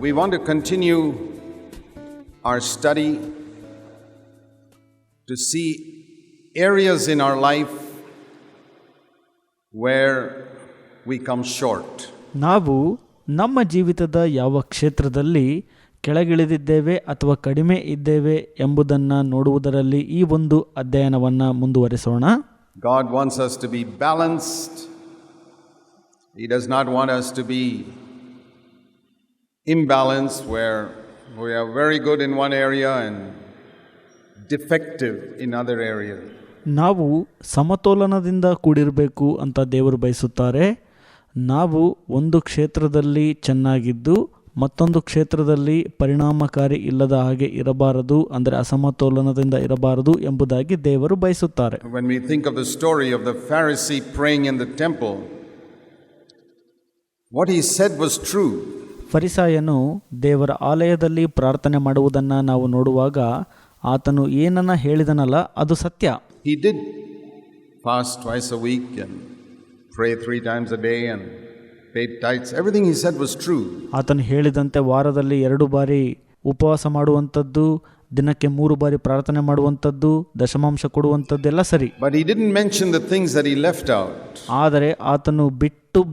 we want to continue our study to see areas in our life where we come short. ನಾವು ನಮ್ಮ ಜೀವಿತದ ಯಾವ ಕ್ಷೇತ್ರದಲ್ಲಿ ಕೆಳಗಿಳಿದಿದ್ದೇವೆ ಅಥವಾ ಕಡಿಮೆ ಇದ್ದೇವೆ ಎಂಬುದನ್ನು ನೋಡುವುದರಲ್ಲಿ ಈ ಒಂದು ಅಧ್ಯಯನವನ್ನು ಮುಂದುವರಿಸೋಣ. God wants us to be balanced. He does not want us to be imbalanced where we are very good in one area and defective in other areas. ನಾವು ಸಮತೋಲನದಿಂದ ಕೂಡಿರಬೇಕು ಅಂತ ದೇವರು ಬಯಸುತ್ತಾರೆ. ನಾವು ಒಂದು ಕ್ಷೇತ್ರದಲ್ಲಿ ಚೆನ್ನಾಗಿದ್ದು ಮತ್ತೊಂದು ಕ್ಷೇತ್ರದಲ್ಲಿ ಪರಿಣಾಮಕಾರಿ ಇಲ್ಲದ ಹಾಗೆ ಇರಬಾರದು, ಅಂದರೆ ಅಸಮತೋಲನದಿಂದ ಇರಬಾರದು ಎಂಬುದಾಗಿ ದೇವರು ಬಯಸುತ್ತಾರೆ. When we think of the story of the Pharisee praying in the temple, what he said was true. ಫರಿಸಾಯನು ದೇವರ ಆಲಯದಲ್ಲಿ ಪ್ರಾರ್ಥನೆ ಮಾಡುವುದನ್ನು ನಾವು ನೋಡುವಾಗ ಆತನು ಏನನ್ನ ಹೇಳಿದನಲ್ಲ ಅದು ಸತ್ಯ. He did fast twice a week and pray 3 times a day and paid tithes. Everything he said was true. ಆತನು ಹೇಳಿದಂತೆ ವಾರದಲ್ಲಿ 2 ಬಾರಿ ಉಪವಾಸ ಮಾಡುವಂಥದ್ದು, ದಿನಕ್ಕೆ 3 ಬಾರಿ ಪ್ರಾರ್ಥನೆ ಮಾಡುವಂಥದ್ದು, ದಶಮಾಂಶ ಕೊಡುವಂಥದ್ದೆಲ್ಲ ಸರಿ. But he didn't mention the things that he left out. ಆದರೆ ಆತನು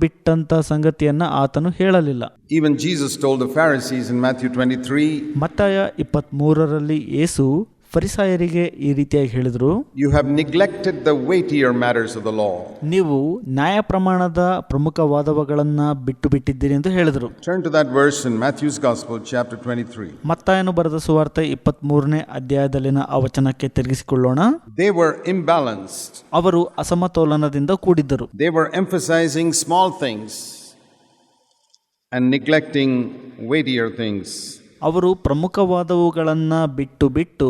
ಬಿಟ್ಟಂತ ಸಂಗತಿಯನ್ನ ಆತನು ಹೇಳಲಿಲ್ಲ. Even Jesus told the Pharisees in Matthew 23, ಮತ್ತಾಯ 23ರಲ್ಲಿ ಯೇಸು ಫರಿಸಾಯರಿಗೆ ಈ ರೀತಿಯಾಗಿ ಹೇಳಿದರು, You have neglected the weightier matters of the law. ನೀವು ನ್ಯಾಯ ಪ್ರಮಾಣದ ಪ್ರಮುಖವಾದವುಗಳನ್ನು ಬಿಟ್ಟಿದ್ದೀರಿ ಎಂದು ಹೇಳಿದರು. Turn to that verse in Matthew's Gospel, chapter 23. ಮತ್ತಾಯನು ಬರೆದ ಸುವಾರ್ತೆ 23ನೇ ಅಧ್ಯಾಯದಲ್ಲಿನ ಆ ವಚನಕ್ಕೆ ತಿರುಗಿಸಿಕೊಳ್ಳೋಣ. They were imbalanced. ಅವರು ಅಸಮತೋಲನದಿಂದ ಕೂಡಿದ್ದರು. They were emphasizing small things and neglecting weightier things. ಅವರು ಪ್ರಮುಖವಾದವುಗಳನ್ನು ಬಿಟ್ಟು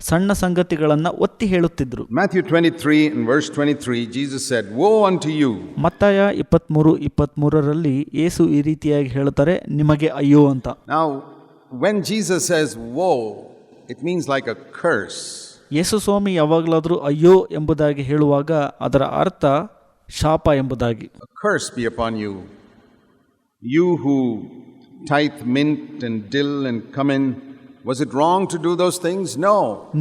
ಸಣ್ಣ ಸಂಗತಿಗಳನ್ನು ಒತ್ತಿ ಹೇಳುತ್ತಿದ್ದರು. Matthew 23 and verse 23, Jesus said, Woe unto you. ಮತ್ತಾಯ 23:23ರಲ್ಲಿ ಯೇಸು ಈ ರೀತಿಯಾಗಿ ಹೇಳ್ತಾರೆ, ನಿಮಗೆ ಅಯ್ಯೋ ಅಂತ. Now, when Jesus says woe, it means like a curse. ಯೇಸು ಸ್ವಾಮಿ ಯಾವಾಗಲಾದರೂ ಅಯ್ಯೋ ಎಂಬುದಾಗಿ ಹೇಳುವಾಗ ಅದರ ಅರ್ಥ ಶಾಪ ಎಂಬುದಾಗಿ. A curse be upon you, you who tithe mint and dill and cumin. Was it wrong to do those things? No.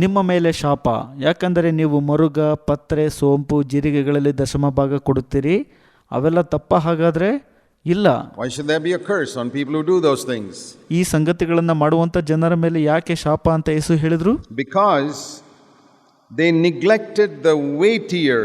ನಿಮ್ಮ ಮೇಲೆ ಶಾಪ, ಯಾಕಂದರೆ ನೀವು ಮರುಗ, ಪತ್ರೆ, ಸೋಂಪು, ಜೀರಿಗೆಗಳಲ್ಲಿ ದಶಮ ಭಾಗ ಕೊಡುತ್ತೀರಿ. ಅವೆಲ್ಲ ತಪ್ಪ ಹಾಗಾದ್ರೆ? ಇಲ್ಲ. Why should there be a curse on people who do those things? ಈ ಸಂಗತಿಗಳನ್ನು ಮಾಡುವಂಥ ಜನರ ಮೇಲೆ ಯಾಕೆ ಶಾಪ ಅಂತ ಯೇಸು ಹೇಳಿದ್ರು? Because they neglected the weightier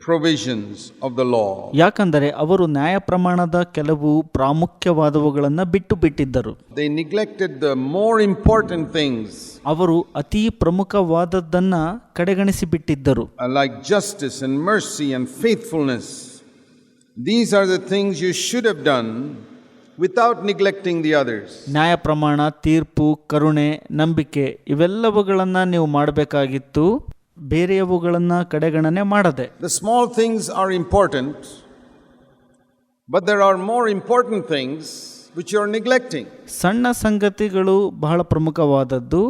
provisions of the law. ಯಾಕಂದರೆ ಅವರು ನ್ಯಾಯ ಪ್ರಮಾಣದ ಕೆಲವು ಪ್ರಾಮುಖ್ಯವಾದವುಗಳನ್ನು ಬಿಟ್ಟಿದ್ದರು. They neglected the more important things. ಅವರು ಅತಿ ಪ್ರಮುಖವಾದದ್ದನ್ನ ಕಡೆಗಣಿಸಿ ಬಿಟ್ಟಿದ್ದರು. Like justice and mercy and faithfulness. These are the things you should have done without neglecting the others. ನ್ಯಾಯ ಪ್ರಮಾಣ, ತೀರ್ಪು, ಕರುಣೆ, ನಂಬಿಕೆ ಇವೆಲ್ಲವುಗಳನ್ನು ನೀವು ಮಾಡಬೇಕಾಗಿತ್ತು, ಬೇರೆಯವುಗಳನ್ನು ಕಡೆಗಣನೆ ಮಾಡದೆ. The small things are important, but there are more important things which you are neglecting. ಸಣ್ಣ ಸಂಗತಿಗಳು ಬಹಳ ಪ್ರಮುಖವಾದದ್ದು,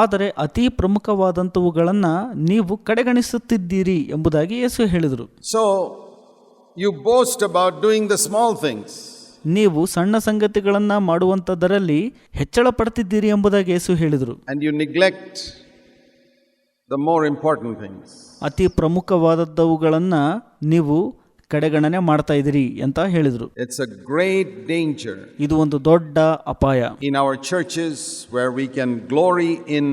ಆದರೆ ಅತಿ ಪ್ರಮುಖವಾದಂಥವುಗಳನ್ನು ನೀವು ಕಡೆಗಣಿಸುತ್ತಿದ್ದೀರಿ ಎಂಬುದಾಗಿ ಯೇಸು ಹೇಳಿದರು. So you boast about doing the small things. ನೀವು ಸಣ್ಣ ಸಂಗತಿಗಳನ್ನು ಮಾಡುವಂಥದ್ದರಲ್ಲಿ ಹೆಚ್ಚಳ ಪಡ್ತಿದ್ದೀರಿ ಎಂಬುದಾಗಿ ಯೇಸು ಹೇಳಿದರು. And you neglect the more important things. ಅತಿ ಪ್ರಮುಖವಾದವುಗಳನ್ನು ನೀವು ಕಡೆಗಣನೆ ಮಾಡ್ತಾ ಇದ್ದೀರಿ ಅಂತ ಹೇಳಿದರು. It's a great danger. ಇದು ಒಂದು ದೊಡ್ಡ ಅಪಾಯ. In our churches where we can glory in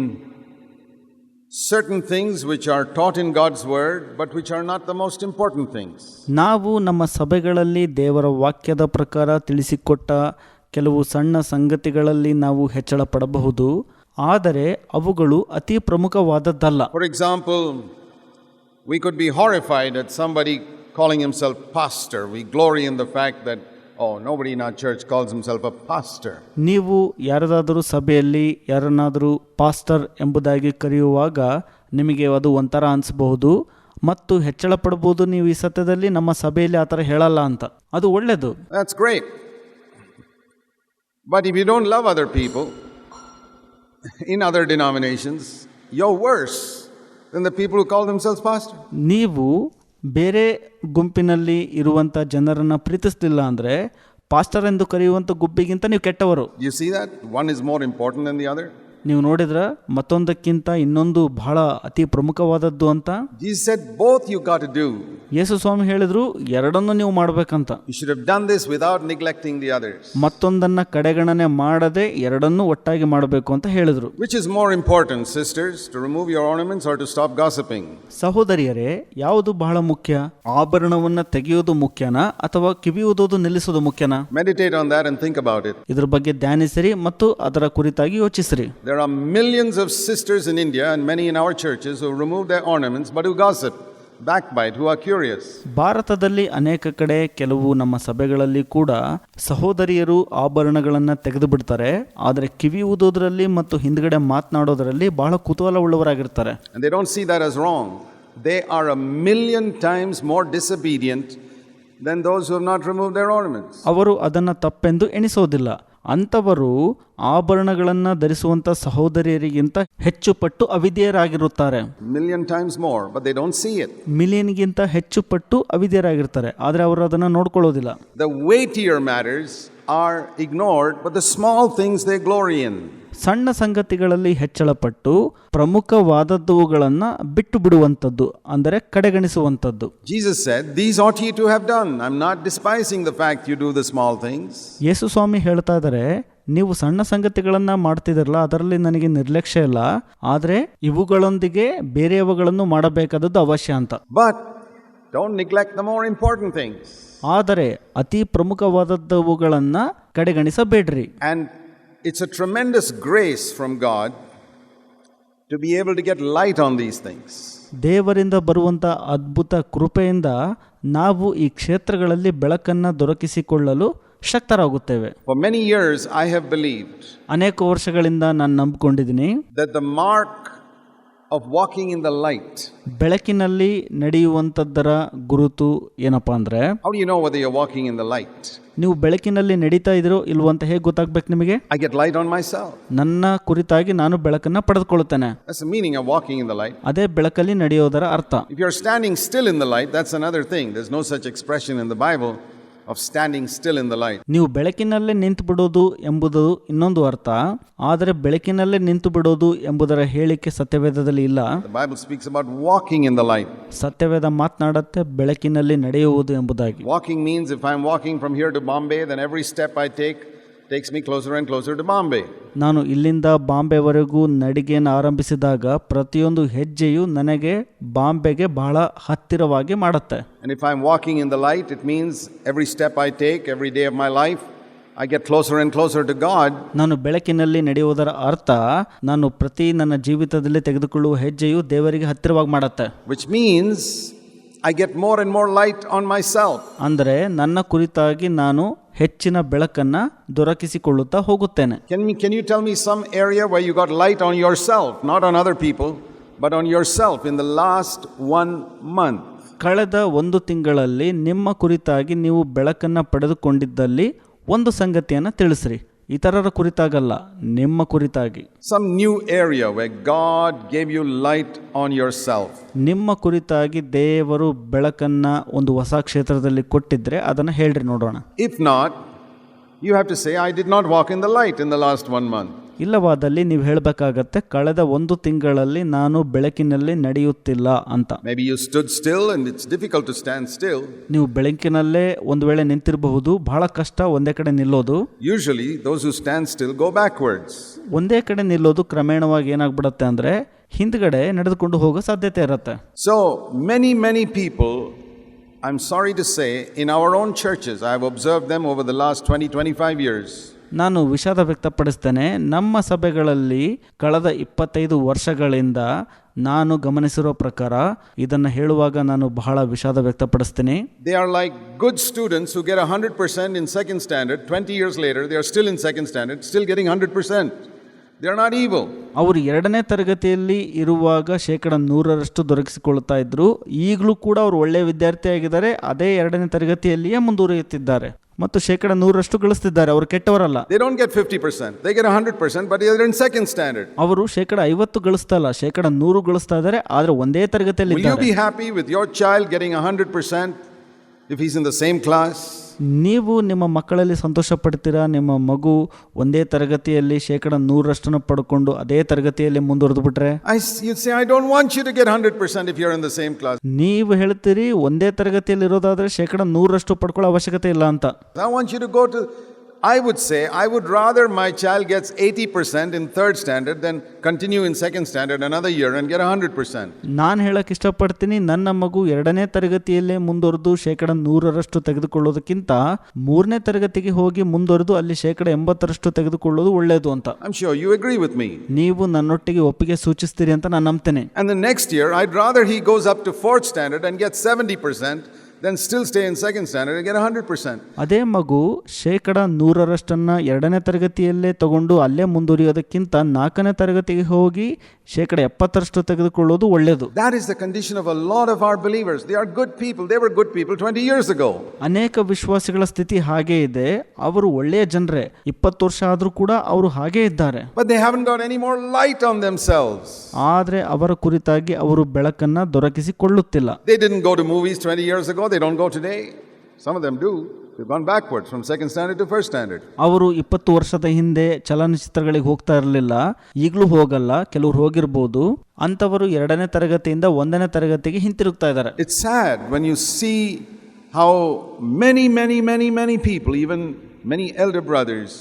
certain things which are taught in God's word but which are not the most important things. ನಾವು ನಮ್ಮ ಸಭೆಗಳಲ್ಲಿ ದೇವರ ವಾಕ್ಯದ ಪ್ರಕಾರ ತಿಳಿಸಿಕೊಟ್ಟ ಕೆಲವು ಸಣ್ಣ ಸಂಗತಿಗಳಲ್ಲಿ ನಾವು ಹೆಚ್ಚಳ ಪಡಬಹುದು, ಆದರೆ ಅವುಗಳು ಅತಿ ಪ್ರಮುಖವಾದದ್ದಲ್ಲ. For example, we could be horrified at somebody calling himself pastor. We glory in the fact that, oh, nobody in our church calls himself a pastor. ನೀವು ಯಾರದಾದರೂ ಸಭೆಯಲ್ಲಿ ಯಾರನ್ನಾದರೂ ಪಾಸ್ಟರ್ ಎಂಬುದಾಗಿ ಕರೆಯುವಾಗ ನಿಮಗೆ ಅದು ಒಂಥರ ಅನಿಸಬಹುದು ಮತ್ತು ಹೆಚ್ಚಳ ಪಡಬಹುದು, ನೀವು ಈ ಸತ್ಯದಲ್ಲಿ ನಮ್ಮ ಸಭೆಯಲ್ಲಿ ಆ ಥರ ಹೇಳಲ್ಲ ಅಂತ. ಅದು ಒಳ್ಳೆಯದು. That's great. But if you don't love other people in other denominations, you're worse than the people who call themselves pastor. ನೀವು ಬೇರೆ ಗುಂಪಿನಲ್ಲಿ ಇರುವಂಥ ಜನರನ್ನು ಪ್ರೀತಿಸಲಿಲ್ಲ ಅಂದರೆ ಪಾಸ್ಟರ್ ಎಂದು ಕರೆಯುವಂಥ ಗುಬ್ಬಿಗಿಂತ ನೀವು ಕೆಟ್ಟವರು. You see that? One is more important than the other. ನೀವು ನೋಡಿದ್ರ ಮತ್ತೊಂದಕ್ಕಿಂತ ಇನ್ನೊಂದು ಬಹಳ ಅತಿ ಪ್ರಮುಖವಾದದ್ದು ಅಂತ. Jesus said both you got to do. ಯೇಸು ಸ್ವಾಮಿ ಹೇಳಿದ್ರು ಎರಡನ್ನು ನೀವು ಮಾಡಬೇಕಂತ. You should have done this without neglecting the others. ಮತ್ತೊಂದನ್ನ ಕಡೆಗಣನೆ ಮಾಡದೆ ಎರಡನ್ನೂ ಒಟ್ಟಾಗಿ ಮಾಡಬೇಕು ಅಂತ ಹೇಳಿದ್ರು. Which is more important, sisters, to remove your ornaments or to stop gossiping? ಸಹೋದರಿಯರೇ, ಯಾವುದು ಬಹಳ ಮುಖ್ಯ? ಆಭರಣವನ್ನ ತೆಗೆಯುವುದು ಮುಖ್ಯನಾ ಅಥವಾ ಕಿವಿಯುವುದು ನಿಲ್ಲಿಸೋದು ಮುಖ್ಯನಾ? Meditate on that and think about it. ಇದ್ರ ಬಗ್ಗೆ ಧ್ಯಾನಿಸಿರಿ ಮತ್ತು ಅದರ ಕುರಿತಾಗಿ ಯೋಚಿಸಿರಿ. There are millions of sisters in India and many in our churches who remove their ornaments but who gossip, backbite, who are curious. ಭಾರತದಲ್ಲಿ ಅನೇಕ ಕಡೆ ಕೆಲವು ನಮ್ಮ ಸಭೆಗಳಲ್ಲಿ ಕೂಡ ಸಹೋದರಿಯರು ಆಭರಣಗಳನ್ನು ತೆಗೆದು ಬಿಡ್ತಾರೆ, ಆದರೆ ಕಿವಿ ಊದೋದ್ರಲ್ಲಿ ಮತ್ತು ಹಿಂದ್ಗಡೆ ಮಾತನಾಡೋದ್ರಲ್ಲಿ ಬಹಳ ಕುತೂಹಲವುಳ್ಳವರಾಗಿರ್ತಾರೆ. And they don't see that as wrong. They are a million times more disobedient than those who have not removed their ornaments. ಅವರು ಅದನ್ನು ತಪ್ಪೆಂದು ಎಣಿಸೋದಿಲ್ಲ. ಅಂಥವರು ಆಭರಣಗಳನ್ನು ಧರಿಸುವಂಥ ಸಹೋದರಿಯರಿಗಿಂತ ಹೆಚ್ಚು ಪಟ್ಟು ಅವಿಧೇಯರಾಗಿರುತ್ತಾರೆ. Million times more, but they don't see it. ಮಿಲಿಯನ್ಗಿಂತ ಹೆಚ್ಚು ಪಟ್ಟು ಅವಿಧೇಯರಾಗಿರ್ತಾರೆ, ಆದರೆ ಅವರು ಅದನ್ನು ನೋಡ್ಕೊಳ್ಳೋದಿಲ್ಲ. The weightier matters are ignored, but the small things they glory in. ಸಣ್ಣ ಸಂಗತಿಗಳಲ್ಲಿ ಹೆಚ್ಚಳಪಟ್ಟು ಪ್ರಮುಖವಾದವುಗಳನ್ನು ಬಿಟ್ಟು ಬಿಡುವಂಥದ್ದು, ಅಂದರೆ ಕಡೆಗಣಿಸುವಂಥದ್ದು. Jesus said, "These ought ye to have done." I'm not despising the fact you do the small things. ಯೇಸು ಸ್ವಾಮಿ ಹೇಳ್ತಾ ಇದ್ದಾರೆ, ನೀವು ಸಣ್ಣ ಸಂಗತಿಗಳನ್ನು ಮಾಡ್ತಿದ್ರಲ್ಲ, ಅದರಲ್ಲಿ ನನಗೆ ನಿರ್ಲಕ್ಷ್ಯ ಇಲ್ಲ, ಆದರೆ ಇವುಗಳೊಂದಿಗೆ ಬೇರೆಯವುಗಳನ್ನು ಮಾಡಬೇಕಾದದ್ದು ಅವಶ್ಯ ಅಂತ. But don't neglect the more important things. ಆದರೆ ಅತಿ ಪ್ರಮುಖವಾದವುಗಳನ್ನು ಕಡೆಗಣಿಸಬೇಡ್ರಿ. And it's a tremendous grace from God to be able to get light on these things. ದೇವರಿಂದ ಬರುವಂಥ ಅದ್ಭುತ ಕೃಪೆಯಿಂದ ನಾವು ಈ ಕ್ಷೇತ್ರಗಳಲ್ಲಿ ಬೆಳಕನ್ನು ದೊರಕಿಸಿಕೊಳ್ಳಲು ಶಕ್ತರಾಗುತ್ತೇವೆ. For many years I have believed ಅನೇಕ ವರ್ಷಗಳಿಂದ ನಾನು ನಂಬಿಕೊಂಡಿದ್ದೀನಿ that the mark of walking in the light. ಬೆಳಕಿನಲ್ಲಿ ನಡೆಯುವಂಥದ್ದರ ಗುರುತು ಏನಪ್ಪಾ ಅಂದರೆ, How do you know whether you're walking in the light? ನೀವು ಬೆಳಕಿನಲ್ಲಿ ನಡೀತಾ ಇದ್ದೀರೋ ಇಲ್ವೋ ಅಂತ ಹೇಗೆ ಗೊತ್ತಾಗ್ಬೇಕು ನಿಮಗೆ? I get light on myself. ನನ್ನ ಕುರಿತಾಗಿ ನಾನು ಬೆಳಕನ್ನು ಪಡೆದುಕೊಳ್ಳುತ್ತೇನೆ. That's the meaning of walking in the light. ಅದೇ ಬೆಳಕಲ್ಲಿ ನಡೆಯೋದರ ಅರ್ಥ. If you're standing still in the light, that's another thing. There's no such expression in the Bible of standing still in the light. ನೀವು ಬೆಳಕಿನಲ್ಲೇ ನಿಂತು ಬಿಡೋದು ಎಂಬುದು ಇನ್ನೊಂದು ಅರ್ಥ, ಆದರೆ ಬೆಳಕಿನಲ್ಲೇ ನಿಂತು ಬಿಡೋದು ಎಂಬುದರ ಹೇಳಿಕೆ ಸತ್ಯವೇದದಲ್ಲಿ ಇಲ್ಲ. The Bible speaks about walking in the light. ಸತ್ಯವೇದ ಮಾತನಾಡುತ್ತೆ ಬೆಳಕಿನಲ್ಲಿ ನಡೆಯುವುದು ಎಂಬುದಾಗಿ. Walking means if I'm walking from here to Bombay, then every step I take takes me closer and closer to Bombay. ನಾನು ಇಲ್ಲಿಂದ ಬಾಂಬೆವರೆಗೂ ನಡಿಗೆಯನ್ನು ಆರಂಭಿಸಿದಾಗ ಪ್ರತಿಯೊಂದು ಹೆಜ್ಜೆಯು ನನಗೆ ಬಾಂಬೆಗೆ ಬಹಳ ಹತ್ತಿರವಾಗಿ ಮಾಡುತ್ತೆ. And if I'm walking in the light, it means every step I take, every day of my life, I get closer and closer to God. ನಾನು ಬೆಳಕಿನಲ್ಲಿ ನಡೆಯುವುದರ ಅರ್ಥ ನಾನು ಪ್ರತಿ ನನ್ನ ಜೀವಿತದಲ್ಲಿ ತೆಗೆದುಕೊಳ್ಳುವ ಹೆಜ್ಜೆಯು ದೇವರಿಗೆ ಹತ್ತಿರವಾಗಿ ಮಾಡುತ್ತೆ. Which means I get more and more light on myself. ಅಂದರೆ ನನ್ನ ಕುರಿತಾಗಿ ನಾನು ಹೆಚ್ಚಿನ ಬೆಳಕನ್ನು ದೊರಕಿಸಿಕೊಳ್ಳುತ್ತಾ ಹೋಗುತ್ತೇನೆ. Can you tell me some area where you got light on yourself, not on other people, but on yourself in the last 1 month? ಕಳೆದ 1 ತಿಂಗಳಲ್ಲಿ ನಿಮ್ಮ ಕುರಿತಾಗಿ ನೀವು ಬೆಳಕನ್ನು ಪಡೆದುಕೊಂಡಿದ್ದಲ್ಲಿ ಒಂದು ಸಂಗತಿಯನ್ನು ತಿಳಿಸ್ರಿ. ಇತರರ ಕುರಿತಾಗಲ್ಲ, ನಿಮ್ಮ ಕುರಿತಾಗಿ. Some new area where God gave you light on yourself. ನಿಮ್ಮ ಕುರಿತಾಗಿ ದೇವರು ಬೆಳಕನ್ನ ಒಂದು ಹೊಸ ಕ್ಷೇತ್ರದಲ್ಲಿ ಕೊಟ್ಟಿದ್ರೆ ಅದನ್ನು ಹೇಳ್ರಿ ನೋಡೋಣ. If not, you have to say, I did not walk in the light in the last 1 month. ಇಲ್ಲವಾದಲ್ಲಿ ನೀವು ಹೇಳಬೇಕಾಗತ್ತೆ, ಕಳೆದ 1 ತಿಂಗಳಲ್ಲಿ ನಾನು ಬೆಳಕಿನಲ್ಲಿ ನಡೆಯುತ್ತಿಲ್ಲ ಅಂತ. Maybe you stood still and it's difficult to stand still. ನೀವು ಬೆಳಕಿನಲ್ಲೇ ಒಂದು ವೇಳೆ ನಿಂತಿರಬಹುದು, ಬಹಳ ಕಷ್ಟ ಒಂದೇ ಕಡೆ ನಿಲ್ಲೋದು. Usually those who stand still go backwards. ಒಂದೇ ಕಡೆ ನಿಲ್ಲೋದು ಕ್ರಮೇಣವಾಗಿ ಏನಾಗ್ಬಿಡುತ್ತೆ ಅಂದರೆ ಹಿಂದ್ಗಡೆ ನಡೆದುಕೊಂಡು ಹೋಗೋ ಸಾಧ್ಯತೆ ಇರುತ್ತೆ. So many people, I'm sorry to say, in our own churches, I have observed them over the last 20-25 years. ನಾನು ವಿಷಾದ ವ್ಯಕ್ತಪಡಿಸ್ತೇನೆ. ನಮ್ಮ ಸಭೆಗಳಲ್ಲಿ ಕಳೆದ 25 ವರ್ಷಗಳಿಂದ ನಾನು ಗಮನಿಸಿರೋ ಪ್ರಕಾರ ಇದನ್ನು ಹೇಳುವಾಗ ನಾನು ಬಹಳ ವಿಷಾದ ವ್ಯಕ್ತಪಡಿಸ್ತೀನಿ. They are like good students who get 100% in second standard. 20 years later, they are still in second standard, still getting 100%. They are not evil. ಅವರು 2ನೇ ತರಗತಿಯಲ್ಲಿ ಇರುವಾಗ 100% ದೊರಕಿಸಿಕೊಳ್ತಾ ಇದ್ರು. ಈಗಲೂ ಕೂಡ ಅವರು ಒಳ್ಳೆಯ ವಿದ್ಯಾರ್ಥಿಯಾಗಿದ್ದಾರೆ, ಅದೇ 2ನೇ ತರಗತಿಯಲ್ಲಿಯೇ ಮುಂದುವರಿಯುತ್ತಿದ್ದಾರೆ ಮತ್ತು 100% ಗಳಿಸ್ತಿದ್ದಾರೆ. ಅವರು ಕೆಟ್ಟವರಲ್ಲ. They don't get 50%, they get 100%, but they are in second standard. ಅವರು 50% ಗಳಿಸ್ತಾ ಇಲ್ಲ, 100% ಗಳಿಸ್ತಾ ಇದ್ದಾರೆ, ಆದರೆ ಒಂದೇ ತರಗತಿಯಲ್ಲಿ Will you ಇದ್ದಾರೆ. be happy with your child getting 100% if he's in the same class? ನೀವು ನಿಮ್ಮ ಮಕ್ಕಳಲ್ಲಿ ಸಂತೋಷ ಪಡ್ತೀರಾ? ನಿಮ್ಮ ಮಗು ಒಂದೇ ತರಗತಿಯಲ್ಲಿ 100% ಪಡ್ಕೊಂಡು ಅದೇ ತರಗತಿಯಲ್ಲಿ ಮುಂದುವರೆದು ಬಿಟ್ರೆ? You'd say, I don't want you to get 100% if you're in the same class. ನೀವು ಹೇಳ್ತೀರಿ ಒಂದೇ ತರಗತಿಯಲ್ಲಿ ಇರೋದಾದ್ರೆ 100% ಪಡ್ಕೊಳ್ಳೋ ಅವಶ್ಯಕತೆ ಇಲ್ಲ ಅಂತ. I want you to go to, I would say, I would rather my child gets 80% in 3rd standard than continue in 2nd standard another year and get 100%. ನಾನು ಹೇಳಕ್ಕೆ ಇಷ್ಟಪಡ್ತೀನಿ, ನನ್ನ ಮಗು 2ನೇ ತರಗತಿಯಲ್ಲೇ ಮುಂದುವರೆದು 100% ತೆಗೆದುಕೊಳ್ಳೋದಕ್ಕಿಂತ 3ನೇ ತರಗತಿಗೆ ಹೋಗಿ ಮುಂದುವರೆದು ಅಲ್ಲಿ 80% ತೆಗೆದುಕೊಳ್ಳೋದು ಒಳ್ಳೆಯದು ಅಂತ. I'm sure you agree with me. ನೀವು ನನ್ನೊಟ್ಟಿಗೆ ಒಪ್ಪಿಗೆ ಸೂಚಿಸ್ತೀರಿ ಅಂತ ನಾನು ನಂಬ್ತೇನೆ. And the next year, I'd rather he goes up to 4th standard and gets 70% then still stay in 2nd standard and get 100%. ಅದೇ ಮಗು 100% 2ನೇ ತರಗತಿಯಲ್ಲೇ ತಗೊಂಡು ಅಲ್ಲೇ ಮುಂದುವರಿಯೋದಕ್ಕಿಂತ 4ನೇ ತರಗತಿಗೆ ಹೋಗಿ 70% ತೆಗೆದುಕೊಳ್ಳೋದು ಒಳ್ಳೆಯದು. That is the condition of a lot of our believers. They are good people. They were good people 20 years ago. ಅನೇಕ ವಿಶ್ವಾಸಿಗಳ ಸ್ಥಿತಿ ಹಾಗೇ ಇದೆ. ಅವರು ಒಳ್ಳೆಯ ಜನರೇ, 20 ವರ್ಷ ಆದರೂ ಕೂಡ ಅವರು ಹಾಗೇ ಇದ್ದಾರೆ. But they haven't got any more light on themselves. ಆದರೆ ಅವರ ಕುರಿತಾಗಿ ಅವರು ಬೆಳಕನ್ನು ದೊರಕಿಸಿಕೊಳ್ಳುತ್ತಿಲ್ಲ. They didn't go to movies 20 years ago. They don't go today. Some of them do. They've gone backwards from 2nd standard to 1st standard. ಅವರು 20 ವರ್ಷದ ಹಿಂದೆ ಚಲನಚಿತ್ರಗಳಿಗೆ ಹೋಗ್ತಾ ಇರಲಿಲ್ಲ, ಈಗಲೂ ಹೋಗಲ್ಲ. ಕೆಲವರು ಹೋಗಿರ್ಬೋದು. ಅಂಥವರು 2ನೇ ತರಗತಿಯಿಂದ 1ನೇ ತರಗತಿಗೆ ಹಿಂತಿರುಗ್ತಾ ಇದ್ದಾರೆ. It's sad when you see how many people, even many elder brothers,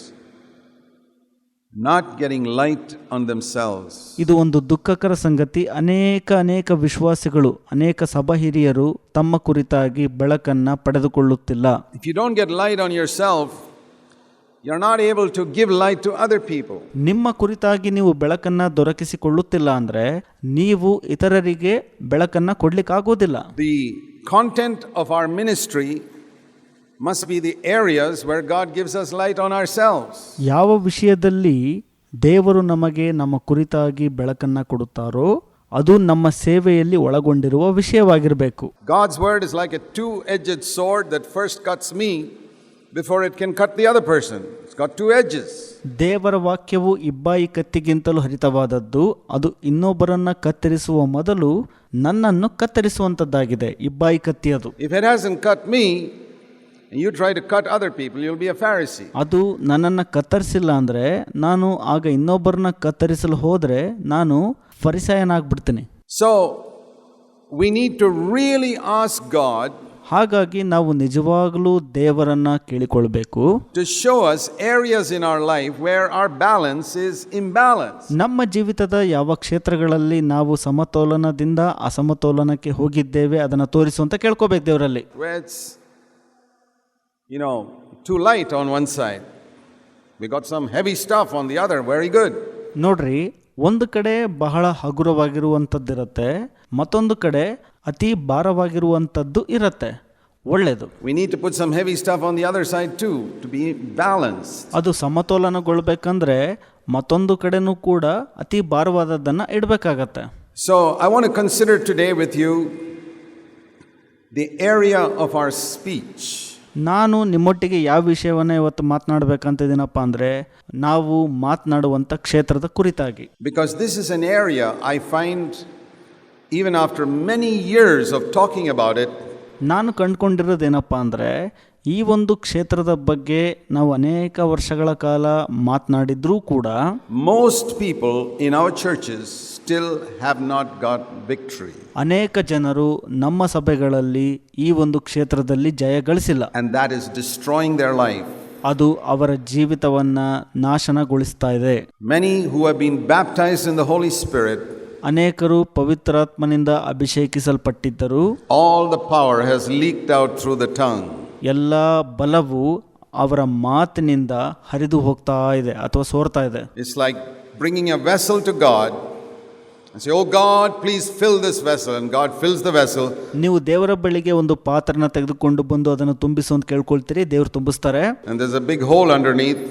not getting light on themselves. ಇದು ಒಂದು ದುಃಖಕರ ಸಂಗತಿ. ಅನೇಕ ವಿಶ್ವಾಸಿಗಳು, ಅನೇಕ ಸಭಾ ಹಿರಿಯರು ತಮ್ಮ ಕುರಿತಾಗಿ ಬೆಳಕನ್ನು ಪಡೆದುಕೊಳ್ಳುತ್ತಿಲ್ಲ. If you don't get light on yourself, you're not able to give light to other people. ನಿಮ್ಮ ಕುರಿತಾಗಿ ನೀವು ಬೆಳಕನ್ನು ದೊರಕಿಸಿಕೊಳ್ಳುತ್ತಿಲ್ಲ ಅಂದರೆ ನೀವು ಇತರರಿಗೆ ಬೆಳಕನ್ನು ಕೊಡ್ಲಿಕ್ಕಾಗೋದಿಲ್ಲ. The content of our ministry must be the areas where God gives us light on ourselves. ಯಾವ ವಿಷಯದಲ್ಲಿ ದೇವರು ನಮಗೆ ನಮ್ಮ ಕುರಿತಾಗಿ ಬೆಳಕನ್ನು ಕೊಡುತ್ತಾರೋ ಅದು ನಮ್ಮ ಸೇವೆಯಲ್ಲಿ ಒಳಗೊಂಡಿರುವ ವಿಷಯವಾಗಿರಬೇಕು. God's word is like a two-edged sword that first cuts me before it can cut the other person. It's got two edges. ದೇವರ ವಾಕ್ಯವು ಇಬ್ಬಾಯಿ ಕತ್ತಿಗಿಂತಲೂ ಹರಿತವಾದದ್ದು. ಅದು ಇನ್ನೊಬ್ಬರನ್ನ ಕತ್ತರಿಸುವ ಮೊದಲು ನನ್ನನ್ನು ಕತ್ತರಿಸುವಂತದ್ದಾಗಿದೆ. ಇಬ್ಬಾಯಿ ಕತ್ತಿ ಅದು. If it hasn't cut me and you try to cut other people, you'll be a Pharisee. ಅದು ನನ್ನನ್ನು ಕತ್ತರಿಸಿಲ್ಲ ಅಂದರೆ ನಾನು ಆಗ ಇನ್ನೊಬ್ಬರನ್ನ ಕತ್ತರಿಸಲು ಹೋದರೆ ನಾನು ಫರಿಸಾಯನಾಗ್ಬಿಡ್ತೀನಿ. So we need to really ask God ಹಾಗಾಗಿ ನಾವು ನಿಜವಾಗಲೂ ದೇವರನ್ನ ಕೇಳಿಕೊಳ್ಬೇಕು. To show us areas in our life where our balance is imbalanced. ನಮ್ಮ ಜೀವಿತದ ಯಾವ ಕ್ಷೇತ್ರಗಳಲ್ಲಿ ನಾವು ಸಮತೋಲನದಿಂದ ಅಸಮತೋಲನಕ್ಕೆ ಹೋಗಿದ್ದೇವೆ ಅದನ್ನು ತೋರಿಸುವಂತ ಕೇಳ್ಕೋಬೇಕು ದೇವರಲ್ಲಿ. Where it's, too light on one side. We got some heavy stuff on the other. Very good. ನೋಡ್ರಿ, ಒಂದು ಕಡೆ ಬಹಳ ಹಗುರವಾಗಿರುವಂಥದ್ದಿರುತ್ತೆ, ಮತ್ತೊಂದು ಕಡೆ ಅತಿ ಭಾರವಾಗಿರುವಂಥದ್ದು ಇರುತ್ತೆ. ಒಳ್ಳೆಯದು. We need to put some heavy stuff on the other side too to be balanced. ಅದು ಸಮತೋಲನಗೊಳ್ಬೇಕಂದ್ರೆ ಮತ್ತೊಂದು ಕಡೆನೂ ಕೂಡ ಅತಿ ಭಾರವಾದದ್ದನ್ನು ಇಡಬೇಕಾಗತ್ತೆ. So I want to consider today with you the area of our speech. ನಾನು ನಿಮ್ಮೊಟ್ಟಿಗೆ ಯಾವ ವಿಷಯವನ್ನು ಇವತ್ತು ಮಾತನಾಡಬೇಕಂತಿದ್ದೀನಪ್ಪ ಅಂದರೆ ನಾವು ಮಾತನಾಡುವಂಥ ಕ್ಷೇತ್ರದ ಕುರಿತಾಗಿ. Because this is an area I find even after many years of talking about it, ನಾನು ಕಂಡುಕೊಂಡಿರೋದೇನಪ್ಪ ಅಂದರೆ ಈ ಒಂದು ಕ್ಷೇತ್ರದ ಬಗ್ಗೆ ನಾವು ಅನೇಕ ವರ್ಷಗಳ ಕಾಲ ಮಾತನಾಡಿದ್ರೂ ಕೂಡ most people in our churches still have not got victory. ಅನೇಕ ಜನರು ನಮ್ಮ ಸಭೆಗಳಲ್ಲಿ ಈ ಒಂದು ಕ್ಷೇತ್ರದಲ್ಲಿ ಜಯ ಗಳಿಸಿಲ್ಲ. And that is destroying their life. ಅದು ಅವರ ಜೀವಿತವನ್ನ ನಾಶನಗೊಳಿಸ್ತಾ ಇದೆ. Many who have been baptized in the Holy Spirit, ಅನೇಕರು ಪವಿತ್ರಾತ್ಮನಿಂದ ಅಭಿಷೇಕಿಸಲ್ಪಟ್ಟಿದ್ದರು. all the power has leaked out through the tongue. ಎಲ್ಲ ಬಲವು ಅವರ ಮಾತಿನಿಂದ ಹರಿದು ಹೋಗ್ತಾ ಇದೆ ಅಥವಾ ಸೋರ್ತಾ ಇದೆ. It's like bringing a vessel to God and say, "Oh God, please fill this vessel," and God fills the vessel. ನೀವು ದೇವರ ಬಳಿಗೆ ಒಂದು ಪಾತ್ರನ ತೆಗೆದುಕೊಂಡು ಬಂದು ಅದನ್ನು ತುಂಬಿಸು ಅಂತ ಕೇಳ್ಕೊಳ್ತೀರಿ, ದೇವರು ತುಂಬಿಸ್ತಾರೆ. And there's a big hole underneath.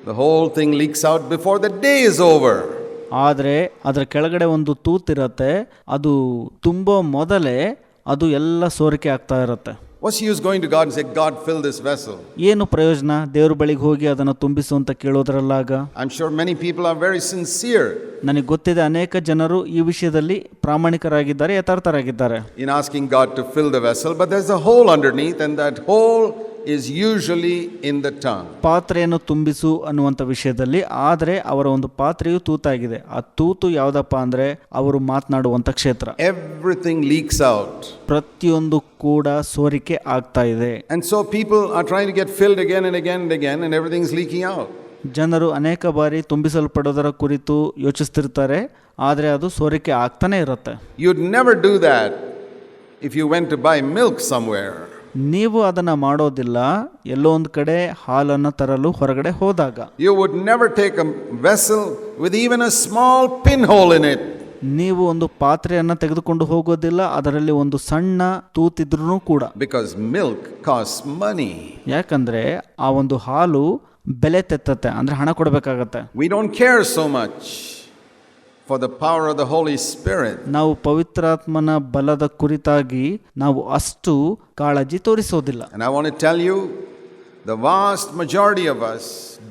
The whole thing leaks out before the day is over. ಆದರೆ ಅದರ ಕೆಳಗಡೆ ಒಂದು ತೂತಿರತ್ತೆ, ಅದು ತುಂಬೋ ಮೊದಲೇ ಅದು ಎಲ್ಲ ಸೋರಿಕೆ ಆಗ್ತಾ ಇರುತ್ತೆ. What's the use going to God and say, "God, fill this vessel"? ಏನು ಪ್ರಯೋಜನ ದೇವ್ರ ಬಳಿಗೆ ಹೋಗಿ ಅದನ್ನು ತುಂಬಿಸು ಅಂತ ಕೇಳೋದ್ರಲ್ಲಾಗ? I'm sure many people are very sincere ನನಗೆ ಗೊತ್ತಿದೆ ಅನೇಕ ಜನರು ಈ ವಿಷಯದಲ್ಲಿ ಪ್ರಾಮಾಣಿಕರಾಗಿದ್ದಾರೆ, ಯಥಾರ್ಥರಾಗಿದ್ದಾರೆ in asking God to fill the vessel, but there's a hole underneath and that hole is usually in the tongue. ಪಾತ್ರೆಯನ್ನು ತುಂಬಿಸು ಅನ್ನುವಂಥ ವಿಷಯದಲ್ಲಿ, ಆದರೆ ಅವರ ಒಂದು ಪಾತ್ರೆಯು ತೂತಾಗಿದೆ. ಆ ತೂತು ಯಾವುದಪ್ಪ ಅಂದರೆ ಅವರು ಮಾತನಾಡುವಂಥ ಕ್ಷೇತ್ರ. Everything leaks out. ಪ್ರತಿಯೊಂದು ಕೂಡ ಸೋರಿಕೆ ಆಗ್ತಾ ಇದೆ. And so people are trying to get filled again and again and again, and everything's leaking out. ಜನರು ಅನೇಕ ಬಾರಿ ತುಂಬಿಸಲ್ಪಡೋದರ ಕುರಿತು ಯೋಚಿಸ್ತಿರ್ತಾರೆ, ಆದರೆ ಅದು ಸೋರಿಕೆ ಆಗ್ತಾನೆ ಇರುತ್ತೆ. You'd never do that if you went to buy milk somewhere. ನೀವು ಅದನ್ನು ಮಾಡೋದಿಲ್ಲ ಎಲ್ಲೋ ಒಂದು ಕಡೆ ಹಾಲನ್ನು ತರಲು ಹೊರಗಡೆ ಹೋದಾಗ. You would never take a vessel with even a small pinhole in it. ನೀವು ಒಂದು ಪಾತ್ರೆಯನ್ನು ತೆಗೆದುಕೊಂಡು ಹೋಗೋದಿಲ್ಲ ಅದರಲ್ಲಿ ಒಂದು ಸಣ್ಣ ತೂತಿದ್ರೂ ಕೂಡ. Because milk costs money. ಯಾಕಂದ್ರೆ ಆ ಒಂದು ಹಾಲು ಬೆಲೆ ತೆತ್ತತ್ತೆ, ಅಂದ್ರೆ ಹಣ ಕೊಡಬೇಕಾಗತ್ತೆ. We don't care so much for the power of the Holy Spirit. ನಾವು ಪವಿತ್ರಾತ್ಮನ ಬಲದ ಕುರಿತಾಗಿ ನಾವು ಅಷ್ಟು ಕಾಳಜಿ ತೋರಿಸೋದಿಲ್ಲ. And I want to tell you, the vast majority of us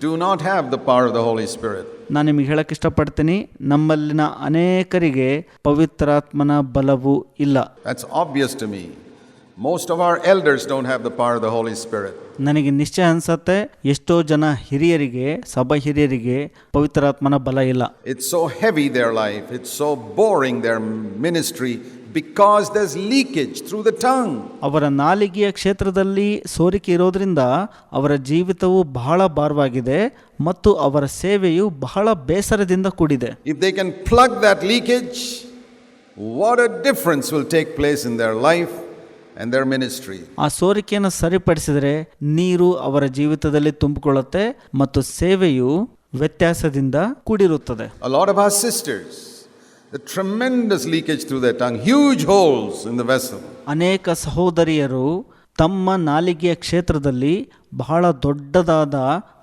do not have the power of the Holy Spirit. ನಾನು ನಿಮಗೆ ಹೇಳಕ್ಕೆ ಇಷ್ಟಪಡ್ತೀನಿ, ನಮ್ಮಲ್ಲಿನ ಅನೇಕರಿಗೆ ಪವಿತ್ರಾತ್ಮನ ಬಲವು ಇಲ್ಲ. That's obvious to me. Most of our elders don't have the power of the Holy Spirit. ನನಗೆ ನಿಶ್ಚಯ ಅನ್ಸತ್ತೆ, ಎಷ್ಟೋ ಜನ ಹಿರಿಯರಿಗೆ, ಸಭಾ ಹಿರಿಯರಿಗೆ ಪವಿತ್ರಾತ್ಮನ ಬಲ ಇಲ್ಲ. It's so heavy their life, it's so boring their ministry because there's leakage through the tongue. ಅವರ ನಾಲಿಗೆಯ ಕ್ಷೇತ್ರದಲ್ಲಿ ಸೋರಿಕೆ ಇರೋದ್ರಿಂದ ಅವರ ಜೀವಿತವು ಬಹಳ ಭಾರವಾಗಿದೆ ಮತ್ತು ಅವರ ಸೇವೆಯು ಬಹಳ ಬೇಸರದಿಂದ ಕೂಡಿದೆ. If they can plug that leakage, what a difference will take place in their life and their ministry. ಆ ಸೋರಿಕೆಯನ್ನು ಸರಿಪಡಿಸಿದರೆ ನೀರು ಅವರ ಜೀವಿತದಲ್ಲಿ ತುಂಬಿಕೊಳ್ಳುತ್ತೆ ಮತ್ತು ಸೇವೆಯು ವ್ಯತ್ಯಾಸದಿಂದ ಕೂಡಿರುತ್ತದೆ. A lot of our sisters, the tremendous leakage through their tongue, huge holes in the vessel. ಅನೇಕ ಸಹೋದರಿಯರು ತಮ್ಮ ನಾಲಿಗೆಯ ಕ್ಷೇತ್ರದಲ್ಲಿ ಬಹಳ ದೊಡ್ಡದಾದ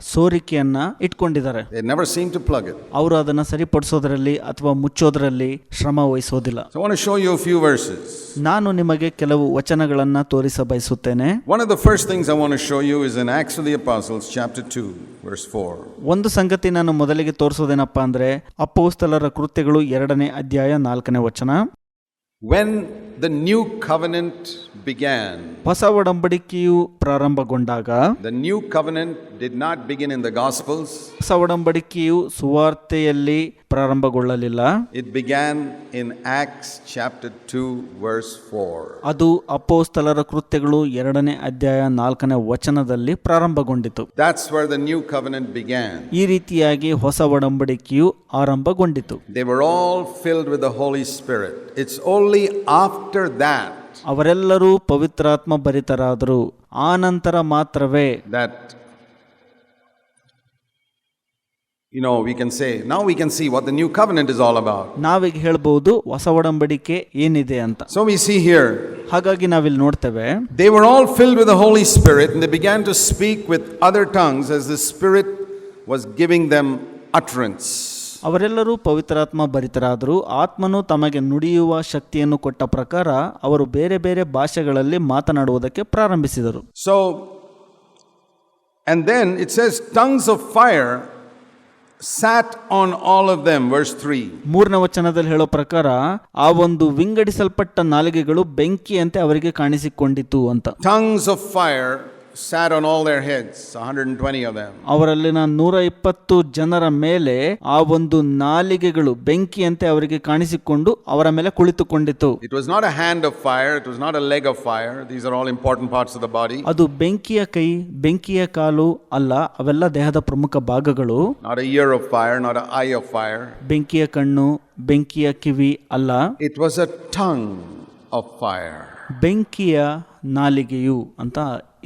ಸೋರಿಕೆಯನ್ನ ಇಟ್ಕೊಂಡಿದ್ದಾರೆ. They never seem to plug it. ಅವರು ಅದನ್ನು ಸರಿಪಡಿಸೋದ್ರಲ್ಲಿ ಅಥವಾ ಮುಚ್ಚೋದ್ರಲ್ಲಿ ಶ್ರಮ ವಹಿಸೋದಿಲ್ಲ. So I want to show you a few verses. ನಾನು ನಿಮಗೆ ಕೆಲವು ವಚನಗಳನ್ನು ತೋರಿಸ ಬಯಸುತ್ತೇನೆ. One of the first things I want to show you is in Acts of the Apostles chapter 2 verse 4. ಒಂದು ಸಂಗತಿ ನಾನು ಮೊದಲಿಗೆ ತೋರಿಸೋದೇನಪ್ಪ ಅಂದ್ರೆ ಅಪೊಸ್ತಲರ ಕೃತ್ಯಗಳು 2ನೇ ಅಧ್ಯಾಯ 4ನೇ ವಚನ. When the new covenant began, ಹೊಸ ಒಡಂಬಡಿಕೆಯು ಪ್ರಾರಂಭಗೊಂಡಾಗ, the new covenant did not begin in the Gospels. ಹೊಸ ಒಡಂಬಡಿಕೆಯು ಸುವಾರ್ತೆಯಲ್ಲಿ ಪ್ರಾರಂಭಗೊಳ್ಳಲಿಲ್ಲ. It began in Acts chapter 2 verse 4. ಅದು ಅಪೊಸ್ತಲರ ಕೃತ್ಯಗಳು 2ನೇ ಅಧ್ಯಾಯ 4ನೇ ವಚನದಲ್ಲಿ ಪ್ರಾರಂಭಗೊಂಡಿತು. That's where the new covenant began. ಈ ರೀತಿಯಾಗಿ ಹೊಸ ಒಡಂಬಡಿಕೆಯು ಆರಂಭಗೊಂಡಿತು. They were all filled with the Holy Spirit. It's only after that ಅವರೆಲ್ಲರೂ ಪವಿತ್ರಾತ್ಮ ಭರಿತರಾದರು. ಆ ನಂತರ ಮಾತ್ರವೇ that we can say, now we can see what the new covenant is all about. ನಾವೀಗ ಹೇಳ್ಬಹುದು ಹೊಸ ಒಡಂಬಡಿಕೆ ಏನಿದೆ ಅಂತ. So we see here, ಹಾಗಾಗಿ ನಾವಿಲ್ಲಿ ನೋಡ್ತೇವೆ, they were all filled with the Holy Spirit and they began to speak with other tongues as the Spirit was giving them utterance. ಅವರೆಲ್ಲರೂ ಪವಿತ್ರಾತ್ಮ ಭರಿತರಾದರು. ಆತ್ಮನು ತಮಗೆ ನುಡಿಯುವ ಶಕ್ತಿಯನ್ನು ಕೊಟ್ಟ ಪ್ರಕಾರ ಅವರು ಬೇರೆ ಬೇರೆ ಭಾಷೆಗಳಲ್ಲಿ ಮಾತನಾಡುವುದಕ್ಕೆ ಪ್ರಾರಂಭಿಸಿದರು. So, and then it says tongues of fire sat on all of them, verse 3. 3ನೇ ವಚನದಲ್ಲಿ ಹೇಳೋ ಪ್ರಕಾರ ಆ ಒಂದು ವಿಂಗಡಿಸಲ್ಪಟ್ಟ ನಾಲಿಗೆಗಳು ಬೆಂಕಿಯಂತೆ ಅವರಿಗೆ ಕಾಣಿಸಿಕೊಂಡಿತು ಅಂತ. Tongues of fire sat on all their heads, 120 of them. ಅವರಲ್ಲಿನ 120 ಜನರ ಮೇಲೆ ಆ ಒಂದು ನಾಲಿಗೆಗಳು ಬೆಂಕಿಯಂತೆ ಅವರಿಗೆ ಕಾಣಿಸಿಕೊಂಡು ಅವರ ಮೇಲೆ ಕುಳಿತುಕೊಂಡಿತು. It was not a hand of fire, it was not a leg of fire. These are all important parts of the body. ಅದು ಬೆಂಕಿಯ ಕೈ, ಬೆಂಕಿಯ ಕಾಲು ಅಲ್ಲ, ಅವೆಲ್ಲ ದೇಹದ ಪ್ರಮುಖ ಭಾಗಗಳು. Not a ear of fire, not an eye of fire. ಬೆಂಕಿಯ ಕಣ್ಣು, ಬೆಂಕಿಯ ಕಿವಿ ಅಲ್ಲ. It was a tongue of fire. ಬೆಂಕಿಯ ನಾಲಿಗೆಯು ಅಂತ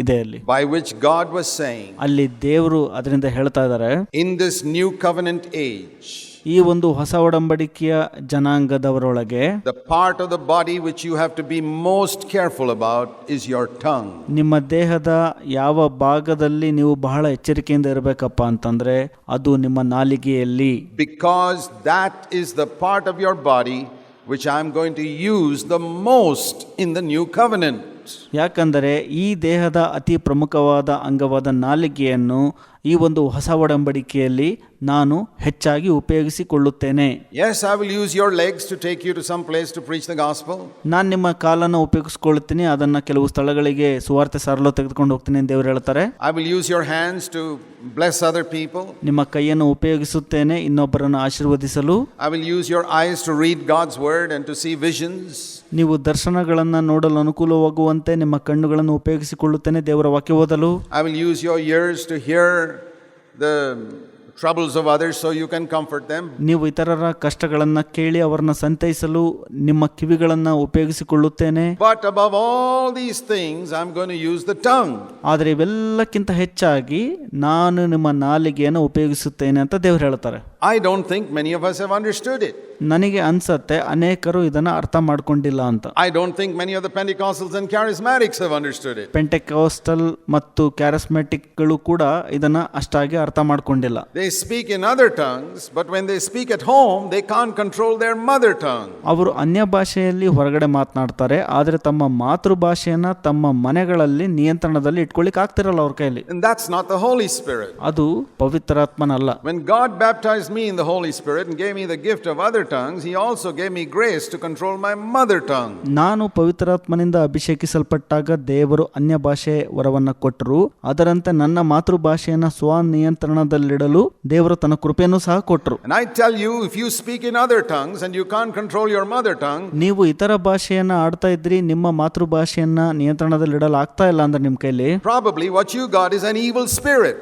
ಇದೆ ಅಲ್ಲಿ. By which God was saying, ಅಲ್ಲಿ ದೇವರು ಅದರಿಂದ ಹೇಳ್ತಾ ಇದ್ದಾರೆ, in this new covenant age, ಈ ಒಂದು ಹೊಸ ಒಡಂಬಡಿಕೆಯ ಜನಾಂಗದವರೊಳಗೆ the part of the body which you have to be most careful about is your tongue. ನಿಮ್ಮ ದೇಹದ ಯಾವ ಭಾಗದಲ್ಲಿ ನೀವು ಬಹಳ ಎಚ್ಚರಿಕೆಯಿಂದ ಇರಬೇಕಪ್ಪ ಅಂತಂದ್ರೆ ಅದು ನಿಮ್ಮ ನಾಲಿಗೆಯಲ್ಲಿ. Because that is the part of your body which I am going to use the most in the new covenant. ಯಾಕಂದರೆ ಈ ದೇಹದ ಅತಿ ಪ್ರಮುಖವಾದ ಅಂಗವಾದ ನಾಲಿಗೆಯನ್ನು ಈ ಒಂದು ಹೊಸ ಒಡಂಬಡಿಕೆಯಲ್ಲಿ ನಾನು ಹೆಚ್ಚಾಗಿ ಉಪಯೋಗಿಸಿಕೊಳ್ಳುತ್ತೇನೆ. Yes, I will use your legs to take you to some place to preach the gospel. ನಾನು ನಿಮ್ಮ ಕಾಲನ್ನು ಉಪಯೋಗಿಸ್ಕೊಳ್ತೀನಿ, ಅದನ್ನು ಕೆಲವು ಸ್ಥಳಗಳಿಗೆ ಸುವಾರ್ತೆ ಸಾರಲು ತೆಗೆದುಕೊಂಡು ಹೋಗ್ತೀನಿ ಅಂತ ದೇವರು ಹೇಳ್ತಾರೆ. I will use your hands to bless other people. ನಿಮ್ಮ ಕೈಯನ್ನು ಉಪಯೋಗಿಸುತ್ತೇನೆ ಇನ್ನೊಬ್ಬರನ್ನು ಆಶೀರ್ವದಿಸಲು. I will use your eyes to read God's word and to see visions. ನೀವು ದರ್ಶನಗಳನ್ನು ನೋಡಲು ಅನುಕೂಲವಾಗುವಂತೆ ನಿಮ್ಮ ಕಣ್ಣುಗಳನ್ನು ಉಪಯೋಗಿಸಿಕೊಳ್ಳುತ್ತೇನೆ ದೇವರ ವಾಕ್ಯ ಓದಲು. I will use your ears to hear the troubles of others so you can comfort them. ನೀವು ಇತರರ ಕಷ್ಟಗಳನ್ನು ಕೇಳಿ ಅವರನ್ನ ಸಂತೈಸಲು ನಿಮ್ಮ ಕಿವಿಗಳನ್ನು ಉಪಯೋಗಿಸಿಕೊಳ್ಳುತ್ತೇನೆ. But above all these things, I'm going to use the tongue. ಆದರೆ ಇವೆಲ್ಲಕ್ಕಿಂತ ಹೆಚ್ಚಾಗಿ ನಾನು ನಿಮ್ಮ ನಾಲಿಗೆಯನ್ನು ಉಪಯೋಗಿಸುತ್ತೇನೆ ಅಂತ ದೇವರು ಹೇಳ್ತಾರೆ. I don't think many of us have understood it. ನನಗೆ ಅನ್ಸತ್ತೆ ಅನೇಕರು ಇದನ್ನು ಅರ್ಥ ಮಾಡ್ಕೊಂಡಿಲ್ಲ ಅಂತ. I don't think many of the Pentecostals and Charismatics have understood it. ಪೆಂಟೆಕಾಸ್ಟಲ್ ಮತ್ತು ಕ್ಯಾರಿಸ್ಮ್ಯಾಟಿಕ್ಗಳು ಕೂಡ ಇದನ್ನು ಅಷ್ಟಾಗಿ ಅರ್ಥ ಮಾಡ್ಕೊಂಡಿಲ್ಲ. They speak in other tongues, but when they speak at home, they can't control their mother tongue. ಅವರು ಅನ್ಯ ಭಾಷೆಯಲ್ಲಿ ಹೊರಗಡೆ ಮಾತನಾಡ್ತಾರೆ, ಆದರೆ ತಮ್ಮ ಮಾತೃಭಾಷೆಯನ್ನ ತಮ್ಮ ಮನೆಗಳಲ್ಲಿ ನಿಯಂತ್ರಣದಲ್ಲಿ ಇಟ್ಕೊಳ್ಳಿಕ್ಕೆ ಆಗ್ತಿರಲ್ಲ ಅವ್ರ ಕೈಯಲ್ಲಿ. And that's not the Holy Spirit. ಅದು ಪವಿತ್ರಾತ್ಮನಲ್ಲ. When God baptized me in the Holy Spirit and gave me the gift of other tongues, He also gave me grace to control my mother tongue. ನಾನು ಪವಿತ್ರಾತ್ಮನಿಂದ ಅಭಿಷೇಕಿಸಲ್ಪಟ್ಟಾಗ ದೇವರು ಅನ್ಯ ಭಾಷೆ ವರವನ್ನ ಕೊಟ್ಟರು, ಅದರಂತೆ ನನ್ನ ಮಾತೃಭಾಷೆಯನ್ನ ಸ್ವನಿಯಂತ್ರಣದಲ್ಲಿಡಲು ದೇವರು ತನ್ನ ಕೃಪೆಯನ್ನು ಸಹ ಕೊಟ್ಟರು. And I tell you, if you speak in other tongues and you can't control your mother tongue, ನೀವು ಇತರ ಭಾಷೆಯನ್ನ ಆಡ್ತಾ ಇದ್ರಿ, ನಿಮ್ಮ ಮಾತೃಭಾಷೆಯನ್ನ ನಿಯಂತ್ರಣದಲ್ಲಿಡಲು ಆಗ್ತಾ ಇಲ್ಲ ಅಂದ್ರೆ ನಿಮ್ಮ ಕೈಲಿ, probably what you got is an evil spirit,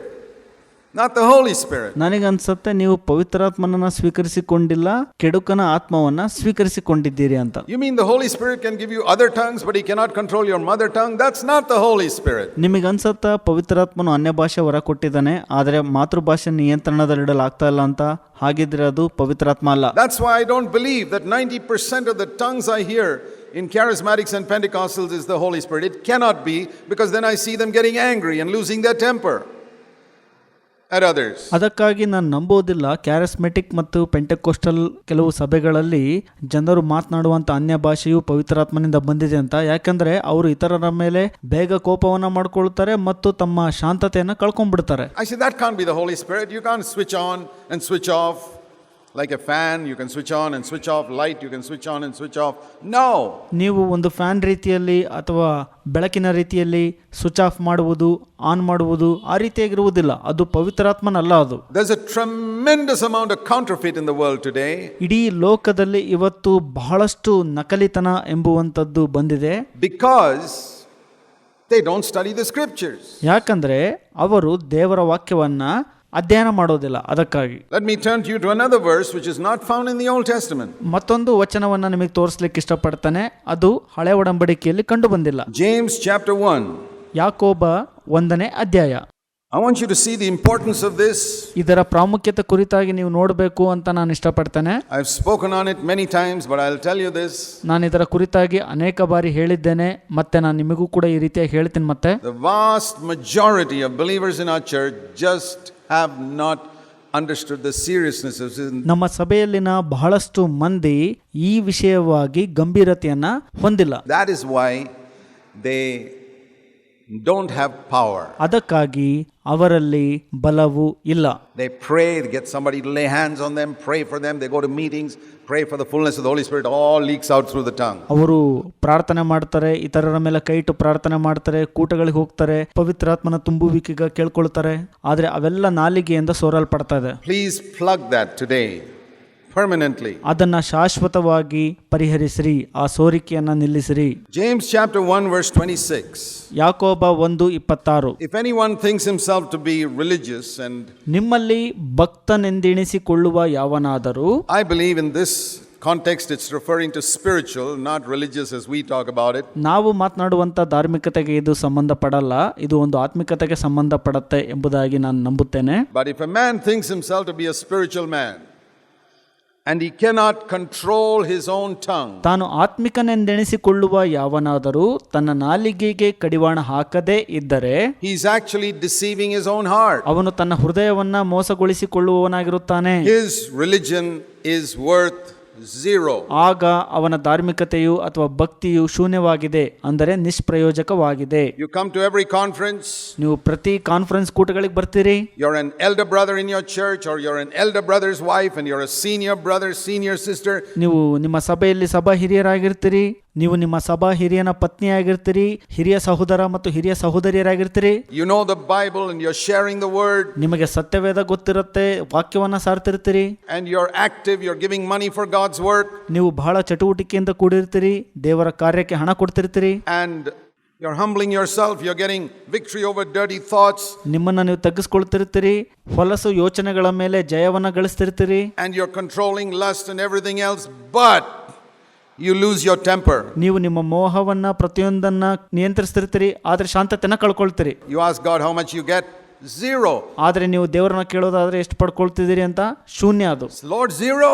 not the Holy Spirit. ನನಗನ್ಸುತ್ತೆ ನೀವು ಪವಿತ್ರಾತ್ಮನನ್ನ ಸ್ವೀಕರಿಸಿಕೊಂಡಿಲ್ಲ, ಕೆಡುಕನ ಆತ್ಮವನ್ನ ಸ್ವೀಕರಿಸಿಕೊಂಡಿದ್ದೀರಿ ಅಂತ. You mean the Holy Spirit can give you other tongues but He cannot control your mother tongue? That's not the Holy Spirit. ನಿಮಗನ್ಸತ್ತ ಪವಿತ್ರಾತ್ಮನು ಅನ್ಯ ಭಾಷೆ ವರ ಕೊಟ್ಟಿದ್ದಾನೆ, ಆದರೆ ಮಾತೃಭಾಷೆ ನಿಯಂತ್ರಣದಲ್ಲಿಡಲು ಆಗ್ತಾ ಇಲ್ಲ ಅಂತ. ಹಾಗಿದ್ರೆ ಅದು ಪವಿತ್ರಾತ್ಮ ಅಲ್ಲ. That's why I don't believe that 90% of the tongues I hear in Charismatics and Pentecostals is the Holy Spirit. It cannot be, because then I see them getting angry and losing their temper at others. ಅದಕ್ಕಾಗಿ ನಾನು ನಂಬೋದಿಲ್ಲ ಕ್ಯಾರಿಸ್ಮೆಟಿಕ್ ಮತ್ತು ಪೆಂಟೆಕೋಸ್ಟಲ್ ಕೆಲವು ಸಭೆಗಳಲ್ಲಿ ಜನರು ಮಾತನಾಡುವಂತ ಅನ್ಯ ಭಾಷೆಯು ಪವಿತ್ರಾತ್ಮನಿಂದ ಬಂದಿದೆ ಅಂತ. ಯಾಕಂದ್ರೆ ಅವರು ಇತರರ ಮೇಲೆ ಬೇಗ ಕೋಪವನ್ನ ಮಾಡ್ಕೊಳ್ತಾರೆ ಮತ್ತು ತಮ್ಮ ಶಾಂತತೆಯನ್ನ ಕಳ್ಕೊಂಡ್ಬಿಡ್ತಾರೆ. I say that can't be the Holy Spirit. You can't switch on and switch off like a fan. You can switch on and switch off. Light you can switch on and switch off. No. ನೀವು ಒಂದು fan ರೀತಿಯಲ್ಲಿ ಅಥವಾ ಬೆಳಕಿನ ರೀತಿಯಲ್ಲಿ switch off ಮಾಡುವುದು, on ಮಾಡುವುದು ಆ ರೀತಿಯಾಗಿರುವುದಿಲ್ಲ. ಅದು ಪವಿತ್ರಾತ್ಮನಲ್ಲ. ಅದು There's a tremendous amount of counterfeit in the world today. ಇಡೀ ಲೋಕದಲ್ಲಿ ಇವತ್ತು ಬಹಳಷ್ಟು ನಕಲಿತನ ಎಂಬುವಂಥದ್ದು ಬಂದಿದೆ. Because they don't study the scriptures. ಯಾಕಂದ್ರೆ ಅವರು ದೇವರ ವಾಕ್ಯವನ್ನ ಅಧ್ಯಯನ ಮಾಡೋದಿಲ್ಲ. ಅದಕ್ಕಾಗಿ Let me turn to you to another verse which is not found in the Old Testament. ಮತ್ತೊಂದು ವಚನವನ್ನ ನಿಮಗೆ ತೋರಿಸಲಿಕ್ಕೆ ಇಷ್ಟಪಡ್ತಾನೆ, ಅದು ಹಳೆ ಒಡಂಬಡಿಕೆಯಲ್ಲಿ ಕಂಡು ಬಂದಿಲ್ಲ. James chapter 1. ಯಾಕೋಬ 1ನೇ ಅಧ್ಯಾಯ. I want you to see the importance of this. ಇದರ ಪ್ರಾಮುಖ್ಯತೆ ಕುರಿತಾಗಿ ನೀವು ನೋಡಬೇಕು ಅಂತ ನಾನು ಇಷ್ಟಪಡ್ತೇನೆ. I've spoken on it many times, but I'll tell you this. ನಾನು ಇದರ ಕುರಿತಾಗಿ ಅನೇಕ ಬಾರಿ ಹೇಳಿದ್ದೇನೆ, ಮತ್ತೆ ನಾನು ನಿಮಗೂ ಕೂಡ ಈ ರೀತಿಯಾಗಿ ಹೇಳ್ತೀನಿ. ಮತ್ತೆ The vast majority of believers in our church just have not understood the seriousness of sin. ನಮ್ಮ ಸಭೆಯಲ್ಲಿನ ಬಹಳಷ್ಟು ಮಂದಿ ಈ ವಿಷಯವಾಗಿ ಗಂಭೀರತೆಯನ್ನ ಹೊಂದಿಲ್ಲ. That is why they don't have power. ಅದಕ್ಕಾಗಿ ಅವರಲ್ಲಿ ಬಲವು ಇಲ್ಲ. They pray, they get somebody to lay hands on them, pray for them, they go to meetings, pray for the fullness of the Holy Spirit, all leaks out through the tongue. ಅವರು ಪ್ರಾರ್ಥನೆ ಮಾಡ್ತಾರೆ, ಇತರರ ಮೇಲೆ ಕೈ ಇಟ್ಟು ಪ್ರಾರ್ಥನೆ ಮಾಡ್ತಾರೆ, ಕೂಟಗಳಿಗೆ ಹೋಗ್ತಾರೆ, ಪವಿತ್ರಾತ್ಮನ ತುಂಬುವಿಕೆಗೆ ಕೇಳ್ಕೊಳ್ತಾರೆ, ಆದ್ರೆ ಅವೆಲ್ಲ ನಾಲಿಗೆಯಿಂದ ಸೋರಲ್ಪಡ್ತಾ ಇದೆ. Please plug that today permanently. ಅದನ್ನ ಶಾಶ್ವತವಾಗಿ ಪರಿಹರಿಸಿರಿ, ಆ ಸೋರಿಕೆಯನ್ನ ನಿಲ್ಲಿಸಿರಿ. James chapter 1 verse 26. ಯಾಕೋಬ 1:26. If anyone thinks himself to be religious and ನಿಮ್ಮಲ್ಲಿ ಭಕ್ತನೆಂದೆಣಿಸಿಕೊಳ್ಳುವ ಯಾವನಾದರೂ, I believe in this context it's referring to spiritual, not religious as we talk about it. ನಾವು ಮಾತನಾಡುವಂತ ಧಾರ್ಮಿಕತೆಗೆ ಇದು ಸಂಬಂಧಪಡಲ್ಲ, ಇದು ಒಂದು ಆತ್ಮಿಕತೆಗೆ ಸಂಬಂಧಪಡುತ್ತೆ ಎಂಬುದಾಗಿ ನಾನು ನಂಬುತ್ತೇನೆ. But if a man thinks himself to be a spiritual man and he cannot control his own tongue, ತಾನು ಆತ್ಮಿಕನೆಂದೆಣಿಸಿಕೊಳ್ಳುವ ಯಾವನಾದರೂ ತನ್ನ ನಾಲಿಗೆಗೆ ಕಡಿವಾಣ ಹಾಕದೇ ಇದ್ದರೆ he's actually deceiving his own heart. ಅವನು ತನ್ನ ಹೃದಯವನ್ನ ಮೋಸಗೊಳಿಸಿಕೊಳ್ಳುವವನಾಗಿರುತ್ತಾನೆ. His religion is worth zero. ಆಗ ಅವನ ಧಾರ್ಮಿಕತೆಯು ಅಥವಾ ಭಕ್ತಿಯು ಶೂನ್ಯವಾಗಿದೆ, ಅಂದರೆ ನಿಷ್ಪ್ರಯೋಜಕವಾಗಿದೆ. You come to every conference. ನೀವು ಪ್ರತಿ ಕಾನ್ಫರೆನ್ಸ್ ಕೂಟಗಳಿಗೆ ಬರ್ತೀರಿ. You're an elder brother in your church, or you're an elder brother's wife, and you're a senior brother, senior sister. ನೀವು ನಿಮ್ಮ ಸಭೆಯಲ್ಲಿ ಸಭಾ ಹಿರಿಯರಾಗಿರ್ತೀರಿ. ನೀವು ನಿಮ್ಮ ಸಭಾ ಹಿರಿಯನ ಪತ್ನಿಯಾಗಿರ್ತೀರಿ, ಹಿರಿಯ ಸಹೋದರ ಮತ್ತು ಹಿರಿಯ ಸಹೋದರಿಯರಾಗಿರ್ತೀರಿ. You know the Bible and you're sharing the word. ನಿಮಗೆ ಸತ್ಯವೇದ ಗೊತ್ತಿರುತ್ತೆ, ವಾಕ್ಯವನ್ನ ಸಾರ್ತಿರ್ತೀರಿ. And you're active, you're giving money for God's work. ನೀವು ಬಹಳ ಚಟುವಟಿಕೆಯಿಂದ ಕೂಡಿರ್ತೀರಿ, ದೇವರ ಕಾರ್ಯಕ್ಕೆ ಹಣ ಕೊಡ್ತಿರ್ತೀರಿ. And you're humbling yourself, you're getting victory over dirty thoughts. ನಿಮ್ಮನ್ನ ನೀವು ತಗ್ಗಿಸ್ಕೊಳ್ತಿರ್ತೀರಿ, ಹೊಲಸು ಯೋಚನೆಗಳ ಮೇಲೆ ಜಯವನ್ನ ಗಳಿಸ್ತಿರ್ತೀರಿ. And you're controlling lust and everything else, but you lose your temper. ನೀವು ನಿಮ್ಮ ಮೋಹವನ್ನ ಪ್ರತಿಯೊಂದನ್ನ ನಿಯಂತ್ರಿಸ್ತಿರ್ತೀರಿ, ಆದ್ರೆ ಶಾಂತತೆನ ಕಳ್ಕೊಳ್ತೀರಿ. You ask God how much you get, zero. ಆದ್ರೆ ನೀವು ದೇವರನ್ನ ಕೇಳೋದಾದ್ರೆ ಎಷ್ಟು ಪಡ್ಕೊಳ್ತಿದ್ದೀರಿ ಅಂತ, ಶೂನ್ಯ ಅದು. Lord, zero?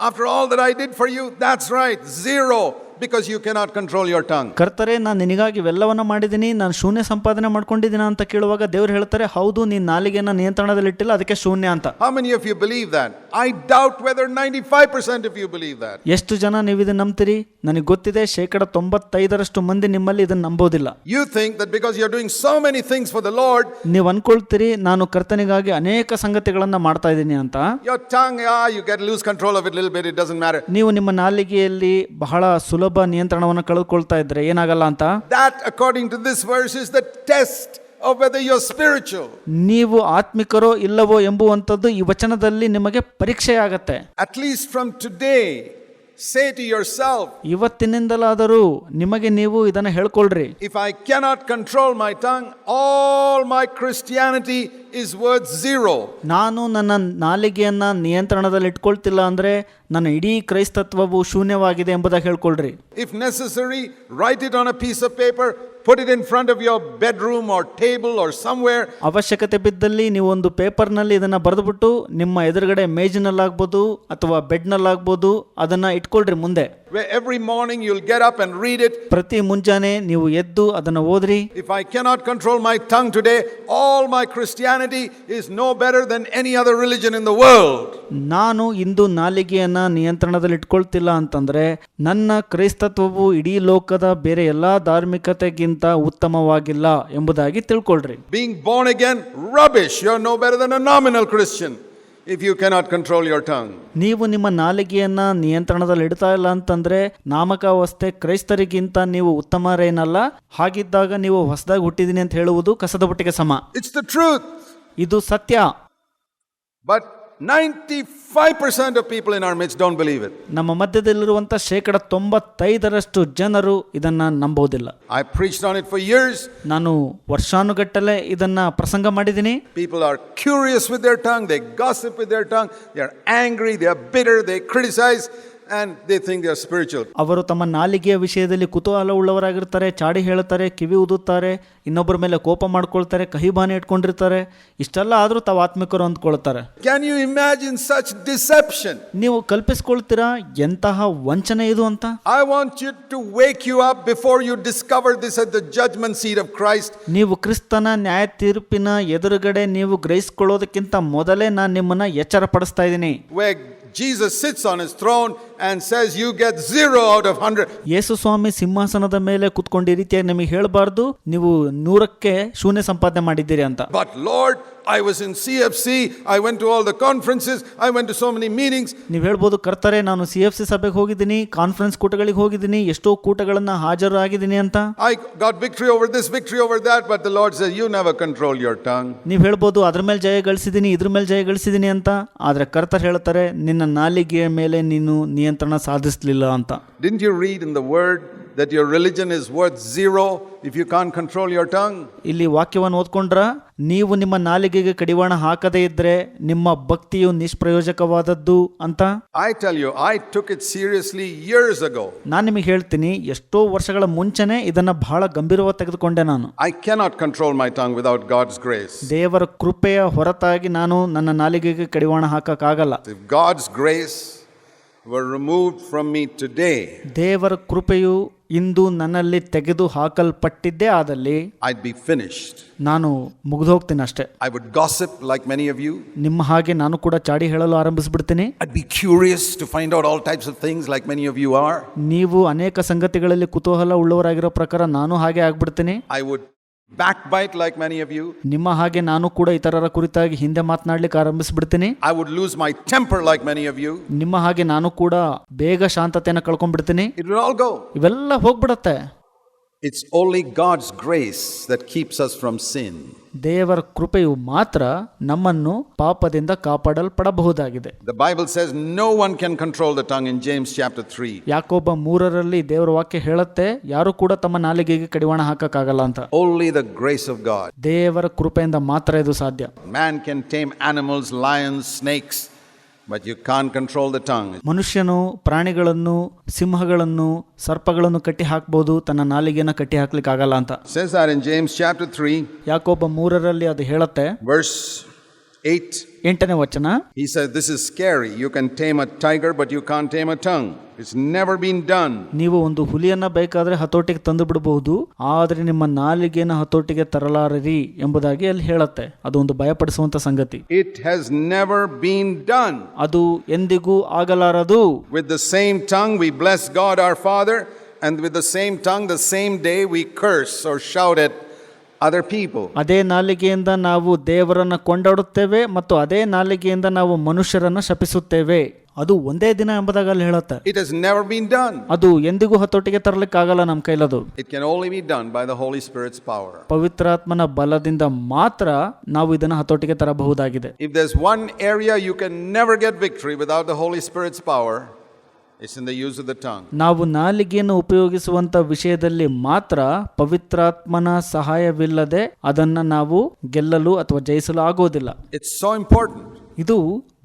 After all that I did for you? That's right, zero. Because you cannot control your tongue. ಕರ್ತರೆ, ನಾನು ನಿನಗಾಗಿ ಇವೆಲ್ಲವನ್ನ ಮಾಡಿದ್ದೀನಿ, ನಾನು ಶೂನ್ಯ ಸಂಪಾದನೆ ಮಾಡ್ಕೊಂಡಿದ್ದೀನಿ ಅಂತ ಕೇಳುವಾಗ ದೇವರು ಹೇಳ್ತಾರೆ, ಹೌದು, ನೀನ್ ನಾಲಿಗೆನ ನಿಯಂತ್ರಣದಲ್ಲಿಟ್ಟಿಲ್ಲ, ಅದಕ್ಕೆ ಶೂನ್ಯ ಅಂತ. How many of you believe that? I doubt whether 95% of you believe that. ಎಷ್ಟು ಜನ ನೀವು ಇದನ್ನ ನಂಬ್ತೀರಿ? ನನಗೆ ಗೊತ್ತಿದೆ 95% ಮಂದಿ ನಿಮ್ಮಲ್ಲಿ ಇದನ್ನ ನಂಬೋದಿಲ್ಲ. You think that because you're doing so many things for the Lord, ನೀವು ಅನ್ಕೊಳ್ತೀರಿ ನಾನು ಕರ್ತನಿಗಾಗಿ ಅನೇಕ ಸಂಗತಿಗಳನ್ನ ಮಾಡ್ತಾ ಇದ್ದೀನಿ ಅಂತ. your tongue, you get lose control of it a little bit, it doesn't matter. ನೀವು ನಿಮ್ಮ ನಾಲಿಗೆಯಲ್ಲಿ ಬಹಳ ಸುಲಭ ನಿಯಂತ್ರಣವನ್ನು ಕಳೆದುಕೊಳ್ತಾ ಇದ್ರೆ ಏನಾಗಲ್ಲ ಅಂತ. That, according to this verse, is the test of whether you're spiritual. ನೀವು ಆತ್ಮಿಕರೋ ಇಲ್ಲವೋ ಎಂಬುವಂಥದ್ದು ಈ ವಚನದಲ್ಲಿ ನಿಮಗೆ ಪರೀಕ್ಷೆಯಾಗತ್ತೆ. At least from today, say to yourself, ಇವತ್ತಿನಿಂದಲಾದರೂ ನಿಮಗೆ ನೀವು ಇದನ್ನ ಹೇಳ್ಕೊಳ್ರಿ. if I cannot control my tongue, all my Christianity is worth zero. ನಾನು ನನ್ನ ನಾಲಿಗೆಯನ್ನ ನಿಯಂತ್ರಣದಲ್ಲಿ ಇಟ್ಕೊಳ್ತಿಲ್ಲ ಅಂದ್ರೆ ನನ್ನ ಇಡೀ ಕ್ರೈಸ್ತತ್ವವು ಶೂನ್ಯವಾಗಿದೆ ಎಂಬುದಾಗಿ ಹೇಳ್ಕೊಳ್ರಿ. If necessary, write it on a piece of paper, put it in front of your bedroom or table or somewhere. ಅವಶ್ಯಕತೆ ಬಿದ್ದಲ್ಲಿ ನೀವು ಒಂದು ಪೇಪರ್ನಲ್ಲಿ ಇದನ್ನ ಬರೆದುಬಿಟ್ಟು ನಿಮ್ಮ ಎದುರುಗಡೆ ಮೇಜಿನಲ್ಲಾಗ್ಬೋದು ಅಥವಾ ಬೆಡ್ನಲ್ಲಾಗ್ಬೋದು ಅದನ್ನ ಇಟ್ಕೊಳ್ರಿ ಮುಂದೆ. Where every morning you'll get up and read it. ಪ್ರತಿ ಮುಂಜಾನೆ ನೀವು ಎದ್ದು ಅದನ್ನ ಓದ್ರಿ. If I cannot control my tongue today, all my Christianity is no better than any other religion in the world. ನಾನು ಇಂದು ನಾಲಿಗೆಯನ್ನ ನಿಯಂತ್ರಣದಲ್ಲಿ ಇಟ್ಕೊಳ್ತಿಲ್ಲ ಅಂತಂದ್ರೆ ನನ್ನ ಕ್ರೈಸ್ತತ್ವವು ಇಡೀ ಲೋಕದ ಬೇರೆ ಎಲ್ಲಾ ಧಾರ್ಮಿಕತೆಗಿಂತ ಉತ್ತಮವಾಗಿಲ್ಲ ಎಂಬುದಾಗಿ ತಿಳ್ಕೊಳ್ರಿ. Being born again, rubbish. You're no better than a nominal Christian if you cannot control your tongue. ನೀವು ನಿಮ್ಮ ನಾಲಿಗೆಯನ್ನ ನಿಯಂತ್ರಣದಲ್ಲಿ ಇಡ್ತಾ ಇಲ್ಲ ಅಂತಂದ್ರೆ ನಾಮಕಾವಸ್ಥೆ ಕ್ರೈಸ್ತರಿಗಿಂತ ನೀವು ಉತ್ತಮರೇನಲ್ಲ. ಹಾಗಿದ್ದಾಗ ನೀವು ಹೊಸದಾಗಿ ಹುಟ್ಟಿದೀನಿ ಅಂತ ಹೇಳುವುದು ಕಸದ ಬುಟ್ಟಿಗೆ ಸಮ. It's the truth. ಇದು ಸತ್ಯ. But 95% of people in our midst don't believe it. ನಮ್ಮ ಮಧ್ಯದಲ್ಲಿರುವಂತ 95% ಜನರು ಇದನ್ನ ನಂಬೋದಿಲ್ಲ. I preached on it for years. ನಾನು ವರ್ಷಾನುಗಟ್ಟಲೆ ಇದನ್ನ ಪ್ರಸಂಗ ಮಾಡಿದ್ದೀನಿ. People are curious with their tongue, they gossip with their tongue, they are angry, they are bitter, they criticize, and they think they are spiritual. ಅವರು ತಮ್ಮ ನಾಲಿಗೆಯ ವಿಷಯದಲ್ಲಿ ಕುತೂಹಲ ಉಳ್ಳವರಾಗಿರ್ತಾರೆ, ಚಾಡಿ ಹೇಳುತ್ತಾರೆ, ಕಿವಿ ಊದುತ್ತಾರೆ, ಇನ್ನೊಬ್ಬರ ಮೇಲೆ ಕೋಪ ಮಾಡ್ಕೊಳ್ತಾರೆ, ಕಹಿಬಾನೆ ಇಟ್ಕೊಂಡಿರ್ತಾರೆ. ಇಷ್ಟೆಲ್ಲ ಆದ್ರೂ ತಾವು ಆತ್ಮಿಕರು ಅಂದ್ಕೊಳ್ತಾರೆ. Can you imagine such deception? ನೀವು ಕಲ್ಪಿಸ್ಕೊಳ್ತೀರಾ ಎಂತಹ ವಂಚನೆ ಇದು ಅಂತ? I want you to wake you up before you discover this at the judgment seat of Christ. ನೀವು ಕ್ರಿಸ್ತನ ನ್ಯಾಯ ತೀರ್ಪಿನ ಎದುರುಗಡೆ ನೀವು ಗ್ರಹಿಸಿಕೊಳ್ಳೋದಕ್ಕಿಂತ ಮೊದಲೇ ನಾನು ನಿಮ್ಮನ್ನ ಎಚ್ಚರ ಪಡಿಸ್ತಾ ಇದ್ದೀನಿ. Where Jesus sits on his throne and says you get 0 out of 100. ಯೇಸು ಸ್ವಾಮಿ ಸಿಂಹಾಸನದ ಮೇಲೆ ಕುತ್ಕೊಂಡು ಈ ರೀತಿಯಾಗಿ ನಿಮಗೆ ಹೇಳಬಾರ್ದು ನೀವು 100ಕ್ಕೆ ಶೂನ್ಯ ಸಂಪಾದನೆ ಮಾಡಿದ್ದೀರಿ ಅಂತ. But Lord, I was in CFC, I went to all the conferences, I went to so many meetings. ನೀವು ಹೇಳ್ಬೋದು, ಕರ್ತರೆ ನಾನು CFC ಸಭೆಗೆ ಹೋಗಿದ್ದೀನಿ, ಕಾನ್ಫರೆನ್ಸ್ ಕೂಟಗಳಿಗೆ ಹೋಗಿದ್ದೀನಿ, ಎಷ್ಟೋ ಕೂಟಗಳನ್ನ ಹಾಜರಾಗಿದ್ದೀನಿ ಅಂತ. I got victory over this, victory over that, but the Lord says you never control your tongue. ನೀವು ಹೇಳ್ಬೋದು ಅದ್ರ ಮೇಲೆ ಜಯ ಗಳಿಸಿದ್ದೀನಿ, ಇದ್ರ ಮೇಲೆ ಜಯ ಗಳಿಸಿದ್ದೀನಿ ಅಂತ. ಆದ್ರೆ ಕರ್ತರ್ ಹೇಳ್ತಾರೆ ನಿನ್ನ ನಾಲಿಗೆಯ ಮೇಲೆ ನೀನು ನಿಯಂತ್ರಣ ಸಾಧಿಸಲಿಲ್ಲ ಅಂತ. Didn't you read in the word that your religion is worth 0 if you can't control your tongue? ಇಲ್ಲಿ ವಾಕ್ಯವನ್ನು ಓದ್ಕೊಂಡ್ರ, ನೀವು ನಿಮ್ಮ ನಾಲಿಗೆಗೆ ಕಡಿವಾಣ ಹಾಕದೇ ಇದ್ರೆ ನಿಮ್ಮ ಭಕ್ತಿಯು ನಿಷ್ಪ್ರಯೋಜಕವಾದದ್ದು ಅಂತ. I tell you, I took it seriously years ago. ನಾನು ನಿಮಗೆ ಹೇಳ್ತೀನಿ, ಎಷ್ಟೋ ವರ್ಷಗಳ ಮುಂಚೆನೆ ಇದನ್ನ ಬಹಳ ಗಂಭೀರವಾಗಿ ತೆಗೆದುಕೊಂಡೆ ನಾನು. I cannot control my tongue without God's grace. ದೇವರ ಕೃಪೆಯ ಹೊರತಾಗಿ ನಾನು ನನ್ನ ನಾಲಿಗೆಗೆ ಕಡಿವಾಣ ಹಾಕಕ್ಕಾಗಲ್ಲ. If God's grace were removed from me today, ದೇವರ ಕೃಪೆಯು ಇಂದು ನನ್ನಲ್ಲಿ ತೆಗೆದು ಹಾಕಲ್ಪಟ್ಟಿದ್ದೇ ಆದಲ್ಲಿ I'd be finished. ನಾನು ಮುಗಿದು ಹೋಗ್ತೀನಿ ಅಷ್ಟೇ. I would gossip like many of you. ನಿಮ್ಮ ಹಾಗೆ ನಾನು ಕೂಡ ಚಾಡಿ ಹೇಳಲು ಆರಂಭಿಸ್ಬಿಡ್ತೀನಿ. I'd be curious to find out all types of things like many of you are. ನೀವು ಅನೇಕ ಸಂಗತಿಗಳಲ್ಲಿ ಕುತೂಹಲ ಉಳ್ಳವರಾಗಿರೋ ಪ್ರಕಾರ ನಾನು ಹಾಗೆ ಆಗ್ಬಿಡ್ತೀನಿ. I would backbite like many of you. ನಿಮ್ಮ ಹಾಗೆ ನಾನು ಕೂಡ ಇತರರ ಕುರಿತಾಗಿ ಹಿಂದೆ ಮಾತನಾಡ್ಲಿಕ್ಕೆ ಆರಂಭಿಸ್ಬಿಡ್ತೀನಿ. I would lose my temper like many of you. ನಿಮ್ಮ ಹಾಗೆ ನಾನು ಕೂಡ ಬೇಗ ಶಾಂತತೆಯನ್ನು ಕಳ್ಕೊಂಡ್ಬಿಡ್ತೀನಿ. It will all go. ಇವೆಲ್ಲ ಹೋಗ್ಬಿಡತ್ತೆ. It's only God's grace that keeps us from sin. ದೇವರ ಕೃಪೆಯು ಮಾತ್ರ ನಮ್ಮನ್ನು ಪಾಪದಿಂದ ಕಾಪಾಡಲ್ಪಡಬಹುದಾಗಿದೆ. The Bible says no one can control the tongue in James chapter 3. ಯಾಕೋಬ 3ರಲ್ಲಿ ದೇವರ ವಾಕ್ಯ ಹೇಳುತ್ತೆ, ಯಾರು ಕೂಡ ತಮ್ಮ ನಾಲಿಗೆಗೆ ಕಡಿವಾಣ ಹಾಕಕ್ಕಾಗಲ್ಲ ಅಂತ. Only the grace of God. ದೇವರ ಕೃಪೆಯಿಂದ ಮಾತ್ರ ಇದು ಸಾಧ್ಯ. Man can tame animals, lions, snakes, but you can't control the tongue. ಮನುಷ್ಯನು ಪ್ರಾಣಿಗಳನ್ನು, ಸಿಂಹಗಳನ್ನು, ಸರ್ಪಗಳನ್ನು ಕಟ್ಟಿ ಹಾಕ್ಬೋದು, ತನ್ನ ನಾಲಿಗೆಯನ್ನು ಕಟ್ಟಿ ಹಾಕ್ಲಿಕ್ಕೆ ಆಗಲ್ಲ ಅಂತ. Says that in James chapter 3, ಯಾಕೋಬ 3ರಲ್ಲಿ ಅದು ಹೇಳುತ್ತೆ, verse 8. 8ನೇ ವಚನ. He says this is scary. You can tame a tiger, but you can't tame a tongue. It's never been done. ನೀವು ಒಂದು ಹುಲಿಯನ್ನ ಬೇಕಾದ್ರೆ ಹತೋಟಿಗೆ ತಂದು ಬಿಡಬಹುದು, ಆದರೆ ನಿಮ್ಮ ನಾಲಿಗೆಯನ್ನು ಹತೋಟಿಗೆ ತರಲಾರರಿ ಎಂಬುದಾಗಿ ಅಲ್ಲಿ ಹೇಳುತ್ತೆ. ಅದು ಒಂದು ಭಯಪಡಿಸುವಂತ ಸಂಗತಿ. It has never been done. ಅದು ಎಂದಿಗೂ ಆಗಲಾರದು. With the same tongue we bless God our Father, and with the same tongue the same day we curse or shout at other people. ಅದೇ ನಾಲಿಗೆಯಿಂದ ನಾವು ದೇವರನ್ನ ಕೊಂಡಾಡುತ್ತೇವೆ ಮತ್ತು ಅದೇ ನಾಲಿಗೆಯಿಂದ ನಾವು ಮನುಷ್ಯರನ್ನ ಶಪಿಸುತ್ತೇವೆ. ಅದು ಒಂದೇ ದಿನ ಎಂಬುದಾಗಿ ಅಲ್ಲಿ ಹೇಳುತ್ತೆ. It has never been done. ಅದು ಎಂದಿಗೂ ಹತೋಟಿಗೆ ತರಲಿಕ್ಕೆ ಆಗಲ್ಲ ನಮ್ಮ ಕೈಲದು. It can only be done by the Holy Spirit's power. ಪವಿತ್ರಾತ್ಮನ ಬಲದಿಂದ ಮಾತ್ರ ನಾವು ಇದನ್ನ ಹತೋಟಿಗೆ ತರಬಹುದಾಗಿದೆ. If there's one area you can never get victory without the Holy Spirit's power, it's in the use of the tongue. ನಾವು ನಾಲಿಗೆಯನ್ನು ಉಪಯೋಗಿಸುವಂತ ವಿಷಯದಲ್ಲಿ ಮಾತ್ರ ಪವಿತ್ರಾತ್ಮನ ಸಹಾಯವಿಲ್ಲದೆ ಅದನ್ನ ನಾವು ಗೆಲ್ಲಲು ಅಥವಾ ಜಯಿಸಲು ಆಗೋದಿಲ್ಲ. It's so important. ಇದು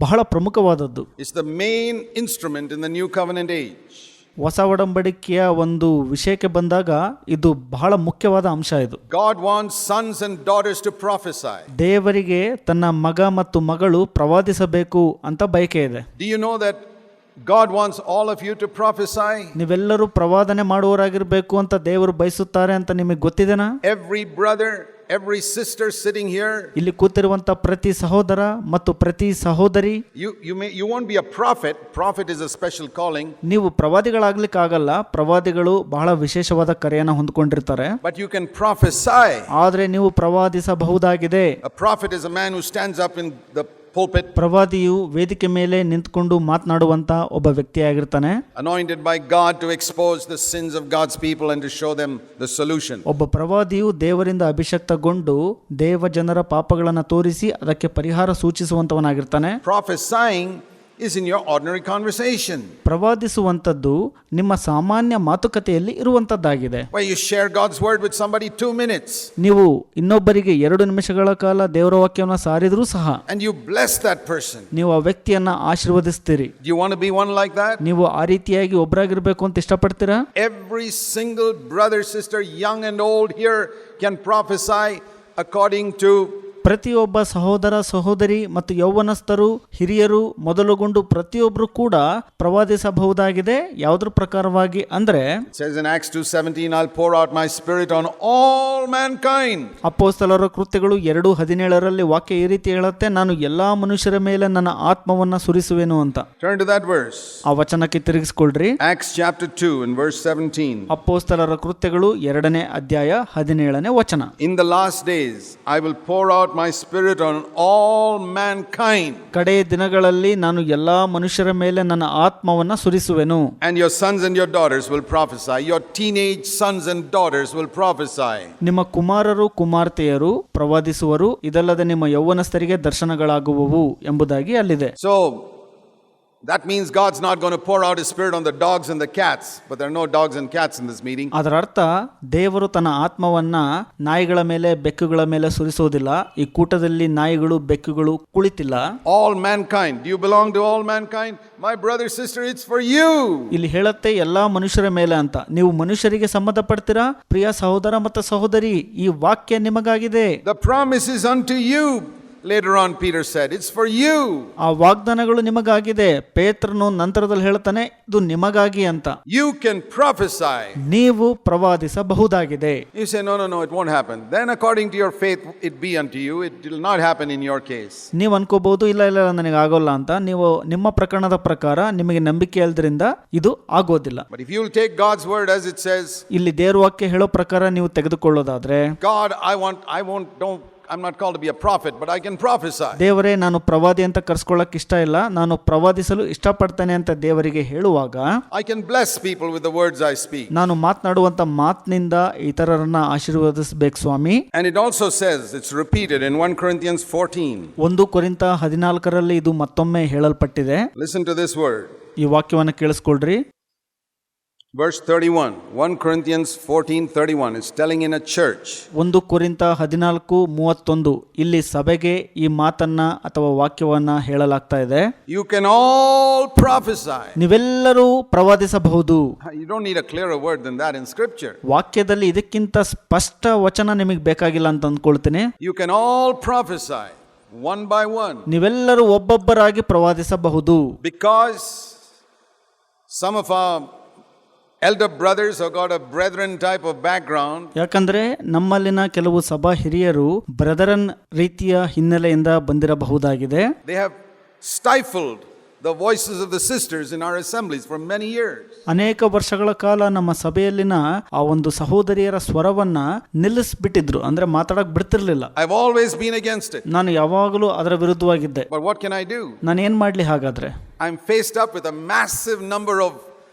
ಬಹಳ ಪ್ರಮುಖವಾದದ್ದು. It's the main instrument in the new covenant age. ಹೊಸ ಒಡಂಬಡಿಕೆಯ ಒಂದು ವಿಷಯಕ್ಕೆ ಬಂದಾಗ ಇದು ಬಹಳ ಮುಖ್ಯವಾದ ಅಂಶ. ಇದು God wants sons and daughters to prophesy. ದೇವರಿಗೆ ತನ್ನ ಮಗ ಮತ್ತು ಮಗಳು ಪ್ರವಾದಿಸಬೇಕು ಅಂತ ಬಯಕೆ ಇದೆ. Do you know that God wants all of you to prophesy? ನೀವೆಲ್ಲರೂ ಪ್ರವಾದನೆ ಮಾಡುವವರಾಗಿರ್ಬೇಕು ಅಂತ ದೇವರು ಬಯಸುತ್ತಾರೆ ಅಂತ ನಿಮಗೆ ಗೊತ್ತಿದೆನಾ? Every brother, every sister sitting here, ಇಲ್ಲಿ ಕೂತಿರುವಂತ ಪ್ರತಿ ಸಹೋದರ ಮತ್ತು ಪ್ರತಿ ಸಹೋದರಿ, you won't be a prophet. Prophet is a special calling. ನೀವು ಪ್ರವಾದಿಗಳಾಗ್ಲಿಕ್ಕೆ ಆಗಲ್ಲ. ಪ್ರವಾದಿಗಳು ಬಹಳ ವಿಶೇಷವಾದ ಕರೆಯನ್ನು ಹೊಂದಿಕೊಂಡಿರ್ತಾರೆ. But you can prophesy. ಆದ್ರೆ ನೀವು ಪ್ರವಾದಿಸಬಹುದಾಗಿದೆ. A prophet is a man who stands up in the pulpit. ಪ್ರವಾದಿಯು ವೇದಿಕೆ ಮೇಲೆ ನಿಂತ್ಕೊಂಡು ಮಾತನಾಡುವಂತ ಒಬ್ಬ ವ್ಯಕ್ತಿಯಾಗಿರ್ತಾನೆ. Anointed by God to expose the sins of God's people and to show them the solution. ಒಬ್ಬ ಪ್ರವಾದಿಯು ದೇವರಿಂದ ಅಭಿಷಕ್ತಗೊಂಡು ದೇವ ಜನರ ಪಾಪಗಳನ್ನು ತೋರಿಸಿ ಅದಕ್ಕೆ ಪರಿಹಾರ ಸೂಚಿಸುವಂತವನಾಗಿರ್ತಾನೆ. Prophesying is in your ordinary conversation. ಪ್ರವಾದಿಸುವಂತದ್ದು ನಿಮ್ಮ ಸಾಮಾನ್ಯ ಮಾತುಕತೆಯಲ್ಲಿ ಇರುವಂತದ್ದಾಗಿದೆ. Where you share God's word with somebody 2 minutes. ನೀವು ಇನ್ನೊಬ್ಬರಿಗೆ 2 ನಿಮಿಷಗಳ ಕಾಲ ದೇವರ ವಾಕ್ಯವನ್ನು ಸಾರಿದ್ರೂ ಸಹ And you bless that person. ನೀವು ಆ ವ್ಯಕ್ತಿಯನ್ನ ಆಶೀರ್ವದಿಸ್ತೀರಿ. Do you want to be one like that? ನೀವು ಆ ರೀತಿಯಾಗಿ ಒಬ್ಬರಾಗಿರ್ಬೇಕು ಅಂತ ಇಷ್ಟಪಡ್ತೀರಾ? Every single brother, sister, young and old here can prophesy according to ಪ್ರತಿಯೊಬ್ಬ ಸಹೋದರ ಸಹೋದರಿ ಮತ್ತು ಯೌವನಸ್ಥರು ಹಿರಿಯರು ಮೊದಲುಗೊಂಡು ಪ್ರತಿಯೊಬ್ಬರು ಕೂಡ ಪ್ರವಾದಿಸಬಹುದಾಗಿದೆ. ಯಾವುದ್ರ ಪ್ರಕಾರವಾಗಿ ಅಂದ್ರೆ it says in Acts 2:17, I'll pour out my spirit on all mankind. ಅಪೊಸ್ತಲರ ಕೃತ್ಯಗಳು 2:17ರಲ್ಲಿ ವಾಕ್ಯ ಈ ರೀತಿ ಹೇಳುತ್ತೆ, ನಾನು ಎಲ್ಲಾ ಮನುಷ್ಯರ ಮೇಲೆ ನನ್ನ ಆತ್ಮವನ್ನ ಸುರಿಸುವೆನು ಅಂತ. Turn to that verse. ಆ ವಚನಕ್ಕೆ ತಿರುಗಿಸಿಕೊಳ್ಳ್ರಿ. Acts chapter 2 and verse 17. ಅಪೊಸ್ತಲರ ಕೃತ್ಯಗಳು 2ನೇ ಅಧ್ಯಾಯ 17ನೇ ವಚನ. In the last days I will pour out my spirit on all mankind. ಕಡೆ ದಿನಗಳಲ್ಲಿ ನಾನು ಎಲ್ಲಾ ಮನುಷ್ಯರ ಮೇಲೆ ನನ್ನ ಆತ್ಮವನ್ನ ಸುರಿಸುವೆನು. And your sons and your daughters will prophesy. Your teenage sons and daughters will prophesy. ನಿಮ್ಮ ಕುಮಾರರು ಕುಮಾರ್ತೆಯರು ಪ್ರವಾದಿಸುವರು, ಇದಲ್ಲದೆ ನಿಮ್ಮ ಯೌವನಸ್ಥರಿಗೆ ದರ್ಶನಗಳಾಗುವವು ಎಂಬುದಾಗಿ ಅಲ್ಲಿದೆ. So that means God's not going to pour out his spirit on the dogs and the cats, but there are no dogs and cats in this meeting. ಅದರ ಅರ್ಥ ದೇವರು ತನ್ನ ಆತ್ಮವನ್ನ ನಾಯಿಗಳ ಮೇಲೆ ಬೆಕ್ಕುಗಳ ಮೇಲೆ ಸುರಿಸೋದಿಲ್ಲ. ಈ ಕೂಟದಲ್ಲಿ ನಾಯಿಗಳು ಬೆಕ್ಕುಗಳು ಕುಳಿತಿಲ್ಲ. All mankind. Do you belong to all mankind? My brother, sister, it's for you. ಇಲ್ಲಿ ಹೇಳುತ್ತೆ ಎಲ್ಲಾ ಮನುಷ್ಯರ ಮೇಲೆ ಅಂತ. ನೀವು ಮನುಷ್ಯರಿಗೆ ಸಂಬಂಧಪಡ್ತೀರಾ? ಪ್ರಿಯ ಸಹೋದರ ಮತ್ತು ಸಹೋದರಿ, ಈ ವಾಕ್ಯ ನಿಮಗಾಗಿದೆ. The promise is unto you. Later on, Peter said, it's for you. ಆ ವಾಗ್ದಾನಗಳು ನಿಮಗಾಗಿದೆ. ಪೇತ್ರನು ನಂತರದಲ್ಲಿ ಹೇಳ್ತಾನೆ, ಇದು ನಿಮಗಾಗಿ ಅಂತ. You can prophesy. ನೀವು ಪ್ರವಾದಿಸಬಹುದಾಗಿದೆ. You say, no, it won't happen. Then according to your faith, it be unto you. It will not happen in your case. ನೀವು ಅನ್ಕೋಬಹುದು, ಇಲ್ಲ ನನಗೆ ಆಗೋಲ್ಲ ಅಂತ. ನೀವು ನಿಮ್ಮ ಪ್ರಕರಣದ ಪ್ರಕಾರ ನಿಮಗೆ ನಂಬಿಕೆ ಇಲ್ಲದ್ರಿಂದ ಇದು ಆಗೋದಿಲ್ಲ. But if you will take God's word as it says, ಇಲ್ಲಿ ದೇವರ ವಾಕ್ಯ ಹೇಳೋ ಪ್ರಕಾರ ನೀವು ತೆಗೆದುಕೊಳ್ಳೋದಾದ್ರೆ, God, I'm not called to be a prophet, but I can prophesy. ದೇವರೇ, ನಾನು ಪ್ರವಾದಿ ಅಂತ ಕರೆಸ್ಕೊಳ್ಳಕ್ಕೆ ಇಷ್ಟ ಇಲ್ಲ, ನಾನು ಪ್ರವಾದಿಸಲು ಇಷ್ಟಪಡ್ತೇನೆ ಅಂತ ದೇವರಿಗೆ ಹೇಳುವಾಗ, I can bless people with the words I speak. ನಾನು ಮಾತನಾಡುವಂತ ಮಾತಿನಿಂದ ಇತರರನ್ನ ಆಶೀರ್ವದಿಸಬೇಕು ಸ್ವಾಮಿ. And it also says, it's repeated in 1 Corinthians 14. 1 ಕೊರಿಂಥ 14ರಲ್ಲಿ ಇದು ಮತ್ತೊಮ್ಮೆ ಹೇಳಲ್ಪಟ್ಟಿದೆ. Listen to this word. ಈ ವಾಕ್ಯವನ್ನು ಕೇಳಿಸ್ಕೊಳ್ರಿ. Verse 31, 1 Corinthians 14:31 is telling in a church. 1 ಕೊರಿಂಥ 14:31 ಇಲ್ಲಿ ಸಭೆಗೆ ಈ ಮಾತನ್ನ ಅಥವಾ ವಾಕ್ಯವನ್ನ ಹೇಳಲಾಗ್ತಾ ಇದೆ. You can all prophesy. ನೀವೆಲ್ಲರೂ ಪ್ರವಾದಿಸಬಹುದು. You don't need a clearer word than that in scripture. ವಾಕ್ಯದಲ್ಲಿ ಇದಕ್ಕಿಂತ ಸ್ಪಷ್ಟ ವಚನ ನಿಮಗೆ ಬೇಕಾಗಿಲ್ಲ ಅಂತ ಅಂದ್ಕೊಳ್ತೀನಿ. You can all prophesy one by one. ನೀವೆಲ್ಲರೂ ಒಬ್ಬೊಬ್ಬರಾಗಿ ಪ್ರವಾದಿಸಬಹುದು. Because some of our elder brothers have got a brethren type of background. ಯಾಕಂದ್ರೆ ನಮ್ಮಲ್ಲಿನ ಕೆಲವು ಸಭಾ ಹಿರಿಯರು ಬ್ರದರನ್ ರೀತಿಯ ಹಿನ್ನೆಲೆಯಿಂದ ಬಂದಿರಬಹುದಾಗಿದೆ. They have stifled the voices of the sisters in our assemblies for many years. ಅನೇಕ ವರ್ಷಗಳ ಕಾಲ ನಮ್ಮ ಸಭೆಯಲ್ಲಿನ ಆ ಒಂದು ಸಹೋದರಿಯರ ಸ್ವರವನ್ನ ನಿಲ್ಲಿಸ್ಬಿಟ್ಟಿದ್ರು, ಅಂದ್ರೆ ಮಾತಾಡಕ್ ಬಿಡ್ತಿರ್ಲಿಲ್ಲ. I've always been against it. ನಾನು ಯಾವಾಗಲೂ ಅದರ ವಿರುದ್ಧವಾಗಿದ್ದೆ. But what can I do? ನಾನು ಏನ್ ಮಾಡ್ಲಿ ಹಾಗಾದ್ರೆ? I'm faced up with a massive number of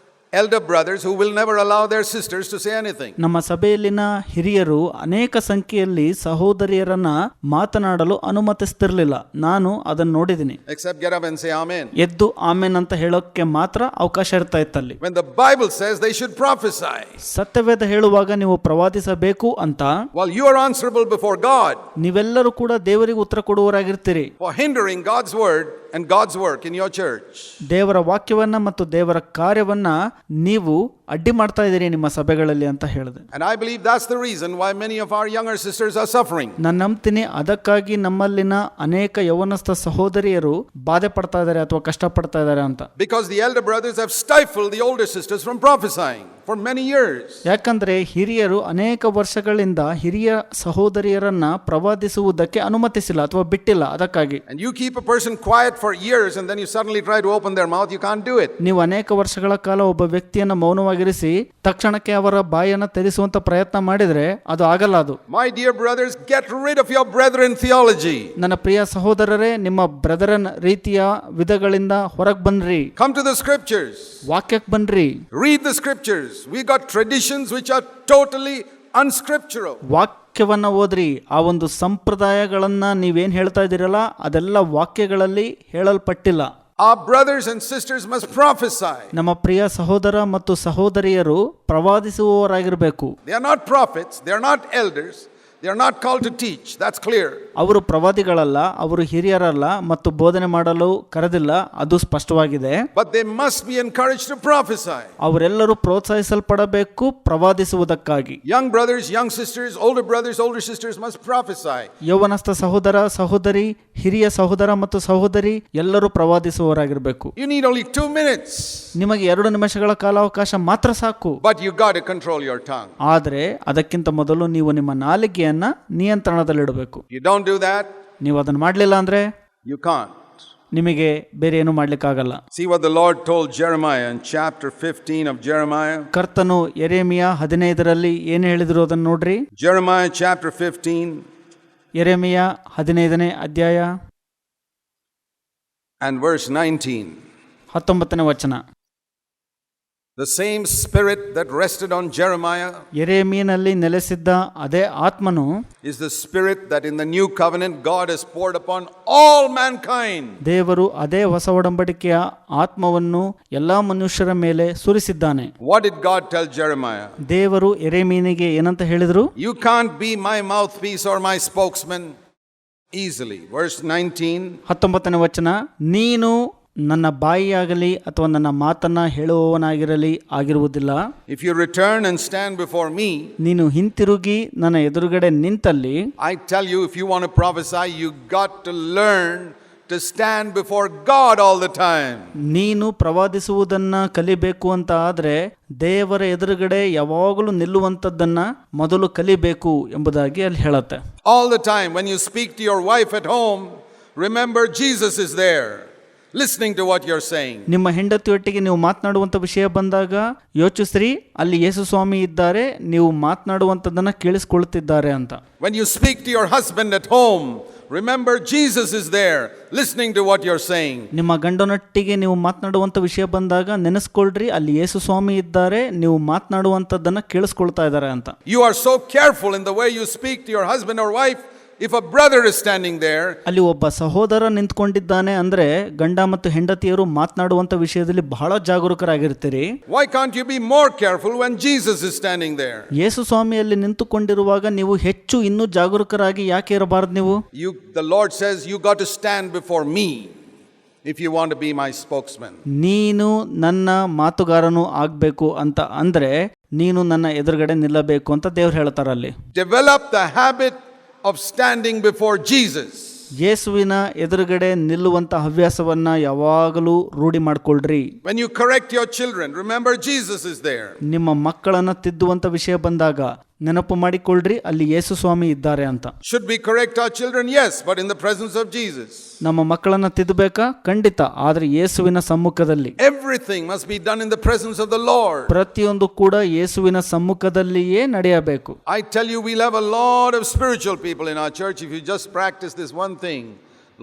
elder brothers who will never allow their sisters to say anything. ನಮ್ಮ ಸಭೆಯಲ್ಲಿನ ಹಿರಿಯರು ಅನೇಕ ಸಂಖ್ಯೆಯಲ್ಲಿ ಸಹೋದರಿಯರನ್ನ ಮಾತನಾಡಲು ಅನುಮತಿಸ್ತಿರ್ಲಿಲ್ಲ. ನಾನು ಅದನ್ನ ನೋಡಿದ್ದೀನಿ. Except get up and say amen. ಎದ್ದು ಆಮೆನ್ ಅಂತ ಹೇಳೋಕೆ ಮಾತ್ರ ಅವಕಾಶ ಇರ್ತಾ ಇತ್ತಲ್ಲಿ. When the Bible says they should prophesy. ಸತ್ಯವೇದ ಹೇಳುವಾಗ ನೀವು ಪ್ರವಾದಿಸಬೇಕು ಅಂತ. Well, you are answerable before God. ನೀವೆಲ್ಲರೂ ಕೂಡ ದೇವರಿಗೆ ಉತ್ತರ ಕೊಡುವವರಾಗಿರ್ತೀರಿ. For hindering God's word and God's work in your church. ದೇವರ ವಾಕ್ಯವನ್ನ ಮತ್ತು ದೇವರ ಕಾರ್ಯವನ್ನ ನೀವು ಅಡ್ಡಿ ಮಾಡ್ತಾ ಇದ್ದೀರಿ ನಿಮ್ಮ ಸಭೆಗಳಲ್ಲಿ ಅಂತ ಹೇಳಿದೆ. And I believe that's the reason why many of our younger sisters are suffering. ನಾನು ನಂಬ್ತೀನಿ ಅದಕ್ಕಾಗಿ ನಮ್ಮಲ್ಲಿನ ಅನೇಕ ಯೌವನಸ್ಥ ಸಹೋದರಿಯರು ಬಾಧೆ ಪಡ್ತಾ ಇದ್ದಾರೆ ಅಥವಾ ಕಷ್ಟ ಪಡ್ತಾ ಇದ್ದಾರೆ ಅಂತ. Because the elder brothers have stifled the older sisters from prophesying for many years. ಯಾಕಂದ್ರೆ ಹಿರಿಯರು ಅನೇಕ ವರ್ಷಗಳಿಂದ ಹಿರಿಯ ಸಹೋದರಿಯರನ್ನ ಪ್ರವಾದಿಸುವುದಕ್ಕೆ ಅನುಮತಿಸಿಲ್ಲ ಅಥವಾ ಬಿಟ್ಟಿಲ್ಲ. ಅದಕ್ಕಾಗಿ And you keep a person quiet for years and then you suddenly try to open their mouth, you can't do it. ನೀವು ಅನೇಕ ವರ್ಷಗಳ ಕಾಲ ಒಬ್ಬ ವ್ಯಕ್ತಿಯನ್ನ ಮೌನವಾಗಿರಿಸಿ ತಕ್ಷಣಕ್ಕೆ ಅವರ ಬಾಯನ್ನು ತೆರೆಸುವಂತ ಪ್ರಯತ್ನ ಮಾಡಿದ್ರೆ ಅದು ಆಗಲ್ಲ. ಅದು My dear brothers, get rid of your brethren theology. ನನ್ನ ಪ್ರಿಯ ಸಹೋದರರೇ, ನಿಮ್ಮ ಬ್ರದರನ್ ರೀತಿಯ ವಿಧಗಳಿಂದ ಹೊರಗೆ ಬನ್ರಿ. Come to the scriptures. ವಾಕ್ಯಕ್ಕೆ ಬನ್ರಿ. Read the scriptures. We got traditions which are totally unscriptural. ವಾಕ್ಯವನ್ನ ಓದ್ರಿ. ಆ ಒಂದು ಸಂಪ್ರದಾಯಗಳನ್ನ ನೀವೇನ್ ಹೇಳ್ತಾ ಇದ್ದೀರಲ್ಲ ಅದೆಲ್ಲ ವಾಕ್ಯಗಳಲ್ಲಿ ಹೇಳಲ್ಪಟ್ಟಿಲ್ಲ. Our brothers and sisters must prophesy. ನಮ್ಮ ಪ್ರಿಯ ಸಹೋದರ ಮತ್ತು ಸಹೋದರಿಯರು ಪ್ರವಾದಿಸುವವರಾಗಿರಬೇಕು. They are not prophets, they are not elders, they are not called to teach. That's clear. ಅವರು ಪ್ರವಾದಿಗಳಲ್ಲ, ಅವರು ಹಿರಿಯರಲ್ಲ ಮತ್ತು ಬೋಧನೆ ಮಾಡಲು ಕರೆದಿಲ್ಲ, ಅದು ಸ್ಪಷ್ಟವಾಗಿದೆ. But they must be encouraged to prophesy. ಅವರೆಲ್ಲರೂ ಪ್ರೋತ್ಸಾಹಿಸಲ್ಪಡಬೇಕು ಪ್ರವಾದಿಸುವುದಕ್ಕಾಗಿ. Young brothers, young sisters, older brothers, older sisters must prophesy. ಯೌವನಸ್ಥ ಸಹೋದರ ಸಹೋದರಿ, ಹಿರಿಯ ಸಹೋದರ ಮತ್ತು ಸಹೋದರಿ ಎಲ್ಲರೂ ಪ್ರವಾದಿಸುವವರಾಗಿರಬೇಕು. You need only 2 minutes. ನಿಮಗೆ 2 ನಿಮಿಷಗಳ ಕಾಲಾವಕಾಶ ಮಾತ್ರ ಸಾಕು. But you got to control your tongue. ಆದರೆ ಅದಕ್ಕಿಂತ ಮೊದಲು ನೀವು ನಿಮ್ಮ ನಾಲಿಗೆಯನ್ನ ನಿಯಂತ್ರಣದಲ್ಲಿಡಬೇಕು. You don't do that, ನೀವು ಅದನ್ನು ಮಾಡಲಿಲ್ಲ ಅಂದ್ರೆ you can't. ನಿಮಗೆ ಬೇರೆ ಏನು ಮಾಡ್ಲಿಕ್ಕಾಗಲ್ಲ. See what the Lord told Jeremiah in chapter 15 of Jeremiah. ಕರ್ತನು ಯೆರೆಮೀಯ 15ರಲ್ಲಿ ಏನು ಹೇಳಿದ್ರು ಅದನ್ನು ನೋಡ್ರಿ. Jeremiah chapter 15 ಯೆರೆಮೀಯ 15ನೇ ಅಧ್ಯಾಯ and verse 19. 19ನೇ ವಚನ. The same spirit that rested on Jeremiah ಯೆರೆಮೀಯನಲ್ಲಿ ನೆಲೆಸಿದ್ದ ಅದೇ ಆತ್ಮನು is the spirit that in the new covenant God has poured upon all mankind. ದೇವರು ಅದೇ ಹೊಸ ಒಡಂಬಡಿಕೆಯ ಆತ್ಮವನ್ನು ಎಲ್ಲಾ ಮನುಷ್ಯರ ಮೇಲೆ ಸುರಿಸಿದ್ದಾನೆ. What did God tell Jeremiah? ದೇವರು ಯೆರೆಮೀಯನಿಗೆ ಏನಂತ ಹೇಳಿದ್ರು? You can't be my mouthpiece or my spokesman easily. Verse 19. 19ನೇ ವಚನ. ನೀನು ನನ್ನ ಬಾಯಿಯಾಗಲಿ ಅಥವಾ ನನ್ನ ಮಾತನ್ನ ಹೇಳುವವನಾಗಿರಲಿ ಆಗಿರುವುದಿಲ್ಲ. If you return and stand before me, ನೀನು ಹಿಂತಿರುಗಿ ನನ್ನ ಎದುರುಗಡೆ ನಿಂತಲ್ಲಿ, I tell you, if you want to prophesy, you got to learn to stand before God all the time. ನೀನು ಪ್ರವಾದಿಸುವುದನ್ನ ಕಲಿಬೇಕು ಅಂತ ಆದ್ರೆ ದೇವರ ಎದುರುಗಡೆ ಯಾವಾಗಲೂ ನಿಲ್ಲುವಂಥದ್ದನ್ನ ಮೊದಲು ಕಲಿಬೇಕು ಎಂಬುದಾಗಿ ಅಲ್ಲಿ ಹೇಳುತ್ತೆ. All the time when you speak to your wife at home, remember Jesus is there listening to what you're saying. ನಿಮ್ಮ ಹೆಂಡತಿಯೊಟ್ಟಿಗೆ ನೀವು ಮಾತನಾಡುವಂಥ ವಿಷಯ ಬಂದಾಗ ಯೋಚಿಸ್ರಿ, ಅಲ್ಲಿ ಯೇಸು ಸ್ವಾಮಿ ಇದ್ದಾರೆ, ನೀವು ಮಾತನಾಡುವಂಥದ್ದನ್ನ ಕೇಳಿಸ್ಕೊಳ್ತಿದ್ದಾರೆ ಅಂತ. When you speak to your husband at home, remember Jesus is there listening to what you're saying. ನಿಮ್ಮ ಗಂಡನೊಟ್ಟಿಗೆ ನೀವು ಮಾತನಾಡುವಂಥ ವಿಷಯ ಬಂದಾಗ ನೆನೆಸ್ಕೊಳ್ರಿ, ಅಲ್ಲಿ ಯೇಸು ಸ್ವಾಮಿ ಇದ್ದಾರೆ, ನೀವು ಮಾತನಾಡುವಂಥದ್ದನ್ನ ಕೇಳಿಸ್ಕೊಳ್ತಾ ಇದ್ದಾರೆ ಅಂತ. You are so careful in the way you speak to your husband or wife. If a brother is standing there, ಅಲ್ಲಿ ಒಬ್ಬ ಸಹೋದರ ನಿಂತ್ಕೊಂಡಿದ್ದಾನೆ ಅಂದ್ರೆ ಗಂಡ ಮತ್ತು ಹೆಂಡತಿಯರು ಮಾತನಾಡುವಂಥ ವಿಷಯದಲ್ಲಿ ಬಹಳ ಜಾಗರೂಕರಾಗಿರ್ತೀರಿ. why can't you be more careful when Jesus is standing there? ಯೇಸು ಸ್ವಾಮಿಯಲ್ಲಿ ನಿಂತುಕೊಂಡಿರುವಾಗ ನೀವು ಹೆಚ್ಚು ಇನ್ನೂ ಜಾಗರೂಕರಾಗಿ ಯಾಕೆ ಇರಬಾರದು ನೀವು? The Lord says you got to stand before me if you want to be my spokesman. ನೀನು ನನ್ನ ಮಾತುಗಾರನು ಆಗಬೇಕು ಅಂತ ಅಂದ್ರೆ ನೀನು ನನ್ನ ಎದುರುಗಡೆ ನಿಲ್ಲಬೇಕು ಅಂತ ದೇವ್ರು ಹೇಳ್ತಾರೆ ಅಲ್ಲಿ. Develop the habit of standing before Jesus. ಯೇಸುವಿನ ಎದುರುಗಡೆ ನಿಲ್ಲುವಂತ ಹವ್ಯಾಸವನ್ನ ಯಾವಾಗಲೂ ರೂಢಿ ಮಾಡ್ಕೊಳ್ರಿ. When you correct your children, remember Jesus is there. ನಿಮ್ಮ ಮಕ್ಕಳನ್ನ ತಿದ್ದುವಂತ ವಿಷಯ ಬಂದಾಗ ನೆನಪು ಮಾಡಿಕೊಳ್ಳ್ರಿ, ಅಲ್ಲಿ ಯೇಸು ಸ್ವಾಮಿ ಇದ್ದಾರೆ ಅಂತ. Should we correct our children? Yes, but in the presence of Jesus. ನಮ್ಮ ಮಕ್ಕಳನ್ನ ತಿದ್ದಬೇಕಾ? ಖಂಡಿತ, ಆದ್ರೆ ಯೇಸುವಿನ ಸಮ್ಮುಖದಲ್ಲಿ. Everything must be done in the presence of the Lord. ಪ್ರತಿಯೊಂದು ಕೂಡ ಯೇಸುವಿನ ಸಮ್ಮುಖದಲ್ಲಿಯೇ ನಡೆಯಬೇಕು. I tell you, we'll have a lot of spiritual people in our church if you just practice this one thing.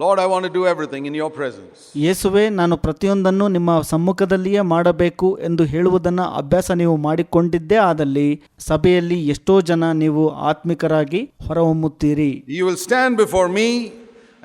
Lord, I want to do everything in your presence. ಯೇಸುವೆ, ನಾನು ಪ್ರತಿಯೊಂದನ್ನು ನಿಮ್ಮ ಸಮ್ಮುಖದಲ್ಲಿಯೇ ಮಾಡಬೇಕು ಎಂದು ಹೇಳುವುದನ್ನ ಅಭ್ಯಾಸ ನೀವು ಮಾಡಿಕೊಂಡಿದ್ದೇ ಆದಲ್ಲಿ ಸಭೆಯಲ್ಲಿ ಎಷ್ಟೋ ಜನ ನೀವು ಆತ್ಮಿಕರಾಗಿ ಹೊರಹೊಮ್ಮುತ್ತೀರಿ. You will stand before me,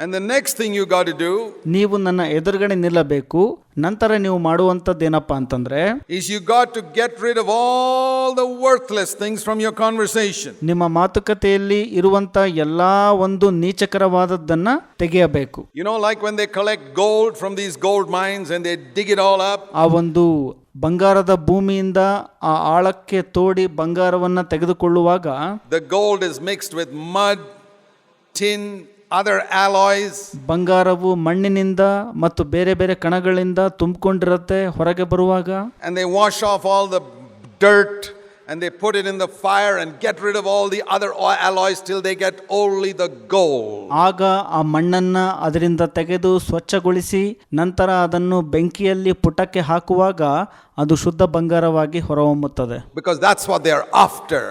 and the next thing you got to do, ನೀವು ನನ್ನ ಎದುರುಗಡೆ ನಿಲ್ಲಬೇಕು. ನಂತರ ನೀವು ಮಾಡುವಂಥದ್ದೇನಪ್ಪ ಅಂತಂದ್ರೆ, is you got to get rid of all the worthless things from your conversation. ನಿಮ್ಮ ಮಾತುಕತೆಯಲ್ಲಿ ಇರುವಂತ ಎಲ್ಲಾ ಒಂದು ನೀಚಕರವಾದದ್ದನ್ನ ತೆಗೆಯಬೇಕು. You know, like when they collect gold from these gold mines and they dig it all up. ಆ ಒಂದು ಬಂಗಾರದ ಭೂಮಿಯಿಂದ ಆ ಆಳಕ್ಕೆ ತೋಡಿ ಬಂಗಾರವನ್ನ ತೆಗೆದುಕೊಳ್ಳುವಾಗ The gold is mixed with mud, tin, other alloys. ಬಂಗಾರವು ಮಣ್ಣಿನಿಂದ ಮತ್ತು ಬೇರೆ ಬೇರೆ ಕಣಗಳಿಂದ ತುಂಬಿಕೊಂಡಿರುತ್ತೆ ಹೊರಗೆ ಬರುವಾಗ. And they wash off all the dirt and they put it in the fire and get rid of all the other alloys till they get only the gold. ಆಗ ಆ ಮಣ್ಣನ್ನ ಅದರಿಂದ ತೆಗೆದು ಸ್ವಚ್ಛಗೊಳಿಸಿ ನಂತರ ಅದನ್ನು ಬೆಂಕಿಯಲ್ಲಿ ಪುಟಕ್ಕೆ ಹಾಕುವಾಗ ಅದು ಶುದ್ಧ ಬಂಗಾರವಾಗಿ ಹೊರಹೊಮ್ಮುತ್ತದೆ. Because that's what they are after.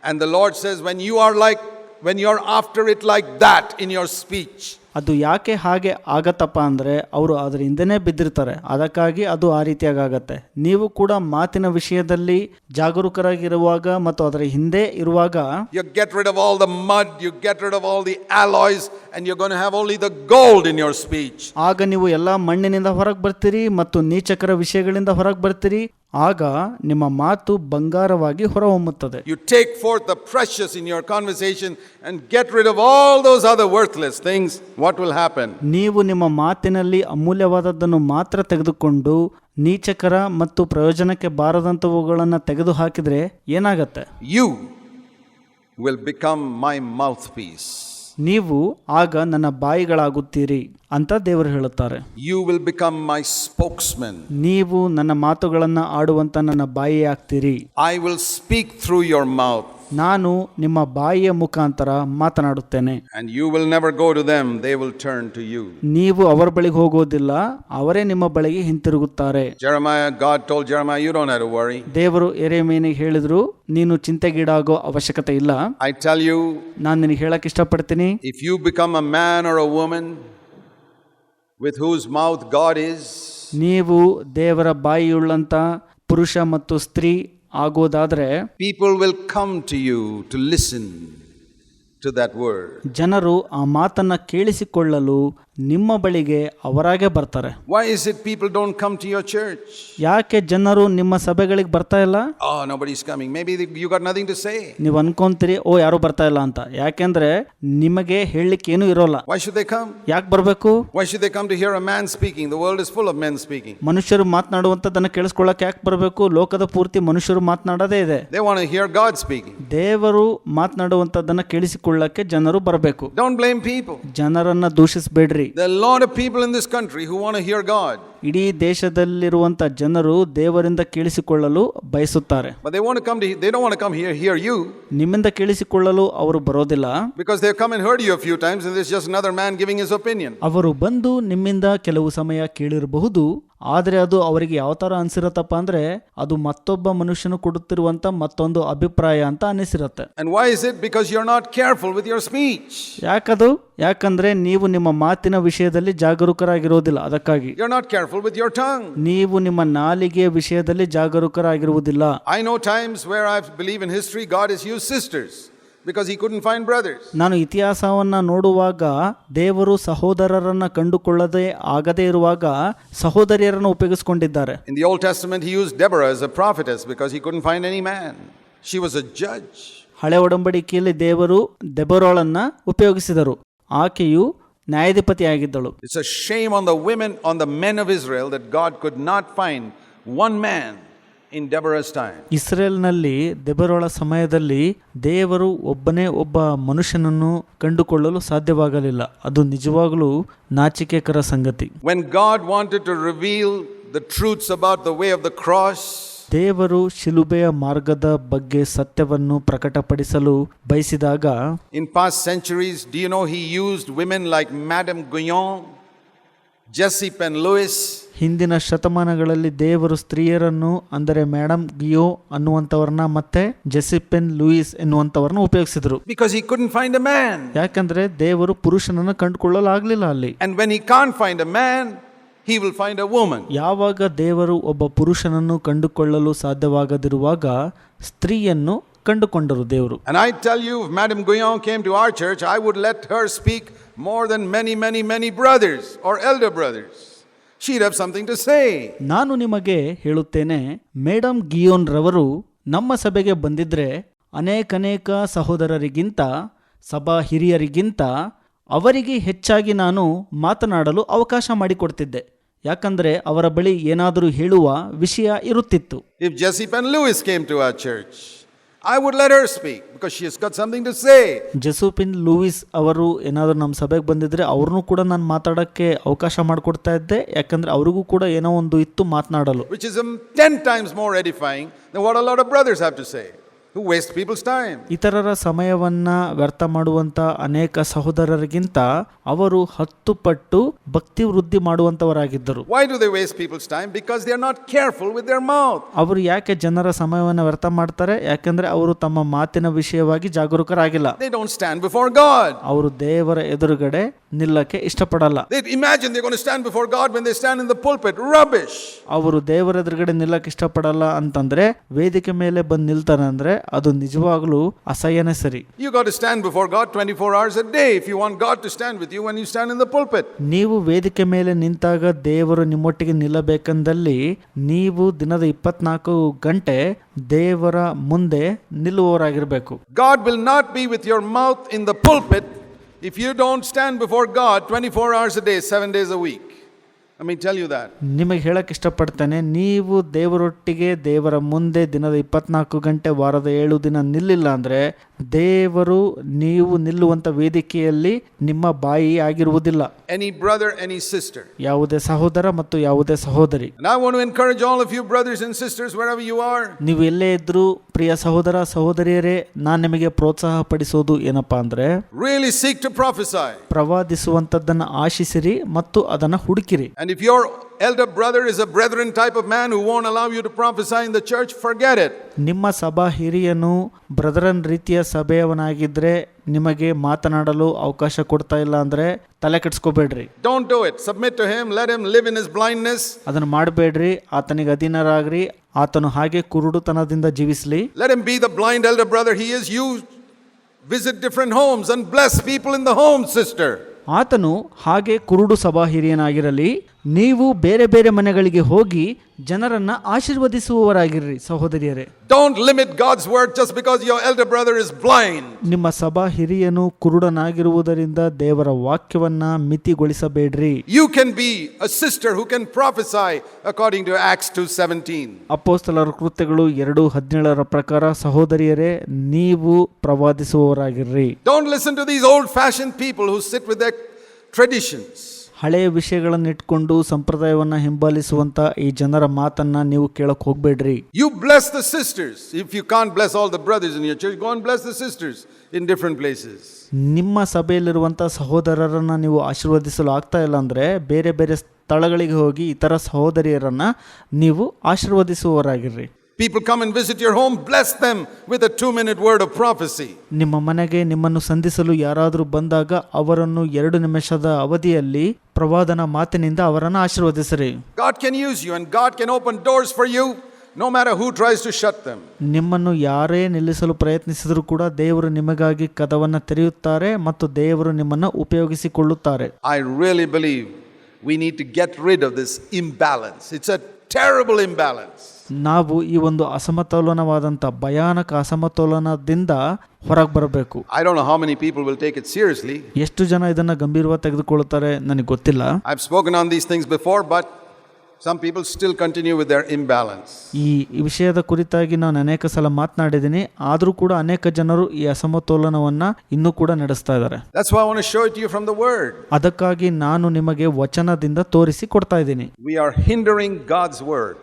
And the Lord says, when you're after it like that in your speech. ಅದು ಯಾಕೆ ಹಾಗೆ ಆಗತ್ತಪ್ಪ ಅಂದರೆ ಅವರು ಅದರ ಹಿಂದೆನೇ ಬಿದ್ದಿರ್ತಾರೆ, ಅದಕ್ಕಾಗಿ ಅದು ಆ ರೀತಿಯಾಗಿ ಆಗತ್ತೆ. ನೀವು ಕೂಡ ಮಾತಿನ ವಿಷಯದಲ್ಲಿ ಜಾಗರೂಕರಾಗಿರುವಾಗ ಮತ್ತು ಅದರ ಹಿಂದೆ ಇರುವಾಗ you get rid of all the mud, you get rid of all the alloys, and you're going to have only the gold in your speech. ಆಗ ನೀವು ಎಲ್ಲ ಮಣ್ಣಿನಿಂದ ಹೊರಗೆ ಬರ್ತೀರಿ ಮತ್ತು ನೀಚಕರ ವಿಷಯಗಳಿಂದ ಹೊರಗೆ ಬರ್ತೀರಿ. ಆಗ ನಿಮ್ಮ ಮಾತು ಬಂಗಾರವಾಗಿ ಹೊರಹೊಮ್ಮುತ್ತದೆ. You take forth the precious in your conversation and get rid of all those other worthless things. What will happen? ನೀವು ನಿಮ್ಮ ಮಾತಿನಲ್ಲಿ ಅಮೂಲ್ಯವಾದದ್ದನ್ನು ಮಾತ್ರ ತೆಗೆದುಕೊಂಡು ನೀಚಕರ ಮತ್ತು ಪ್ರಯೋಜನಕ್ಕೆ ಬಾರದಂತವುಗಳನ್ನು ತೆಗೆದು ಹಾಕಿದ್ರೆ ಏನಾಗತ್ತೆ? You will become my mouthpiece. ನೀವು ಆಗ ನನ್ನ ಬಾಯಿಗಳಾಗುತ್ತೀರಿ ಅಂತ ದೇವರು ಹೇಳುತ್ತಾರೆ. You will become my spokesman. ನೀವು ನನ್ನ ಮಾತುಗಳನ್ನು ಆಡುವಂತ ನನ್ನ ಬಾಯಿ ಆಗ್ತೀರಿ. I will speak through your mouth. ನಾನು ನಿಮ್ಮ ಬಾಯಿಯ ಮುಖಾಂತರ ಮಾತನಾಡುತ್ತೇನೆ. And you will never go to them, they will turn to you. ನೀವು ಅವರ ಬಳಿಗೆ ಹೋಗೋದಿಲ್ಲ, ಅವರೇ ನಿಮ್ಮ ಬಳಿಗೆ ಹಿಂತಿರುಗುತ್ತಾರೆ. God told Jeremiah, you don't have to worry. ದೇವರು ಯೆರೆಮೀಯನಿಗೆ ಹೇಳಿದ್ರು, ನೀನು ಚಿಂತೆಗೀಡಾಗೋ ಅವಶ್ಯಕತೆ ಇಲ್ಲ. I tell you, ನಾನು ನಿನಗೆ ಹೇಳಕ್ಕೆ ಇಷ್ಟಪಡ್ತೀನಿ, if you become a man or a woman with whose mouth God is, ನೀವು ದೇವರ ಬಾಯಿಯುಳ್ಳಂತ ಪುರುಷ ಮತ್ತು ಸ್ತ್ರೀ ಆಗೋದಾದ್ರೆ people will come to you to listen to to that word. ಜನರು ಆ ಮಾತನ್ನ ಕೇಳಿಸಿಕೊಳ್ಳಲು ನಿಮ್ಮ ಬಳಿಗೆ ಅವರಾಗೆ ಬರ್ತಾರೆ. Why is it people don't come to your church? ಯಾಕೆ ಜನರು ನಿಮ್ಮ ಸಭೆಗಳಿಗೆ ಬರ್ತಾ ಇಲ್ಲ? Oh, nobody's coming. Maybe you got nothing to say. ನೀವು ಅನ್ಕೊಂತೀರಿ ಓ ಯಾರು ಬರ್ತಾ ಇಲ್ಲ ಅಂತ. ಯಾಕೆಂದ್ರೆ ನಿಮಗೆ ಹೇಳಲಿಕ್ಕೆ ಏನೂ ಇರೋಲ್ಲ. Why should they come? ಯಾಕೆ ಬರಬೇಕು? Why should they come to hear a man speaking? The world is full of men speaking. ಮನುಷ್ಯರು ಮಾತನಾಡುವಂಥದ್ದನ್ನು ಕೇಳಿಸ್ಕೊಳ್ಳಕ್ಕೆ ಯಾಕೆ ಬರಬೇಕು? ಲೋಕದ ಪೂರ್ತಿ ಮನುಷ್ಯರು ಮಾತನಾಡೋದೇ ಇದೆ. They want to hear God speaking. ದೇವರು ಮಾತನಾಡುವಂಥದ್ದನ್ನು ಕೇಳಿಸಿಕೊಳ್ಳಕ್ಕೆ ಜನರು ಬರಬೇಕು. Don't blame people. ಜನರನ್ನ ದೂಷಿಸಬೇಡ್ರಿ. There are a lot of people in this country who want to hear God. ಇಡೀ ದೇಶದಲ್ಲಿರುವಂತ ಜನರು ದೇವರಿಂದ ಕೇಳಿಸಿಕೊಳ್ಳಲು ಬಯಸುತ್ತಾರೆ. But they don't want to come here hear you. ನಿಮ್ಮಿಂದ ಕೇಳಿಸಿಕೊಳ್ಳಲು ಅವರು ಬರೋದಿಲ್ಲ. Because they have come and heard you a few times and there's just another man giving his opinion. ಅವರು ಬಂದು ನಿಮ್ಮಿಂದ ಕೆಲವು ಸಮಯ ಕೇಳಿರಬಹುದು. ಆದರೆ ಅದು ಅವರಿಗೆ ಯಾವ ಥರ ಅನಿಸಿರತ್ತಪ್ಪ ಅಂದರೆ ಅದು ಮತ್ತೊಬ್ಬ ಮನುಷ್ಯನು ಕೊಡುತ್ತಿರುವಂಥ ಮತ್ತೊಂದು ಅಭಿಪ್ರಾಯ ಅಂತ ಅನಿಸಿರುತ್ತೆ. And why is it? Because you're not careful with your speech. ಯಾಕಂದ್ರೆ ನೀವು ನಿಮ್ಮ ಮಾತಿನ ವಿಷಯದಲ್ಲಿ ಜಾಗರೂಕರಾಗಿರೋದಿಲ್ಲ. ಅದಕ್ಕಾಗಿ You're not careful with your tongue. ನೀವು ನಿಮ್ಮ ನಾಲಿಗೆಯ ವಿಷಯದಲ್ಲಿ ಜಾಗರೂಕರಾಗಿರುವುದಿಲ್ಲ. I know times where I believe in history God has used sisters because he couldn't find brothers. ನಾನು ಇತಿಹಾಸವನ್ನ ನೋಡುವಾಗ ದೇವರು ಸಹೋದರರನ್ನ ಕಂಡುಕೊಳ್ಳದೆ ಆಗದೇ ಇರುವಾಗ ಸಹೋದರಿಯರನ್ನು ಉಪಯೋಗಿಸಿಕೊಂಡಿದ್ದಾರೆ. In the Old Testament he used Deborah as a prophetess because he couldn't find any man. She was a judge. ಹಳೆ ಒಡಂಬಡಿಕೆಯಲ್ಲಿ ದೇವರು ದೆಬೋರಳನ್ನ ಉಪಯೋಗಿಸಿದರು. ಆಕೆಯು ನ್ಯಾಯಾಧಿಪತಿಯಾಗಿದ್ದಳು. It's a shame on the women, on the men of Israel that God could not find one man in Deborah's time. ಇಸ್ರೇಲ್ನಲ್ಲಿ ದೆಬೋರಳ ಸಮಯದಲ್ಲಿ ದೇವರು ಒಬ್ಬನೇ ಒಬ್ಬ ಮನುಷ್ಯನನ್ನು ಕಂಡುಕೊಳ್ಳಲು ಸಾಧ್ಯವಾಗಲಿಲ್ಲ. ಅದು ನಿಜವಾಗಲೂ ನಾಚಿಕೆಕರ ಸಂಗತಿ. When God wanted to reveal the truths about the way of the cross, ದೇವರು ಶಿಲುಬೆಯ ಮಾರ್ಗದ ಬಗ್ಗೆ ಸತ್ಯವನ್ನು ಪ್ರಕಟಪಡಿಸಲು ಬಯಸಿದಾಗ in past centuries, do you know he used women like Madame Guyon, Jessie Penn Lewis? ಹಿಂದಿನ ಶತಮಾನಗಳಲ್ಲಿ ದೇವರು ಸ್ತ್ರೀಯರನ್ನು ಅಂದರೆ ಮೇಡಮ್ ಗಿಯೋ ಅನ್ನುವಂಥವ್ರನ್ನ ಮತ್ತೆ ಜೆಸಿಪೆನ್ Louis ಎನ್ನುವಂಥವ್ರನ್ನ ಉಪಯೋಗಿಸಿದ್ರು. Because he couldn't find a man. ಯಾಕಂದ್ರೆ ದೇವರು ಪುರುಷನನ್ನು ಕಂಡುಕೊಳ್ಳಲಾಗಲಿಲ್ಲ ಅಲ್ಲಿ. And when he can't find a man, he will find a woman. ಯಾವಾಗ ದೇವರು ಒಬ್ಬ ಪುರುಷನನ್ನು ಕಂಡುಕೊಳ್ಳಲು ಸಾಧ್ಯವಾಗದಿರುವಾಗ ಸ್ತ್ರೀಯನ್ನು ಕಂಡುಕೊಂಡರು ದೇವರು. And I tell you, if Madame Guyon came to our church, I would let her speak more than many brothers or elder brothers. She'd have something to say. ನಾನು ನಿಮಗೆ ಹೇಳುತ್ತೇನೆ, ಮೇಡಮ್ ಗಿಯೋನ್ ರವರು ನಮ್ಮ ಸಭೆಗೆ ಬಂದಿದ್ರೆ ಅನೇಕ ಸಹೋದರರಿಗಿಂತ ಸಭಾ ಹಿರಿಯರಿಗಿಂತ ಅವರಿಗೆ ಹೆಚ್ಚಾಗಿ ನಾನು ಮಾತನಾಡಲು ಅವಕಾಶ ಮಾಡಿಕೊಡ್ತಿದ್ದೆ. ಯಾಕಂದ್ರೆ ಅವರ ಬಳಿ ಏನಾದರೂ ಹೇಳುವ ವಿಷಯ ಇರುತ್ತಿತ್ತು. If Jessie Penn Lewis came to our church, I would let her speak because she has got something to say. Jesupin Louis ಅವರು ಏನಾದರೂ ನಮ್ಮ ಸಭೆಗೆ ಬಂದಿದ್ರೆ ಅವ್ರನ್ನೂ ಕೂಡ ನಾನು ಮಾತಾಡೋಕ್ಕೆ ಅವಕಾಶ ಮಾಡಿಕೊಡ್ತಾ ಇದ್ದೆ. ಯಾಕಂದ್ರೆ ಅವ್ರಿಗೂ ಕೂಡ ಏನೋ ಒಂದು ಇತ್ತು ಮಾತನಾಡಲು. Which is 10 times more edifying than what a lot of brothers have to say, who waste people's time. ಇತರರ ಸಮಯವನ್ನ ವ್ಯರ್ಥ ಮಾಡುವಂತ ಅನೇಕ ಸಹೋದರರಿಗಿಂತ ಅವರು 10 ಪಟ್ಟು ಭಕ್ತಿ ವೃದ್ಧಿ ಮಾಡುವಂತವರಾಗಿದ್ದರು. Why do they waste people's time? Because they are not careful with their mouth. ಅವರು ಯಾಕೆ ಜನರ ಸಮಯವನ್ನು ವ್ಯರ್ಥ ಮಾಡ್ತಾರೆ? ಯಾಕಂದ್ರೆ ಅವರು ತಮ್ಮ ಮಾತಿನ ವಿಷಯವಾಗಿ ಜಾಗರೂಕರಾಗಿಲ್ಲ. They don't stand before God. ಅವರು ದೇವರ ಎದುರುಗಡೆ ನಿಲ್ಲಕ್ಕೆ ಇಷ್ಟಪಡಲ್ಲ. They imagine they're going to stand before God when they stand in the pulpit. Rubbish. ಅವರು ದೇವರ ಎದುರುಗಡೆ ನಿಲ್ಲಕ್ಕೆ ಇಷ್ಟಪಡಲ್ಲ ಅಂತಂದ್ರೆ ವೇದಿಕೆ ಮೇಲೆ ಬಂದು ನಿಲ್ತಾನೆ ಅಂದ್ರೆ ಅದು ನಿಜವಾಗ್ಲೂ ಅಸಹ್ಯನೇ ಸರಿ. You got to stand before God 24 hours a day if you want God to stand with you when you stand in the pulpit. ನೀವು ವೇದಿಕೆ ಮೇಲೆ ನಿಂತಾಗ ದೇವರು ನಿಮ್ಮೊಟ್ಟಿಗೆ ನಿಲ್ಲಬೇಕೆಂದಲ್ಲಿ ನೀವು ದಿನದ 24 ಗಂಟೆ ದೇವರ ಮುಂದೆ ನಿಲ್ಲುವವರಾಗಿರಬೇಕು. God will not be with your mouth in the pulpit if you don't stand before God 24 hours a day, 7 days a week. Let me tell you that. ನಿಮಗೆ ಹೇಳಕ್ಕೆ ಇಷ್ಟಪಡ್ತೇನೆ, ನೀವು ದೇವರೊಟ್ಟಿಗೆ ದೇವರ ಮುಂದೆ ದಿನದ 24 ಗಂಟೆ ವಾರದ 7 ದಿನ ನಿಲ್ಲಿಲ್ಲ ಅಂದ್ರೆ ದೇವರು ನೀವು ನಿಲ್ಲುವಂತ ವೇದಿಕೆಯಲ್ಲಿ ನಿಮ್ಮ ಬಾಯಿ ಆಗಿರುವುದಿಲ್ಲ. Any brother, any sister. ಯಾವುದೇ ಸಹೋದರ ಮತ್ತು ಯಾವುದೇ ಸಹೋದರಿ. And I want to encourage all of you brothers and sisters wherever you are. ನೀವು ಎಲ್ಲೇ ಇದ್ರೂ ಪ್ರಿಯ ಸಹೋದರ ಸಹೋದರಿಯರೇ, ನಾನು ನಿಮಗೆ ಪ್ರೋತ್ಸಾಹ ಪಡಿಸೋದು ಏನಪ್ಪಾ ಅಂದ್ರೆ really seek to prophesy. ಪ್ರವಾದಿಸುವಂತದ್ದನ್ನ ಆಶಿಸಿರಿ ಮತ್ತು ಅದನ್ನ ಹುಡುಕಿರಿ. And if your elder brother is a brethren type of man who won't allow you to prophesy in the church, forget it. ನಿಮ್ಮ ಸಭಾ ಹಿರಿಯನು ಬ್ರದರನ್ ರೀತಿಯ ಸಭೆಯವನಾಗಿದ್ರೆ ನಿಮಗೆ ಮಾತನಾಡಲು ಅವಕಾಶ ಕೊಡ್ತಾ ಇಲ್ಲ ಅಂದ್ರೆ ತಲೆ ಕೆಡಿಸ್ಕೋಬೇಡ್ರಿ. Don't do it. Submit to him. Let him live in his blindness. ಅದನ್ನು ಮಾಡಬೇಡ್ರಿ. ಆತನಿಗೆ ಅಧೀನರಾಗ್ರಿ. ಆತನು ಹಾಗೆ ಕುರುಡುತನದಿಂದ ಜೀವಿಸಲಿ. Let him be the blind elder brother he is. You visit different homes and bless people in the home, sister. ಆತನು ಹಾಗೆ ಕುರುಡು ಸಭಾ ಹಿರಿಯನಾಗಿರಲಿ, ನೀವು ಬೇರೆ ಬೇರೆ ಮನೆಗಳಿಗೆ ಹೋಗಿ ಜನರನ್ನ ಆಶೀರ್ವದಿಸುವವರಾಗಿರ್ರಿ ಸಹೋದರಿಯರೇ. Don't limit God's word just because your elder brother is blind. ನಿಮ್ಮ ಸಭಾ ಹಿರಿಯನು ಕುರುಡನಾಗಿರುವುದರಿಂದ ದೇವರ ವಾಕ್ಯವನ್ನ ಮಿತಿಗೊಳಿಸಬೇಡ್ರಿ. You can be a sister who can prophesy according to Acts 2:17. ಅಪೊಸ್ತಲರ ಕೃತ್ಯಗಳು 2:17 ಪ್ರಕಾರ ಸಹೋದರಿಯರೇ, ನೀವು ಪ್ರವಾದಿಸುವವರಾಗಿರ್ರಿ. Don't listen to these old-fashioned people who sit with their traditions. ಹಳೆಯ ವಿಷಯಗಳನ್ನು ಇಟ್ಕೊಂಡು ಸಂಪ್ರದಾಯವನ್ನು ಹಿಂಬಾಲಿಸುವಂತ ಈ ಜನರ ಮಾತನ್ನ ನೀವು ಕೇಳಕ್ ಹೋಗ್ಬೇಡ್ರಿ. You bless the sisters. If you can't bless all the brothers in your church, go and bless the sisters in different places. ನಿಮ್ಮ ಸಭೆಯಲ್ಲಿರುವಂಥ ಸಹೋದರರನ್ನ ನೀವು ಆಶೀರ್ವದಿಸಲು ಆಗ್ತಾ ಇಲ್ಲ ಅಂದರೆ ಬೇರೆ ಬೇರೆ ಸ್ಥಳಗಳಿಗೆ ಹೋಗಿ ಇತರ ಸಹೋದರಿಯರನ್ನ ನೀವು ಆಶೀರ್ವದಿಸುವವರಾಗಿರ್ರಿ. People come and visit your home, bless them with a 2-minute word of prophecy. ನಿಮ್ಮ ಮನೆಗೆ ನಿಮ್ಮನ್ನು ಸಂಧಿಸಲು ಯಾರಾದರೂ ಬಂದಾಗ ಅವರನ್ನು 2 ನಿಮಿಷದ ಅವಧಿಯಲ್ಲಿ ಪ್ರವಾದನ ಮಾತಿನಿಂದ ಅವರನ್ನು ಆಶೀರ್ವದಿಸಿರಿ. God can use you and God can open doors for you no matter who tries to shut them. ನಿಮ್ಮನ್ನು ಯಾರೇ ನಿಲ್ಲಿಸಲು ಪ್ರಯತ್ನಿಸಿದರೂ ಕೂಡ ದೇವರು ನಿಮಗಾಗಿ ಕದವನ್ನು ತೆರೆಯುತ್ತಾರೆ ಮತ್ತು ದೇವರು ನಿಮ್ಮನ್ನು ಉಪಯೋಗಿಸಿಕೊಳ್ಳುತ್ತಾರೆ. I really believe we need to get rid of this imbalance. It's a terrible imbalance. ನಾವು ಈ ಒಂದು ಅಸಮತೋಲನವಾದಂಥ ಭಯಾನಕ ಅಸಮತೋಲನದಿಂದ ಹೊರಗೆ ಬರಬೇಕು. I don't know how many people will take it seriously. ಎಷ್ಟು ಜನ ಇದನ್ನು ಗಂಭೀರವಾಗಿ ತೆಗೆದುಕೊಳ್ಳುತ್ತಾರೆ ನನಗೆ ಗೊತ್ತಿಲ್ಲ. I've spoken on these things before, but some people still continue with their imbalance. ಈ ವಿಷಯದ ಕುರಿತಾಗಿ ನಾನು ಅನೇಕ ಸಲ ಮಾತನಾಡಿದ್ದೀನಿ, ಆದರೂ ಕೂಡ ಅನೇಕ ಜನರು ಈ ಅಸಮತೋಲನವನ್ನು ಇನ್ನೂ ಕೂಡ ನಡೆಸ್ತಾ ಇದ್ದಾರೆ. That's why I want to show it to you from the word. ಅದಕ್ಕಾಗಿ ನಾನು ನಿಮಗೆ ವಚನದಿಂದ ತೋರಿಸಿ ಕೊಡ್ತಾ ಇದ್ದೀನಿ. We are hindering God's work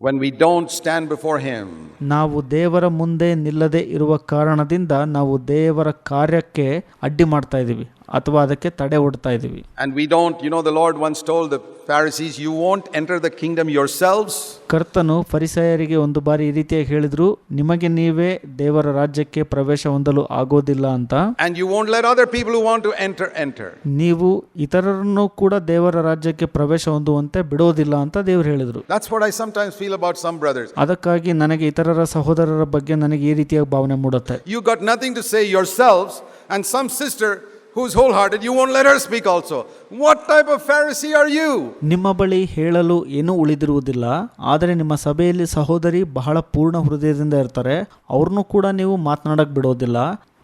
when we don't stand before him. ನಾವು ದೇವರ ಮುಂದೆ ನಿಲ್ಲದೆ ಇರುವ ಕಾರಣದಿಂದ ನಾವು ದೇವರ ಕಾರ್ಯಕ್ಕೆ ಅಡ್ಡಿ ಮಾಡ್ತಾ ಇದ್ದೀವಿ ಅಥವಾ ಅದಕ್ಕೆ ತಡೆ ಒಡ್ತಾ ಇದ್ದೀವಿ. And we don't, the Lord once told the Pharisees, you won't enter the kingdom yourselves. ಕರ್ತನು ಫರಿಸಾಯರಿಗೆ ಒಂದು ಬಾರಿ ಈ ರೀತಿಯಾಗಿ ಹೇಳಿದ್ರು, ನಿಮಗೆ ನೀವೇ ದೇವರ ರಾಜ್ಯಕ್ಕೆ ಪ್ರವೇಶ ಹೊಂದಲು ಆಗೋದಿಲ್ಲ ಅಂತ. And you won't let other people who want to enter. ನೀವು ಇತರರನ್ನು ಕೂಡ ದೇವರ ರಾಜ್ಯಕ್ಕೆ ಪ್ರವೇಶ ಹೊಂದುವಂತೆ ಬಿಡೋದಿಲ್ಲ ಅಂತ ದೇವರು ಹೇಳಿದ್ರು. That's what I sometimes feel about some brothers. ಅದಕ್ಕಾಗಿ ನನಗೆ ಇತರರ ಸಹೋದರರ ಬಗ್ಗೆ ನನಗೆ ಈ ರೀತಿಯಾಗಿ ಭಾವನೆ ಮೂಡುತ್ತೆ. You got nothing to say yourselves, and some sister who's wholehearted, you won't let her speak also. What type of Pharisee are you? ನಿಮ್ಮ ಬಳಿ ಹೇಳಲು ಏನೂ ಉಳಿದಿರುವುದಿಲ್ಲ, ಆದರೆ ನಿಮ್ಮ ಸಭೆಯಲ್ಲಿ ಸಹೋದರಿ ಬಹಳ ಪೂರ್ಣ ಹೃದಯದಿಂದ ಇರ್ತಾರೆ, ಅವ್ರನ್ನೂ ಕೂಡ ನೀವು ಮಾತನಾಡಕ್ಕೆ ಬಿಡೋದಿಲ್ಲ.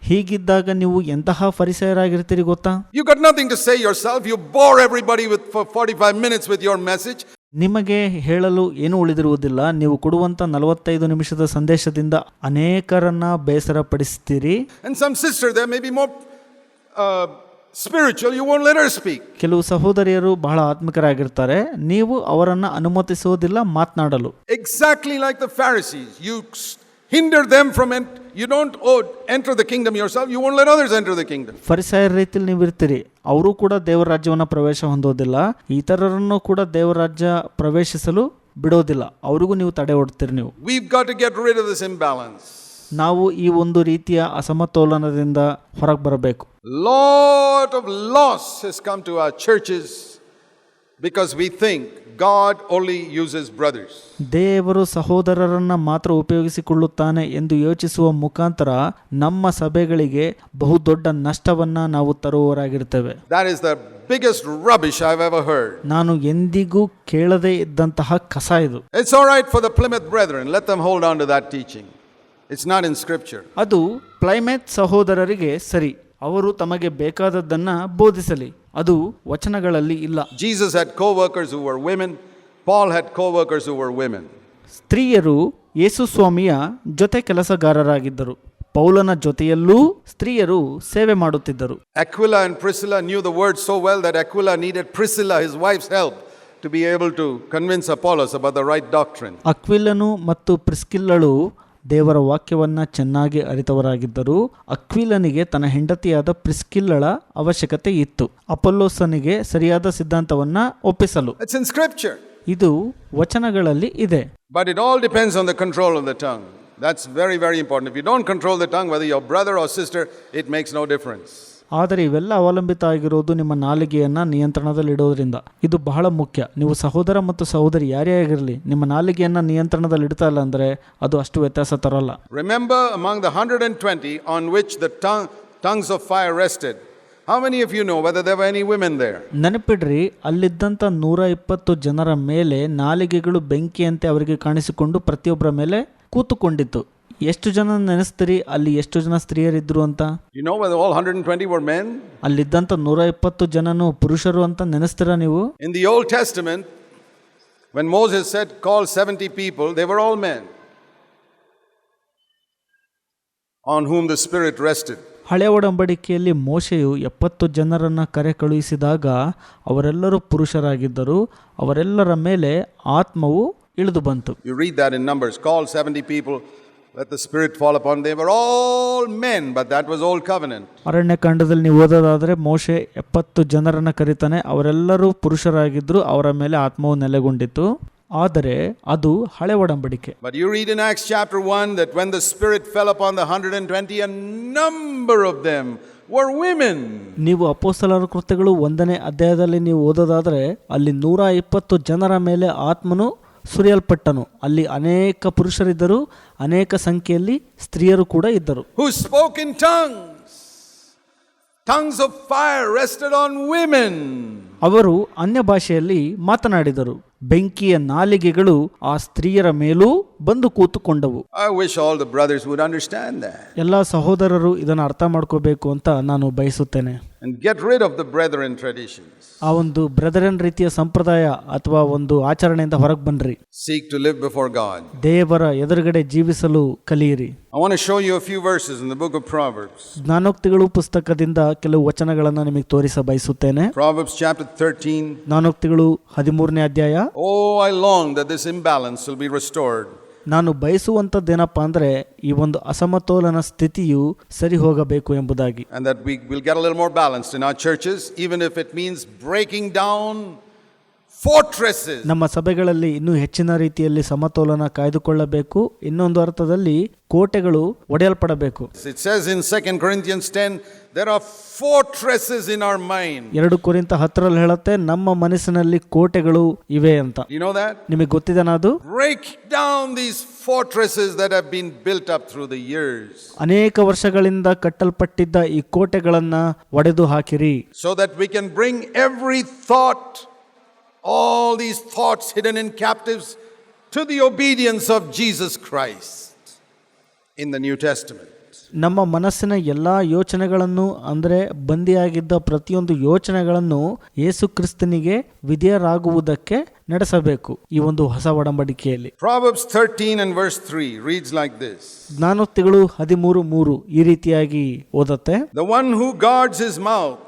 ಹೀಗಿದ್ದಾಗ ನೀವು ಎಂತಹ ಫರಿಸಾಯರಾಗಿರ್ತೀರಿ ಗೊತ್ತಾ? You got nothing to say yourself. You bore everybody for 45 minutes with your message. ನಿಮಗೆ ಹೇಳಲು ಏನು ಉಳಿದಿರುವುದಿಲ್ಲ. ನೀವು ಕೊಡುವಂತ 45 ನಿಮಿಷದ ಸಂದೇಶದಿಂದ ಅನೇಕರನ್ನ ಬೇಸರಪಡಿಸ್ತೀರಿ. And some sister there may be more spiritual, you won't let her speak. ಕೆಲವು ಸಹೋದರಿಯರು ಬಹಳ ಆತ್ಮಿಕರಾಗಿರ್ತಾರೆ, ನೀವು ಅವರನ್ನ ಅನುಮತಿಸೋದಿಲ್ಲ ಮಾತನಾಡಲು. Exactly like the Pharisees, you hinder them from you don't enter the kingdom yourself, you won't let others enter the kingdom. ಫರಿಸಾಯರ ರೀತಿಯಲ್ಲಿ ನೀವು ಇರ್ತೀರಿ, ಅವರು ಕೂಡ ದೇವರ ರಾಜ್ಯವನ್ನು ಪ್ರವೇಶ ಹೊಂದೋದಿಲ್ಲ, ಇತರರನ್ನು ಕೂಡ ದೇವರ ರಾಜ್ಯ ಪ್ರವೇಶಿಸಲು ಬಿಡೋದಿಲ್ಲ, ಅವರಿಗೂ ನೀವು ತಡೆ ಒಡ್ತೀರಿ. ನೀವು We've got to get rid of this imbalance. ನಾವು ಈ ಒಂದು ರೀತಿಯ ಅಸಮತೋಲನದಿಂದ ಹೊರಗೆ ಬರಬೇಕು. Lot of loss has come to our churches because we think God only uses brothers. ದೇವರು ಸಹೋದರರನ್ನ ಮಾತ್ರ ಉಪಯೋಗಿಸಿಕೊಳ್ಳುತ್ತಾನೆ ಎಂದು ಯೋಚಿಸುವ ಮುಖಾಂತರ ನಮ್ಮ ಸಭೆಗಳಿಗೆ ಬಹುದೊಡ್ಡ ನಷ್ಟವನ್ನ ನಾವು ತರುವವರಾಗಿರ್ತೇವೆ. That is the biggest rubbish I've ever heard. ನಾನು ಎಂದಿಗೂ ಕೇಳದೇ ಇದ್ದಂತಹ ಕಸ ಇದು. It's all right for the Plymouth brethren, let them hold on to that teaching. It's not in scripture. ಅದು ಪ್ಲೈಮೆತ್ ಸಹೋದರರಿಗೆ ಸರಿ, ಅವರು ತಮಗೆ ಬೇಕಾದದ್ದನ್ನ ಬೋಧಿಸಲಿ, ಅದು ವಚನಗಳಲ್ಲಿ ಇಲ್ಲ. Jesus had co-workers who were women. Paul had co-workers who were women. ಸ್ತ್ರೀಯರು ಯೇಸು ಸ್ವಾಮಿಯ ಜೊತೆ ಕೆಲಸಗಾರರಾಗಿದ್ದರು. ಪೌಲನ ಜೊತೆಯಲ್ಲೂ ಸ್ತ್ರೀಯರು ಸೇವೆ ಮಾಡುತ್ತಿದ್ದರು. Aquila and Priscilla knew the word so well that Aquila needed Priscilla, his wife's help, to be able to convince Apollos about the right doctrine. ಅಕ್ವಿಲನು ಮತ್ತು ಪ್ರಿಸ್ಕಿಲ್ಲಳು ದೇವರ ವಾಕ್ಯವನ್ನ ಚೆನ್ನಾಗಿ ಅರಿತವರಾಗಿದ್ದರು. ಅಕ್ವಿಲನಿಗೆ ತನ್ನ ಹೆಂಡತಿಯಾದ ಪ್ರಿಸ್ಕಿಲ್ಲಳ ಅವಶ್ಯಕತೆ ಇತ್ತು, ಅಪೊಲ್ಲೋಸನಿಗೆ ಸರಿಯಾದ ಸಿದ್ಧಾಂತವನ್ನ ಒಪ್ಪಿಸಲು. It's in scripture. ಇದು ವಚನಗಳಲ್ಲಿ ಇದೆ. But it all depends on the control of the tongue. That's very, very important. If you don't control the tongue, whether your brother or sister, it makes no difference. ಆದರೆ ಇವೆಲ್ಲ ಅವಲಂಬಿತ ಆಗಿರೋದು ನಿಮ್ಮ ನಾಲಿಗೆಯನ್ನು ನಿಯಂತ್ರಣದಲ್ಲಿಡೋದ್ರಿಂದ. ಇದು ಬಹಳ ಮುಖ್ಯ. ನೀವು ಸಹೋದರ ಮತ್ತು ಸಹೋದರಿ ಯಾರೇ ಆಗಿರಲಿ, ನಿಮ್ಮ ನಾಲಿಗೆಯನ್ನು ನಿಯಂತ್ರಣದಲ್ಲಿಡ್ತಾ ಇಲ್ಲ ಅಂದರೆ ಅದು ಅಷ್ಟು ವ್ಯತ್ಯಾಸ ತರಲ್ಲ. Remember, among the 120 on which the tongues of fire rested, how many of you know whether there were any women there? ನೆನಪಿಡ್ರಿ, ಅಲ್ಲಿದ್ದಂಥ 120 ಜನರ ಮೇಲೆ ನಾಲಿಗೆಗಳು ಬೆಂಕಿಯಂತೆ ಅವರಿಗೆ ಕಾಣಿಸಿಕೊಂಡು ಪ್ರತಿಯೊಬ್ಬರ ಮೇಲೆ ಕೂತುಕೊಂಡಿತ್ತು. ಎಷ್ಟು ಜನ ನೆನೆಸ್ತೀರಿ ಅಲ್ಲಿ ಎಷ್ಟು ಜನ ಸ್ತ್ರೀಯರಿದ್ರು ಅಂತ? You know whether all 120 were men? ಅಲ್ಲಿದ್ದಂಥ 120 ಜನನು ಪುರುಷರು ಅಂತ ನೆನೆಸ್ತೀರಾ ನೀವು? In the Old Testament, when Moses said, call 70 people, they were all men on whom the Spirit rested. ಹಳೆ ಒಡಂಬಡಿಕೆಯಲ್ಲಿ ಮೋಶೆಯು 70 ಜನರನ್ನು ಕರೆ ಕಳುಹಿಸಿದಾಗ ಅವರೆಲ್ಲರೂ ಪುರುಷರಾಗಿದ್ದರು. ಅವರೆಲ್ಲರ ಮೇಲೆ ಆತ್ಮವು ಇಳಿದು ಬಂತು. You read that in Numbers, call 70 people, let the Spirit fall upon them. They were all men, but that was Old Covenant. ಅರಣ್ಯಕಾಂಡದಲ್ಲಿ ನೀವು ಓದೋದಾದರೆ ಮೋಶೆ 70 ಜನರನ್ನು ಕರೀತಾನೆ. ಅವರೆಲ್ಲರೂ ಪುರುಷರಾಗಿದ್ದರು, ಅವರ ಮೇಲೆ ಆತ್ಮವು ನೆಲೆಗೊಂಡಿತು. ಆದರೆ ಅದು ಹಳೆ ಒಡಂಬಡಿಕೆ. But you read in Acts chapter 1 that when the Spirit fell upon the 120, a number of them were women. ನೀವು ಅಪೊಸ್ತಲರ ಕೃತ್ಯಗಳು 1ನೇ ಅಧ್ಯಾಯದಲ್ಲಿ ನೀವು ಓದೋದಾದರೆ ಅಲ್ಲಿ 120 ಜನರ ಮೇಲೆ ಆತ್ಮನು ಸುರಿಯಲ್ಪಟ್ಟನು. ಅಲ್ಲಿ ಅನೇಕ ಪುರುಷರಿದ್ದರು, ಅನೇಕ ಸಂಖ್ಯೆಯಲ್ಲಿ ಸ್ತ್ರೀಯರು ಕೂಡ ಇದ್ದರು. Who spoke in tongues. Tongues of fire rested on women. ಅವರು ಅನ್ಯ ಭಾಷೆಯಲ್ಲಿ ಮಾತನಾಡಿದರು. ಬೆಂಕಿಯ ನಾಲಿಗೆಗಳು ಆ ಸ್ತ್ರೀಯರ ಮೇಲೂ ಬಂದು ಕೂತುಕೊಂಡವು. I wish all the brothers would understand that. ಎಲ್ಲ ಸಹೋದರರು ಇದನ್ನು ಅರ್ಥ ಮಾಡ್ಕೋಬೇಕು ಅಂತ ನಾನು ಬಯಸುತ್ತೇನೆ. And get rid of the brethren traditions. ಆ ಒಂದು ಬ್ರದರನ್ ರೀತಿಯ ಸಂಪ್ರದಾಯ ಅಥವಾ ಒಂದು ಆಚರಣೆಯಿಂದ ಹೊರಗೆ ಬನ್ನಿರಿ. Seek to live before God. ದೇವರ ಎದುರುಗಡೆ ಜೀವಿಸಲು ಕಲಿಯಿರಿ. I want to show you a few verses in the book of Proverbs. ಜ್ಞಾನೋಕ್ತಿಗಳು ಪುಸ್ತಕದಿಂದ ಕೆಲವು ವಚನಗಳನ್ನು ನಿಮಗೆ ತೋರಿಸ ಬಯಸುತ್ತೇನೆ. Proverbs chapter 13. ಜ್ಞಾನೋಕ್ತಿಗಳು 13ನೇ ಅಧ್ಯಾಯ. Oh, I long that this imbalance will be restored. ನಾನು ಬಯಸುವಂಥದ್ದೇನಪ್ಪ ಅಂದರೆ ಈ ಒಂದು ಅಸಮತೋಲನ ಸ್ಥಿತಿಯು ಸರಿ ಹೋಗಬೇಕು ಎಂಬುದಾಗಿ. And that we will get a little more balanced in our churches, even if it means breaking down fortresses. ನಮ್ಮ ಸಭೆಗಳಲ್ಲಿ ಇನ್ನೂ ಹೆಚ್ಚಿನ ರೀತಿಯಲ್ಲಿ ಸಮತೋಲನ ಕಾಯ್ದುಕೊಳ್ಳಬೇಕು. ಇನ್ನೊಂದು ಅರ್ಥದಲ್ಲಿ ಕೋಟೆಗಳು ಒಡೆಯಲ್ಪಡಬೇಕು. It says in 2 Corinthians 10, there are fortresses in our mind. 2 ಕೊರಿಂಥ 10 ಹೇಳುತ್ತೆ ನಮ್ಮ ಮನಸ್ಸಿನಲ್ಲಿ ಕೋಟೆಗಳು ಇವೆ ಅಂತ. You know that? ನಿಮಗೆ ಗೊತ್ತಿದೆನಾ ಅದು? Break down these fortresses that have been built up through the years. ಅನೇಕ ವರ್ಷಗಳಿಂದ ಕಟ್ಟಲ್ಪಟ್ಟಿದ್ದ ಈ ಕೋಟೆಗಳನ್ನು ಒಡೆದು ಹಾಕಿರಿ. So that we can bring every thought, all these thoughts hidden in captives, to the obedience of Jesus Christ in the New Testament. ನಮ್ಮ ಮನಸ್ಸಿನ ಎಲ್ಲ ಯೋಚನೆಗಳನ್ನು ಅಂದರೆ ಬಂದಿಯಾಗಿದ್ದ ಪ್ರತಿಯೊಂದು ಯೋಚನೆಗಳನ್ನು ಯೇಸು ಕ್ರಿಸ್ತನಿಗೆ ವಿಧೇಯರಾಗುವುದಕ್ಕೆ ನಡೆಸಬೇಕು ಈ ಒಂದು ಹೊಸ ಒಡಂಬಡಿಕೆಯಲ್ಲಿ. Proverbs 13 and verse 3 reads like this. ಜ್ಞಾನೋಕ್ತಿಗಳು 13:3 ಈ ರೀತಿಯಾಗಿ ಓದತ್ತೆ. The one who guards his mouth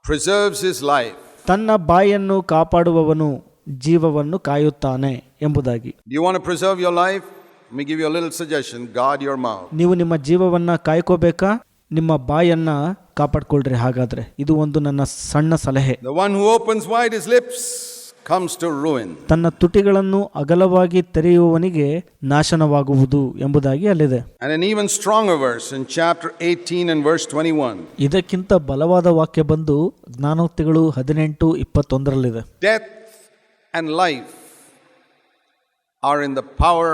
preserves his life. ತನ್ನ ಬಾಯನ್ನು ಕಾಪಾಡುವವನು ಜೀವವನ್ನು ಕಾಯುತ್ತಾನೆ ಎಂಬುದಾಗಿ. Do you want to preserve your life? Let me give you a little suggestion. Guard your mouth. ನೀವು ನಿಮ್ಮ ಜೀವವನ್ನ ಕಾಯ್ಕೋಬೇಕಾ? ನಿಮ್ಮ ಬಾಯನ್ನ ಕಾಪಾಡ್ಕೊಳ್ರಿ. ಹಾಗಾದ್ರೆ ಇದು ಒಂದು ನನ್ನ ಸಣ್ಣ ಸಲಹೆ. The one who opens wide his lips comes to ruin. ತನ್ನ ತುಟಿಗಳನ್ನು ಅಗಲವಾಗಿ ತೆರೆಯುವವನಿಗೆ ನಾಶನವಾಗುವುದು ಎಂಬುದಾಗಿ ಅಲ್ಲಿದೆ. And an even stronger verse in chapter 18 and verse 21. ಇದಕ್ಕಿಂತ ಬಲವಾದ ವಾಕ್ಯ ಬಂದು ಜ್ಞಾನೋಕ್ತಿಗಳು 18:21 Death and life are in the power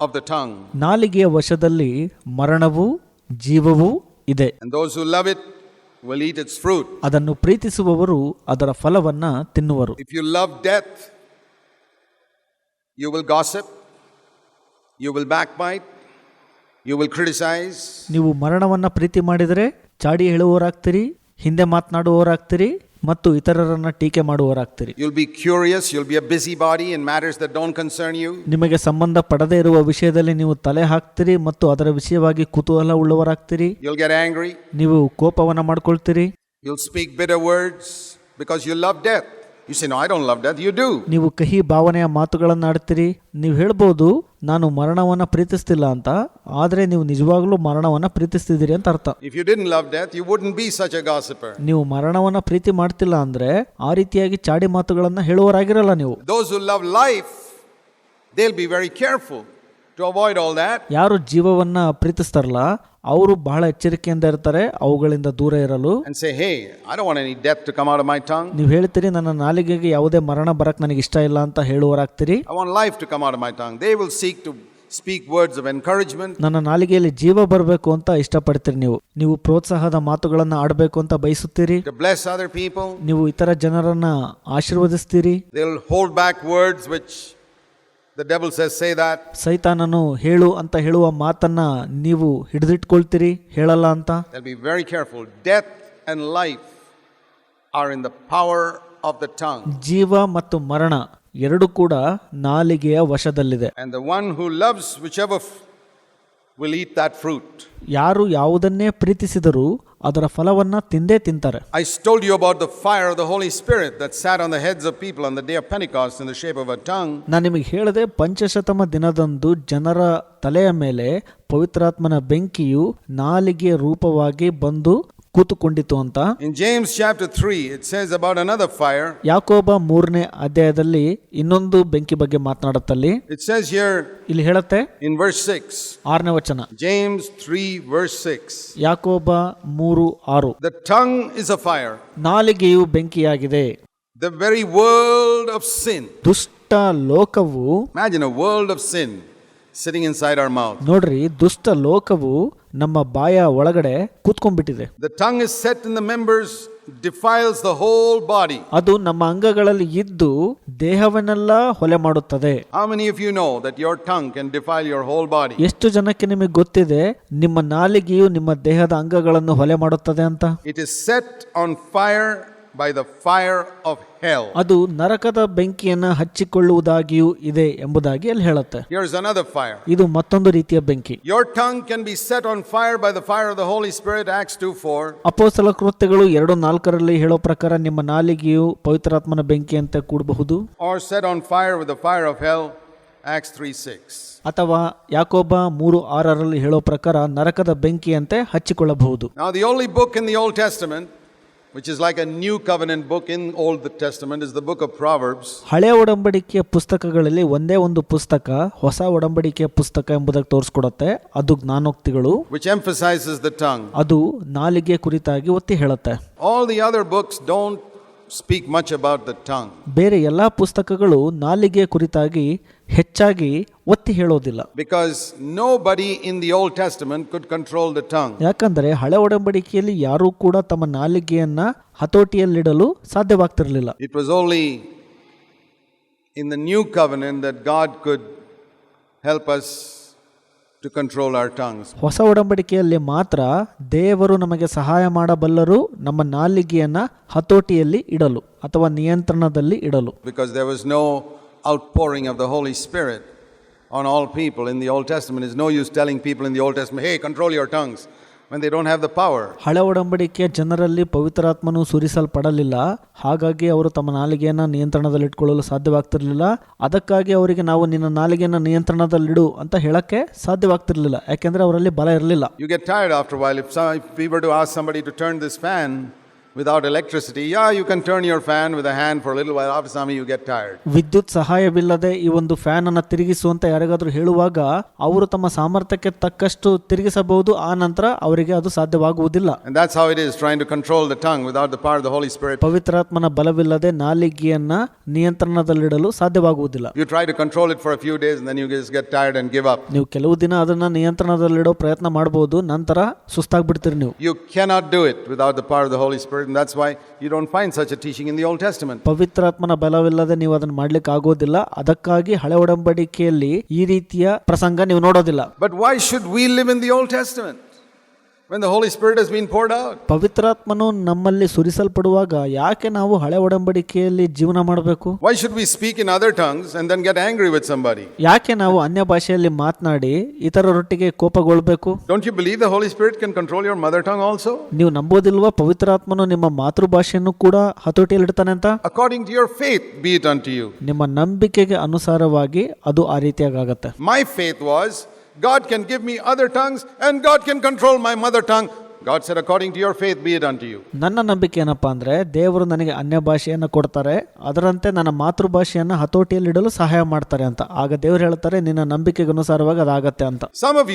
of the tongue. ನಾಲಿಗೆಯ ವಶದಲ್ಲಿ ಮರಣವೂ ಜೀವವೂ ಇದೆ. And those who love it will eat its fruit. ಅದನ್ನು ಪ್ರೀತಿಸುವವರು ಅದರ ಫಲವನ್ನ ತಿನ್ನುವರು. If you love death, you will gossip, you will backbite, you will criticize. ನೀವು ಮರಣವನ್ನ ಪ್ರೀತಿ ಮಾಡಿದರೆ ಚಾಡಿ ಹೇಳುವವರಾಗ್ತೀರಿ, ಹಿಂದೆ ಮಾತನಾಡುವವರಾಗ್ತೀರಿ ಮತ್ತು ಇತರರನ್ನ ಟೀಕೆ ಮಾಡುವವರಾಗ್ತೀರಿ. You'll be curious, you'll be a busybody in matters that don't concern you. ನಿಮಗೆ ಸಂಬಂಧ ಪಡದೇ ಇರುವ ವಿಷಯದಲ್ಲಿ ನೀವು ತಲೆ ಹಾಕ್ತೀರಿ ಮತ್ತು ಅದರ ವಿಷಯವಾಗಿ ಕುತೂಹಲ ಉಳ್ಳವರಾಗ್ತೀರಿ. You'll get angry. ನೀವು ಕೋಪವನ್ನ ಮಾಡ್ಕೊಳ್ತೀರಿ. You'll speak bitter words because you love death. You say, no, I don't love death. You do. ನೀವು ಕಹಿ ಭಾವನೆಯ ಮಾತುಗಳನ್ನು ಆಡ್ತೀರಿ. ನೀವು ಹೇಳ್ಬೋದು ನಾನು ಮರಣವನ್ನು ಪ್ರೀತಿಸ್ತಿಲ್ಲ ಅಂತ, ಆದರೆ ನೀವು ನಿಜವಾಗ್ಲೂ ಮರಣವನ್ನು ಪ್ರೀತಿಸ್ತಿದ್ದೀರಿ ಅಂತ ಅರ್ಥ. If you didn't love death, you wouldn't be such a gossiper. ನೀವು ಮರಣವನ್ನು ಪ್ರೀತಿ ಮಾಡ್ತಿಲ್ಲ ಅಂದ್ರೆ ಆ ರೀತಿಯಾಗಿ ಚಾಡಿ ಮಾತುಗಳನ್ನು ಹೇಳುವವರಾಗಿರಲ್ಲ ನೀವು. Those who love life, they'll be very careful to avoid all that. ಯಾರು ಜೀವವನ್ನ ಪ್ರೀತಿಸ್ತಾರಲ್ಲ ಅವರು ಬಹಳ ಎಚ್ಚರಿಕೆಯಿಂದ ಇರ್ತಾರೆ ಅವುಗಳಿಂದ ದೂರ ಇರಲು. And say, hey, I don't want any death to come out of my tongue. ನೀವು ಹೇಳ್ತೀರಿ ನನ್ನ ನಾಲಿಗೆಗೆ ಯಾವುದೇ ಮರಣ ಬರಕ್ ನನಗೆ ಇಷ್ಟ ಇಲ್ಲ ಅಂತ ಹೇಳುವರಾಗ್ತೀರಿ. I want life to come out of my tongue. They will seek to speak words of encouragement. ನನ್ನ ನಾಲಿಗೆಯಲ್ಲಿ ಜೀವ ಬರಬೇಕು ಅಂತ ಇಷ್ಟಪಡ್ತೀರಿ. ನೀವು ಪ್ರೋತ್ಸಾಹದ ಮಾತುಗಳನ್ನು ಆಡಬೇಕು ಅಂತ ಬಯಸುತ್ತೀರಿ. To bless other people. ನೀವು ಇತರ ಜನರನ್ನ ಆಶೀರ್ವದಿಸ್ತೀರಿ. They'll hold back words which the devil says say that. ಸೈತಾನನು ಹೇಳು ಅಂತ ಹೇಳುವ ಮಾತನ್ನ ನೀವು ಹಿಡಿದಿಟ್ಕೊಳ್ತೀರಿ, ಹೇಳಲ್ಲ ಅಂತ. They'll be very careful. Death and life are in the power of the tongue. ಜೀವ ಮತ್ತು ಮರಣ ಎರಡು ಕೂಡ ನಾಲಿಗೆಯ ವಶದಲ್ಲಿದೆ. And the one who loves whichever will eat that fruit. ಯಾರು ಯಾವುದನ್ನೇ ಪ್ರೀತಿಸಿದರೂ ಅದರ ಫಲವನ್ನ ತಿಂದೇ ತಿಂತಾರೆ. I told you about the fire of the Holy Spirit that sat on the heads of people on the day of Pentecost in the shape of a tongue. ನಾನು ನಿಮಗೆ ಹೇಳಿದೆ, ಪಂಚಶತಮ ದಿನದಂದು ಜನರ ತಲೆಯ ಮೇಲೆ ಪವಿತ್ರಾತ್ಮನ ಬೆಂಕಿಯು ನಾಲಿಗೆ ರೂಪವಾಗಿ ಬಂದು ಕೂತುಕೊಂಡಿತು ಅಂತ. In James chapter 3 it says about another fire. ಯಾಕೋಬ 3ನೇ ಅಧ್ಯಾಯದಲ್ಲಿ ಇನ್ನೊಂದು ಬೆಂಕಿ ಬಗ್ಗೆ ಮಾತನಾಡುತ್ತಲ್ಲಿ It says here ಇಲ್ಲಿ ಹೇಳುತ್ತೆ in verse 6. 6ನೇ ವಚನ. James 3 verse 6. ಯಾಕೋಬ 3:6. The tongue is a fire. ನಾಲಿಗೆಯು ಬೆಂಕಿಯಾಗಿದೆ. The very world of sin. ದುಷ್ಟ ಲೋಕವು, Imagine a world of sin sitting inside our mouth. ನೋಡ್ರಿ, ದುಷ್ಟ ಲೋಕವು ನಮ್ಮ ಬಾಯ ಒಳಗಡೆ ಕೂತ್ಕೊಂಡ್ಬಿಟ್ಟಿದೆ. The tongue is set in the members, defiles the whole body. ಅದು ನಮ್ಮ ಅಂಗಗಳಲ್ಲಿ ಇದ್ದು ದೇಹವನ್ನೆಲ್ಲ ಹೊಲೆ ಮಾಡುತ್ತದೆ. How many of you know that your tongue can defile your whole body? ಎಷ್ಟು ಜನಕ್ಕೆ ನಿಮಗೆ ಗೊತ್ತಿದೆ ನಿಮ್ಮ ನಾಲಿಗೆಯು ನಿಮ್ಮ ದೇಹದ ಅಂಗಗಳನ್ನು ಹೊಲೆ ಮಾಡುತ್ತದೆ ಅಂತ? It is set on fire by the fire of hell. ಅದು ನರಕದ ಬೆಂಕಿಯನ್ನು ಹಚ್ಚಿಕೊಳ್ಳುವುದಾಗಿಯೂ ಇದೆ ಎಂಬುದಾಗಿ ಅಲ್ಲಿ ಹೇಳುತ್ತೆ. Here's another fire. ಇದು ಮತ್ತೊಂದು ರೀತಿಯ ಬೆಂಕಿ. Your tongue can be set on fire by the fire of the Holy Spirit, Acts 2:4. ಅಪೊಸ್ತಲ ಕೃತ್ಯಗಳು 2:4 ಹೇಳೋ ಪ್ರಕಾರ ನಿಮ್ಮ ನಾಲಿಗೆಯು ಪವಿತ್ರಾತ್ಮನ ಬೆಂಕಿಯಂತೆ ಕೂಡಬಹುದು. Or set on fire with the fire of hell, Acts 3:6. ಅಥವಾ ಯಾಕೋಬ 3:6 ಹೇಳೋ ಪ್ರಕಾರ ನರಕದ ಬೆಂಕಿಯಂತೆ ಹಚ್ಚಿಕೊಳ್ಳಬಹುದು. Now the only book in the Old Testament which is like a new covenant book in Old Testament is the book of Proverbs. ಹಳೆಯ ಒಡಂಬಡಿಕೆಯ ಪುಸ್ತಕಗಳಲ್ಲಿ ಒಂದೇ ಒಂದು ಪುಸ್ತಕ ಹೊಸ ಒಡಂಬಡಿಕೆಯ ಪುಸ್ತಕ ಎಂಬುದಕ್ಕೆ ತೋರಿಸ್ಕೊಡುತ್ತೆ. ಅದು ಜ್ಞಾನೋಕ್ತಿಗಳು, which emphasizes the tongue. ಅದು ನಾಲಿಗೆ ಕುರಿತಾಗಿ ಒತ್ತಿ ಹೇಳುತ್ತೆ. All the other books don't speak much about the tongue. ಬೇರೆ ಎಲ್ಲಾ ಪುಸ್ತಕಗಳು ನಾಲಿಗೆ ಕುರಿತಾಗಿ ಹೆಚ್ಚಾಗಿ ಒತ್ತಿ ಹೇಳೋದಿಲ್ಲ. Because nobody in the Old Testament could control the tongue. ಯಾಕಂದ್ರೆ ಹಳೆ ಒಡಂಬಡಿಕೆಯಲ್ಲಿ ಯಾರೂ ಕೂಡ ತಮ್ಮ ನಾಲಿಗೆಯನ್ನ ಹತೋಟಿಯಲ್ಲಿಡಲು ಸಾಧ್ಯವಾಗ್ತಿರಲಿಲ್ಲ. It was only in the new covenant that God could help us to control our tongues. ಹೊಸ ಒಡಂಬಡಿಕೆಯಲ್ಲಿ ಮಾತ್ರ ದೇವರು ನಮಗೆ ಸಹಾಯ ಮಾಡಬಲ್ಲರು ನಮ್ಮ ನಾಲಿಗೆಯನ್ನ ಹತೋಟಿಯಲ್ಲಿ ಇಡಲು ಅಥವಾ ನಿಯಂತ್ರಣದಲ್ಲಿ ಇಡಲು. Because there was no outpouring of the Holy Spirit on all people in the Old Testament. It's no use telling people in the Old Testament, hey, control your tongues, when they don't have the power. ಹಳೆ ಒಡಂಬಡಿಕೆಯ ಜನರಲ್ಲಿ ಪವಿತ್ರಾತ್ಮನು ಸುರಿಸಲ್ಪಡಲಿಲ್ಲ. ಹಾಗಾಗಿ ಅವರು ತಮ್ಮ ನಾಲಿಗೆಯನ್ನು ನಿಯಂತ್ರಣದಲ್ಲಿಟ್ಕೊಳ್ಳಲು ಸಾಧ್ಯವಾಗ್ತಿರ್ಲಿಲ್ಲ. ಅದಕ್ಕಾಗಿ ಅವರಿಗೆ ನಾವು ನಿನ್ನ ನಾಲಿಗೆಯನ್ನು ನಿಯಂತ್ರಣದಲ್ಲಿಡು ಅಂತ ಹೇಳಕ್ಕೆ ಸಾಧ್ಯವಾಗ್ತಿರ್ಲಿಲ್ಲ. ಯಾಕೆಂದ್ರೆ ಅವರಲ್ಲಿ ಬಲ ಇರಲಿಲ್ಲ. You get tired after a while. If we were to ask somebody to turn this fan without electricity, you can turn your fan with a hand for a little while. After some you get tired. ವಿದ್ಯುತ್ ಸಹಾಯವಿಲ್ಲದೆ ಈ ಒಂದು fan ಅನ್ನು ತಿರುಗಿಸುವಂತ ಯಾರಿಗಾದ್ರೂ ಹೇಳುವಾಗ ಅವರು ತಮ್ಮ ಸಾಮರ್ಥ್ಯಕ್ಕೆ ತಕ್ಕಷ್ಟು ತಿರುಗಿಸಬಹುದು. ಆ ನಂತರ ಅವರಿಗೆ ಅದು ಸಾಧ್ಯವಾಗುವುದಿಲ್ಲ. And that's how it is trying to control the tongue without the power of the Holy Spirit. ಪವಿತ್ರಾತ್ಮನ ಬಲವಿಲ್ಲದೆ ನಾಲಿಗೆಯನ್ನ ನಿಯಂತ್ರಣದಲ್ಲಿಡಲು ಸಾಧ್ಯವಾಗುವುದಿಲ್ಲ. You try to control it for a few days and then you just get tired and give up. ನೀವು ಕೆಲವು ದಿನ ಅದನ್ನ ನಿಯಂತ್ರಣದಲ್ಲಿಡೋ ಪ್ರಯತ್ನ ಮಾಡಬಹುದು, ನಂತರ ಸುಸ್ತಾಗ್ಬಿಡ್ತೀರಿ ನೀವು. You cannot do it without the power of the Holy Spirit. And that's why you don't find such a teaching in the Old Testament. ಪವಿತ್ರಾತ್ಮನ ಬಲವಿಲ್ಲದೆ ನೀವು ಅದನ್ನು ಮಾಡ್ಲಿಕ್ಕೆ ಆಗೋದಿಲ್ಲ. ಅದಕ್ಕಾಗಿ ಹಳೆ ಒಡಂಬಡಿಕೆಯಲ್ಲಿ ಈ ರೀತಿಯ ಪ್ರಸಂಗ ನೀವು ನೋಡೋದಿಲ್ಲ. But why should we live in the Old Testament when the Holy Spirit has been poured out? ಪವಿತ್ರಾತ್ಮನು ನಮ್ಮಲ್ಲಿ ಸುರಿಸಲ್ಪಡುವಾಗ ಯಾಕೆ ನಾವು ಹಳೆ ಒಡಂಬಡಿಕೆಯಲ್ಲಿ ಜೀವನ ಮಾಡಬೇಕು? Why should we speak in other tongues and then get angry with somebody? ಯಾಕೆ ನಾವು ಅನ್ಯ ಭಾಷೆಯಲ್ಲಿ ಮಾತನಾಡಿ ಇತರರೊಟ್ಟಿಗೆ ಕೋಪಗೊಳ್ಳಬೇಕು? Don't you believe the Holy Spirit can control your mother tongue also? ನೀವು ನಂಬೋದಿಲ್ವಾ ಪವಿತ್ರಾತ್ಮನು ನಿಮ್ಮ ಮಾತೃಭಾಷೆಯನ್ನು ಕೂಡ ಹತೋಟಿಯಲ್ಲಿಡ್ತಾನೆ ಅಂತ? According to your faith be it unto you. ನಿಮ್ಮ ನಂಬಿಕೆಗೆ ಅನುಸಾರವಾಗಿ ಅದು ಆ ರೀತಿಯಾಗತ್ತೆ. My faith was God can give me other tongues and God can control my mother tongue. God said, according to your faith be it unto you. ನನ್ನ ನಂಬಿಕೆ ಏನಪ್ಪಾ ಅಂದ್ರೆ ದೇವರು ನನಗೆ ಅನ್ಯ ಭಾಷೆಯನ್ನು ಕೊಡ್ತಾರೆ, ಅದರಂತೆ ನನ್ನ ಮಾತೃಭಾಷೆಯನ್ನು ಹತೋಟಿಯಲ್ಲಿಡಲು ಸಹಾಯ ಮಾಡ್ತಾರೆ ಅಂತ. ಆಗ ದೇವರು ಹೇಳ್ತಾರೆ ನಿನ್ನ ನಂಬಿಕೆಗೆ ಅನುಸಾರವಾಗಿ ಅದಾಗತ್ತೆ ಅಂತ. Some of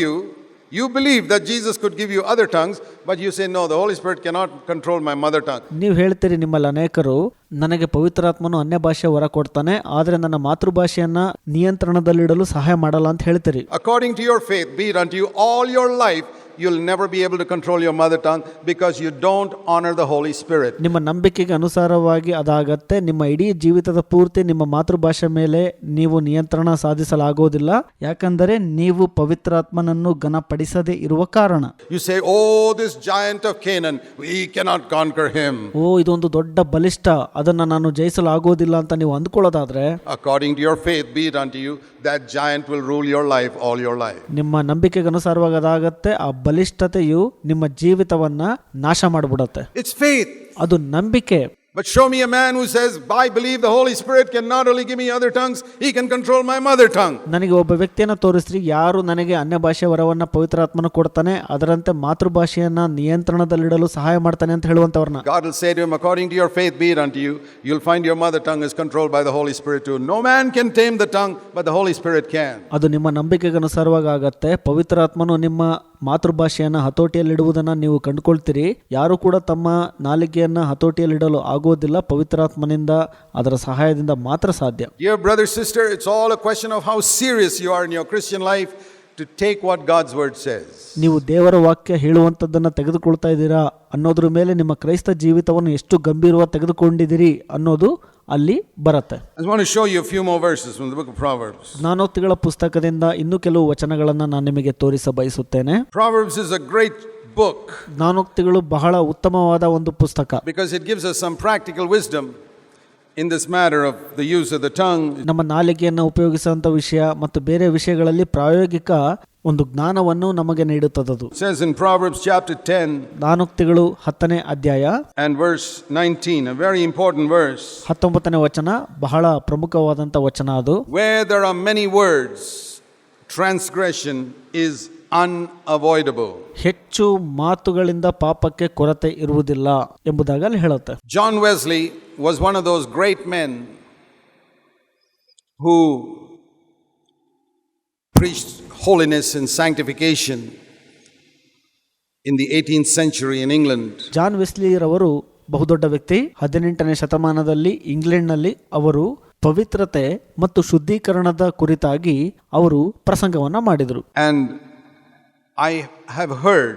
you believe that Jesus could give you other tongues, but you say, no, the Holy Spirit cannot control my mother tongue. ನೀವು ಹೇಳ್ತೀರಿ ನಿಮ್ಮಲ್ಲಿ ಅನೇಕರು ನನಗೆ ಪವಿತ್ರಾತ್ಮನು ಅನ್ಯ ಭಾಷೆ ವರ ಕೊಡ್ತಾನೆ, ಆದರೆ ನನ್ನ ಮಾತೃಭಾಷೆಯನ್ನ ನಿಯಂತ್ರಣದಲ್ಲಿಡಲು ಸಹಾಯ ಮಾಡಲ್ಲ ಅಂತ ಹೇಳ್ತೀರಿ. According to your faith be it unto you. All your life you'll never be able to control your mother tongue because you don't honor the Holy Spirit. ನಿಮ್ಮ ನಂಬಿಕೆಗೆ ಅನುಸಾರವಾಗಿ ಅದಾಗತ್ತೆ. ನಿಮ್ಮ ಇಡೀ ಜೀವಿತದ ಪೂರ್ತಿ ನಿಮ್ಮ ಮಾತೃಭಾಷೆ ಮೇಲೆ ನೀವು ನಿಯಂತ್ರಣ ಸಾಧಿಸಲಾಗೋದಿಲ್ಲ, ಯಾಕಂದರೆ ನೀವು ಪವಿತ್ರಾತ್ಮನನ್ನು ಘನಪಡಿಸದೇ ಇರುವ ಕಾರಣ. You say, oh, this giant of Canaan, we cannot conquer him. ಇದೊಂದು ದೊಡ್ಡ ಬಲಿಷ್ಠ, ಅದನ್ನ ನಾನು ಜಯಿಸಲು ಆಗೋದಿಲ್ಲ ಅಂತ ನೀವು ಅಂದ್ಕೊಳ್ಳೋದಾದ್ರೆ, according to your faith be it unto you, that giant will rule your life all your life. ನಿಮ್ಮ ನಂಬಿಕೆಗೆ ಅನುಸಾರವಾಗಿ ಅದಾಗತ್ತೆ. ಆ ಬಲಿಷ್ಠತೆಯು ನಿಮ್ಮ ಜೀವಿತವನ್ನ ನಾಶ ಮಾಡಿಬಿಡುತ್ತೆ. It's faith. ಅದು ನಂಬಿಕೆ. But show me a man who says, I believe the Holy Spirit can not only give me other tongues, he can control my mother tongue. ನನಗೆ ಒಬ್ಬ ವ್ಯಕ್ತಿಯನ್ನು ತೋರಿಸ್ರಿ, ಯಾರು ನನಗೆ ಅನ್ಯ ಭಾಷೆ ವರವನ್ನ ಪವಿತ್ರಾತ್ಮನ ಕೊಡ್ತಾನೆ, ಅದರಂತೆ ಮಾತೃಭಾಷೆಯನ್ನ ನಿಯಂತ್ರಣದಲ್ಲಿಡಲು ಸಹಾಯ ಮಾಡ್ತಾನೆ ಅಂತ ಹೇಳುವಂತವ್ರನ್ನ. God will say to him, according to your faith be it unto you. You'll find your mother tongue is controlled by the Holy Spirit too. No man can tame the tongue, but the Holy Spirit can. ಅದು ನಿಮ್ಮ ನಂಬಿಕೆಗೆ ಅನುಸಾರವಾಗಿ ಆಗತ್ತೆ. ಪವಿತ್ರಾತ್ಮನು ನಿಮ್ಮ ಮಾತೃಭಾಷೆಯನ್ನ ಹತೋಟಿಯಲ್ಲಿಡುವುದನ್ನ ನೀವು ಕಂಡುಕೊಳ್ತೀರಿ. ಯಾರು ಕೂಡ ತಮ್ಮ ನಾಲಿಗೆಯನ್ನ ಹತೋಟಿಯಲ್ಲಿಡಲು ಆಗೋದಿಲ್ಲ, ಪವಿತ್ರಾತ್ಮನಿಂದ ಅದರ ಸಹಾಯದಿಂದ ಮಾತ್ರ ಸಾಧ್ಯ. Dear brother, sister, it's all a question of how serious you are in your Christian life to take what God's word says. ನೀವು ದೇವರ ವಾಕ್ಯ ಹೇಳುವಂಥದ್ದನ್ನು ತೆಗೆದುಕೊಳ್ತಾ ಇದ್ದೀರಾ ಅನ್ನೋದ್ರ ಮೇಲೆ ನಿಮ್ಮ ಕ್ರೈಸ್ತ ಜೀವಿತವನ್ನು ಎಷ್ಟು ಗಂಭೀರವಾಗಿ ತೆಗೆದುಕೊಂಡಿದ್ದೀರಿ ಅನ್ನೋದು ಅಲ್ಲಿ ಬರುತ್ತೆ. I want to show you a few more verses from the book of Proverbs. ಜ್ಞಾನೋಕ್ತಿಗಳ ಪುಸ್ತಕದಿಂದ ಇನ್ನೂ ಕೆಲವು ವಚನಗಳನ್ನು ನಾನು ನಿಮಗೆ ತೋರಿಸ ಬಯಸುತ್ತೇನೆ. Proverbs is a great book ಜ್ಞಾನೋಕ್ತಿಗಳು ಬಹಳ ಉತ್ತಮವಾದ ಒಂದು ಪುಸ್ತಕ, because it gives us some practical wisdom in this matter of the use of the tongue. ನಮ್ಮ ನಾಲಿಗೆಯನ್ನು ಉಪಯೋಗಿಸುವಂತ ವಿಷಯ ಮತ್ತು ಬೇರೆ ವಿಷಯಗಳಲ್ಲಿ ಪ್ರಾಯೋಗಿಕ ಒಂದು ಜ್ಞಾನವನ್ನು ನಮಗೆ ನೀಡುತ್ತದದು. It says in Proverbs chapter 10 ಜ್ಞಾನೋಕ್ತಿಗಳು 10ನೇ ಅಧ್ಯಾಯ and verse 19, a very important verse. 19ನೇ ವಚನ ಬಹಳ ಪ್ರಮುಖವಾದಂತ ವಚನ ಅದು. Where there are many words, transgression is unavoidable. ಹೆಚ್ಚು ಮಾತುಗಳಿಂದ ಪಾಪಕ್ಕೆ ಕೊರತೆ ಇರುವುದಿಲ್ಲ ಎಂಬುದಾಗಿ ಅಲ್ಲಿ ಹೇಳುತ್ತೆ. John Wesley was one of those great men who preached holiness and sanctification in the 18th century in England. John Wesley ರವರು ಬಹುದೊಡ್ಡ ವ್ಯಕ್ತಿ. 18ನೇ ಶತಮಾನದಲ್ಲಿ ಇಂಗ್ಲೆಂಡ್ನಲ್ಲಿ ಅವರು ಪವಿತ್ರತೆ ಮತ್ತು ಶುದ್ಧೀಕರಣದ ಕುರಿತಾಗಿ ಅವರು ಪ್ರಸಂಗವನ್ನ ಮಾಡಿದರು. And I have heard,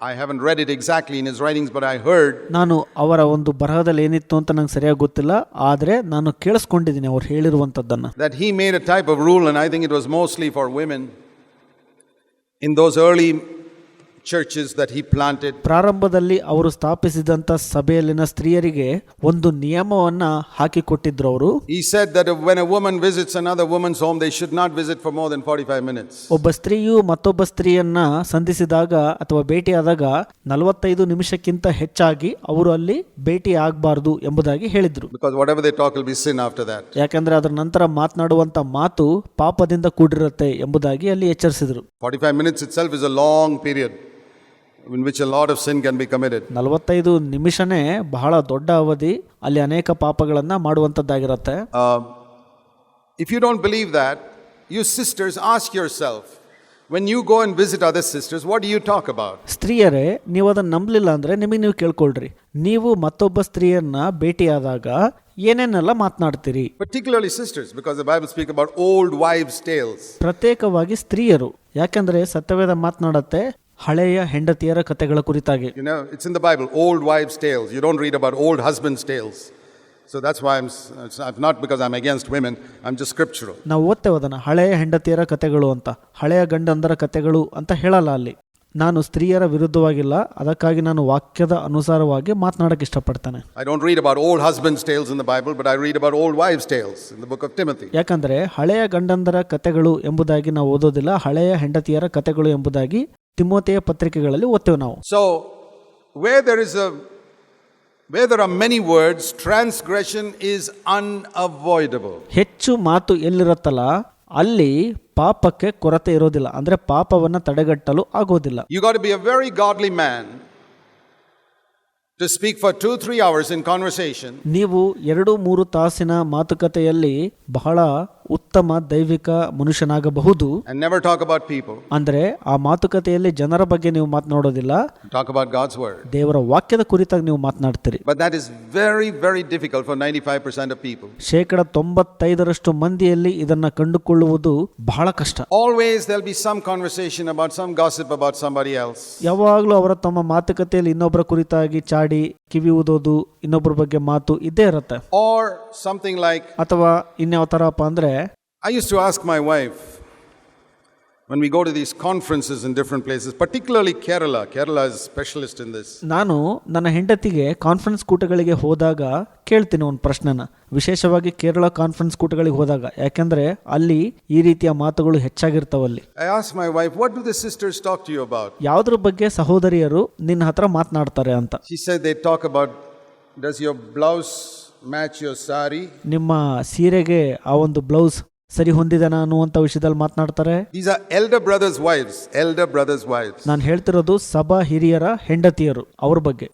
I haven't read it exactly in his writings, but I heard ನಾನು ಅವರ ಒಂದು ಬರಹದಲ್ಲಿ ಏನಿತ್ತು ಅಂತ ನಂಗೆ ಸರಿಯಾಗಿ ಗೊತ್ತಿಲ್ಲ, ಆದರೆ ನಾನು ಕೇಳಿಸ್ಕೊಂಡಿದ್ದೀನಿ ಅವ್ರು ಹೇಳಿರುವಂಥದ್ದನ್ನು. that he made a type of rule, and I think it was mostly for women in those early churches that he planted. ಪ್ರಾರಂಭದಲ್ಲಿ ಅವರು ಸ್ಥಾಪಿಸಿದಂಥ ಸಭೆಯಲ್ಲಿನ ಸ್ತ್ರೀಯರಿಗೆ ಒಂದು ನಿಯಮವನ್ನ ಹಾಕಿಕೊಟ್ಟಿದ್ರು ಅವರು. He said that when a woman visits another woman's home, they should not visit for more than 45 minutes. ಒಬ್ಬ ಸ್ತ್ರೀಯು ಮತ್ತೊಬ್ಬ ಸ್ತ್ರೀಯನ್ನ ಸಂಧಿಸಿದಾಗ ಅಥವಾ ಭೇಟಿಯಾದಾಗ 45 ನಿಮಿಷಕ್ಕಿಂತ ಹೆಚ್ಚಾಗಿ ಅವರು ಅಲ್ಲಿ ಭೇಟಿ ಆಗಬಾರದು ಎಂಬುದಾಗಿ ಹೇಳಿದ್ರು. Because whatever they talk will be sin after that. ಯಾಕಂದ್ರೆ ಅದರ ನಂತರ ಮಾತನಾಡುವಂತ ಮಾತು ಪಾಪದಿಂದ ಕೂಡಿರುತ್ತೆ ಎಂಬುದಾಗಿ ಅಲ್ಲಿ ಎಚ್ಚರಿಸಿದ್ರು. 45 minutes itself is a long period in which a lot of sin can be committed. 45 ನಿಮಿಷನೇ ಬಹಳ ದೊಡ್ಡ ಅವಧಿ, ಅಲ್ಲಿ ಅನೇಕ ಪಾಪಗಳನ್ನ ಮಾಡುವಂತದ್ದಾಗಿರುತ್ತೆ. If you don't believe that, you sisters, ask yourself, when you go and visit other sisters, what do you talk about? ಸ್ತ್ರೀಯರೇ, ನೀವು ಅದನ್ನ ನಂಬಲಿಲ್ಲ ಅಂದ್ರೆ ನಿಮಗೆ ನೀವು ಕೇಳ್ಕೊಳ್ರಿ, ನೀವು ಮತ್ತೊಬ್ಬ ಸ್ತ್ರೀಯನ್ನ ಭೇಟಿಯಾದಾಗ ಏನೇನೆಲ್ಲ ಮಾತನಾಡ್ತೀರಿ? Particularly sisters, because the Bible speaks about old wives' tales. ಪ್ರತ್ಯೇಕವಾಗಿ ಸ್ತ್ರೀಯರು, ಯಾಕಂದ್ರೆ ಸತ್ಯವೇದ ಮಾತನಾಡುತ್ತೆ ಹಳೆಯ ಹೆಂಡತಿಯರ ಕಥೆಗಳ ಕುರಿತಾಗಿ. You know, it's in the Bible, old wives' tales. You don't read about old husbands' tales. So that's why it's not because I'm against women, I'm just scriptural. ನಾವು ಓದ್ತೇವೆ ಅದನ್ನ, ಹಳೆಯ ಹೆಂಡತಿಯರ ಕಥೆಗಳು ಅಂತ, ಹಳೆಯ ಗಂಡಂದರ ಕಥೆಗಳು ಅಂತ ಹೇಳಲ್ಲ ಅಲ್ಲಿ. ನಾನು ಸ್ತ್ರೀಯರ ವಿರುದ್ಧವಾಗಿಲ್ಲ, ಅದಕ್ಕಾಗಿ ನಾನು ವಾಕ್ಯದ ಅನುಸಾರವಾಗಿ ಮಾತನಾಡಕ್ಕೆ ಇಷ್ಟಪಡ್ತೇನೆ. I don't read about old husbands' tales in the Bible, but I read about old wives' tales in the book of Timothy. ಯಾಕಂದ್ರೆ ಹಳೆಯ ಗಂಡಂದರ ಕಥೆಗಳು ಎಂಬುದಾಗಿ ನಾವು ಓದೋದಿಲ್ಲ, ಹಳೆಯ ಹೆಂಡತಿಯರ ಕಥೆಗಳು ಎಂಬುದಾಗಿ ತಿಮೋಥೆಯ ಪತ್ರಿಕೆಗಳಲ್ಲಿ ಓದ್ತೇವೆ ನಾವು. So where there are many words, transgression is unavoidable. ಹೆಚ್ಚು ಮಾತು ಎಲ್ಲಿರುತ್ತಲ್ಲ ಅಲ್ಲಿ ಪಾಪಕ್ಕೆ ಕೊರತೆ ಇರೋದಿಲ್ಲ, ಅಂದ್ರೆ ಪಾಪವನ್ನ ತಡೆಗಟ್ಟಲು ಆಗೋದಿಲ್ಲ. You got to be a very godly man to speak for 2-3 hours in conversation. ನೀವು 2-3 ತಾಸಿನ ಮಾತುಕತೆಯಲ್ಲಿ ಬಹಳ ಉತ್ತಮ ದೈವಿಕ ಮನುಷ್ಯನಾಗಬಹುದು. And never talk about people. ಅಂದ್ರೆ ಆ ಮಾತುಕತೆಯಲ್ಲಿ ಜನರ ಬಗ್ಗೆ ನೀವು ಮಾತನಾಡೋದಿಲ್ಲ, Talk about God's word. ದೇವರ ವಾಕ್ಯದ ಕುರಿತಾಗಿ ನೀವು ಮಾತನಾಡ್ತೀರಿ. But that is very, very difficult for 95% of people. 95% ಮಂದಿಯಲ್ಲಿ ಇದನ್ನ ಕಂಡುಕೊಳ್ಳುವುದು ಬಹಳ ಕಷ್ಟ. Always there'll be some conversation about some gossip about somebody else. ಯಾವಾಗಲೂ ಅವರ ತಮ್ಮ ಮಾತುಕತೆಯಲ್ಲಿ ಇನ್ನೊಬ್ಬರ ಕುರಿತಾಗಿ ಚಾಡಿ ಕಿವಿ ಊದೋದು, ಇನ್ನೊಬ್ಬರ ಬಗ್ಗೆ ಮಾತು ಇದ್ದೇ ಇರುತ್ತೆ. Or something like, ಅಥವಾ ಇನ್ಯಾವ ತರಪ್ಪ ಅಂದ್ರೆ, I used to ask my wife when we go to these conferences in different places, particularly Kerala is a specialist in this. ನಾನು ನನ್ನ ಹೆಂಡತಿಗೆ ಕಾನ್ಫರೆನ್ಸ್ ಕೂಟಗಳಿಗೆ ಹೋದಾಗ ಕೇಳ್ತೀನಿ ಒಂದು ಪ್ರಶ್ನೆನ, ವಿಶೇಷವಾಗಿ ಕೇರಳ ಕಾನ್ಫರೆನ್ಸ್ ಕೂಟಗಳಿಗೆ ಹೋದಾಗ, ಯಾಕೆಂದ್ರೆ ಅಲ್ಲಿ ಈ ರೀತಿಯ ಮಾತುಗಳು ಹೆಚ್ಚಾಗಿರ್ತಾವಲ್ಲಿ. I asked my wife, what do the sisters talk to you about? ಯಾವುದ್ರ ಬಗ್ಗೆ ಸಹೋದರಿಯರು ನಿನ್ನ ಹತ್ರ ಮಾತನಾಡ್ತಾರೆ ಅಂತ. She said they talk about, does your blouse match your sari? ನಿಮ್ಮ ಸೀರೆಗೆ ಆ ಒಂದು ಬ್ಲೌಸ್ ಸರಿ ಹೊಂದಿದನಾ ಅನ್ನುವಂಥ ವಿಷಯದಲ್ಲಿ ಮಾತನಾಡ್ತಾರೆ. These are elder brothers' wives. ನಾನು ಹೇಳ್ತಿರೋದು ಸಭಾ ಹಿರಿಯರ ಹೆಂಡತಿಯರು, ಅವ್ರ ಬಗ್ಗೆ.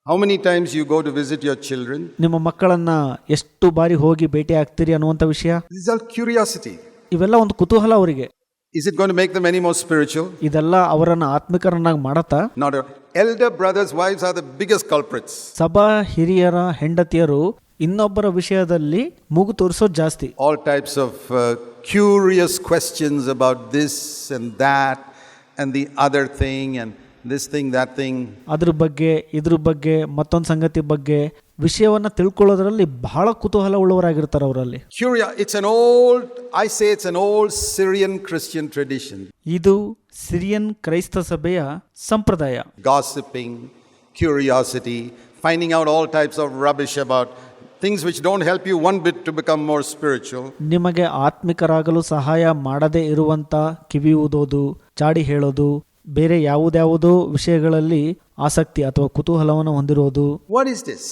How many times you go to visit your children? ನಿಮ್ಮ ಮಕ್ಕಳನ್ನ ಎಷ್ಟು ಬಾರಿ ಹೋಗಿ ಭೇಟಿ ಆಗ್ತೀರಿ ಅನ್ನುವಂಥ ವಿಷಯ. This is all curiosity. ಇವೆಲ್ಲ ಒಂದು ಕುತೂಹಲ ಅವರಿಗೆ. Is it going to make them any more spiritual? ಇದೆಲ್ಲ ಅವರನ್ನ ಆತ್ಮಿಕರನ್ನಾಗಿ ಮಾಡತ್ತಾ? Not at all. Elder brothers' wives are the biggest culprits. ಸಭಾ ಹಿರಿಯರ ಹೆಂಡತಿಯರು ಇನ್ನೊಬ್ಬರ ವಿಷಯದಲ್ಲಿ ಮೂಗು ತೋರಿಸೋದು ಜಾಸ್ತಿ. All types of curious questions about this and that and the other thing and this thing, that thing. ಅದ್ರ ಬಗ್ಗೆ ಇದ್ರ ಬಗ್ಗೆ ಮತ್ತೊಂದು ಸಂಗತಿ ಬಗ್ಗೆ ವಿಷಯವನ್ನ ತಿಳ್ಕೊಳ್ಳೋದ್ರಲ್ಲಿ ಬಹಳ ಕುತೂಹಲ ಉಳ್ಳವರಾಗಿರ್ತಾರೆ ಅವರಲ್ಲಿ. It's an old Syrian Christian tradition. ಇದು ಸಿರಿಯನ್ ಕ್ರೈಸ್ತ ಸಭೆಯ ಸಂಪ್ರದಾಯ. Gossiping, curiosity, finding out all types of rubbish about things which don't help you one bit to become more spiritual. ನಿಮಗೆ ಆತ್ಮಿಕರಾಗಲು ಸಹಾಯ ಮಾಡದೇ ಇರುವಂತ ಕಿವಿ ಊದೋದು, ಚಾಡಿ ಹೇಳೋದು, ಬೇರೆ ಯಾವುದ್ಯಾವುದೋ ವಿಷಯಗಳಲ್ಲಿ ಆಸಕ್ತಿ ಅಥವಾ ಕುತೂಹಲವನ್ನು ಹೊಂದಿರೋದು. What is this?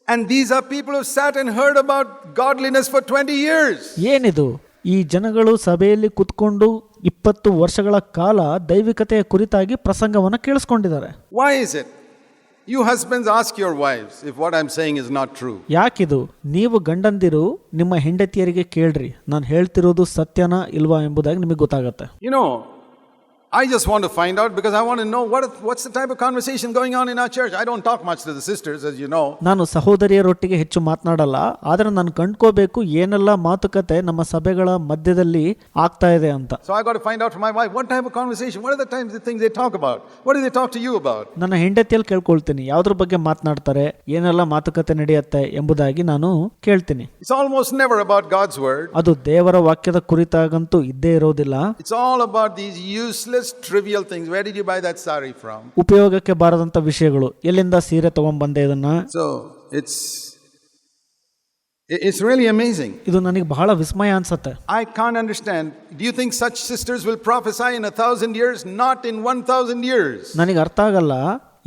And these are people who sat and heard about godliness for 20 years. ಏನಿದು? ಈ ಜನಗಳು ಸಭೆಯಲ್ಲಿ ಕುತ್ಕೊಂಡು 20 ವರ್ಷಗಳ ಕಾಲ ದೈವಿಕತೆಯ ಕುರಿತಾಗಿ ಪ್ರಸಂಗವನ್ನು ಕೇಳಿಸ್ಕೊಂಡಿದ್ದಾರೆ. Why is it? You husbands ask your wives if what I'm saying is not true. ಯಾಕಿದು? ನೀವು ಗಂಡಂದಿರು ನಿಮ್ಮ ಹೆಂಡತಿಯರಿಗೆ ಕೇಳ್ರಿ, ನಾನು ಹೇಳ್ತಿರೋದು ಸತ್ಯನಾ ಇಲ್ವಾ ಎಂಬುದಾಗಿ ನಿಮಗೆ ಗೊತ್ತಾಗುತ್ತೆ. You know, I just want to find out because I want to know what's the type of conversation going on in our church. I don't talk much to the sisters, as you know. ನಾನು ಸಹೋದರಿಯರೊಟ್ಟಿಗೆ ಹೆಚ್ಚು ಮಾತನಾಡಲ್ಲ, ಆದರೆ ನಾನು ಕಂಡ್ಕೋಬೇಕು ಏನೆಲ್ಲ ಮಾತುಕತೆ ನಮ್ಮ ಸಭೆಗಳ ಮಧ್ಯದಲ್ಲಿ ಆಗ್ತಾ ಇದೆ ಅಂತ. So I got to find out from my wife what type of conversation, what are the things they talk about, what do they talk to you about. ನನ್ನ ಹೆಂಡತಿಯಲ್ಲಿ ಕೇಳ್ಕೊಳ್ತೀನಿ ಯಾವುದ್ರ ಬಗ್ಗೆ ಮಾತನಾಡ್ತಾರೆ, ಏನೆಲ್ಲ ಮಾತುಕತೆ ನಡೆಯುತ್ತೆ ಎಂಬುದಾಗಿ ನಾನು ಕೇಳ್ತೀನಿ. It's almost never about God's word. ಅದು ದೇವರ ವಾಕ್ಯದ ಕುರಿತಾಗಂತೂ ಇದ್ದೇ ಇರೋದಿಲ್ಲ. It's all about these useless trivial things. Where did you buy that sari from? ಉಪಯೋಗಕ್ಕೆ ಬಾರದಂತ ವಿಷಯಗಳು, ಎಲ್ಲಿಂದ ಸೀರೆ ತಗೊಂಡ್ಬಂದೆ ಇದನ್ನ. So it's really amazing. ಇದು ನನಗೆ ಬಹಳ ವಿಸ್ಮಯ ಅನ್ಸುತ್ತೆ. I can't understand. Do you think such sisters will prophesy in 1,000 years? Not in 1,000 years. ನನಗೆ ಅರ್ಥ ಆಗಲ್ಲ,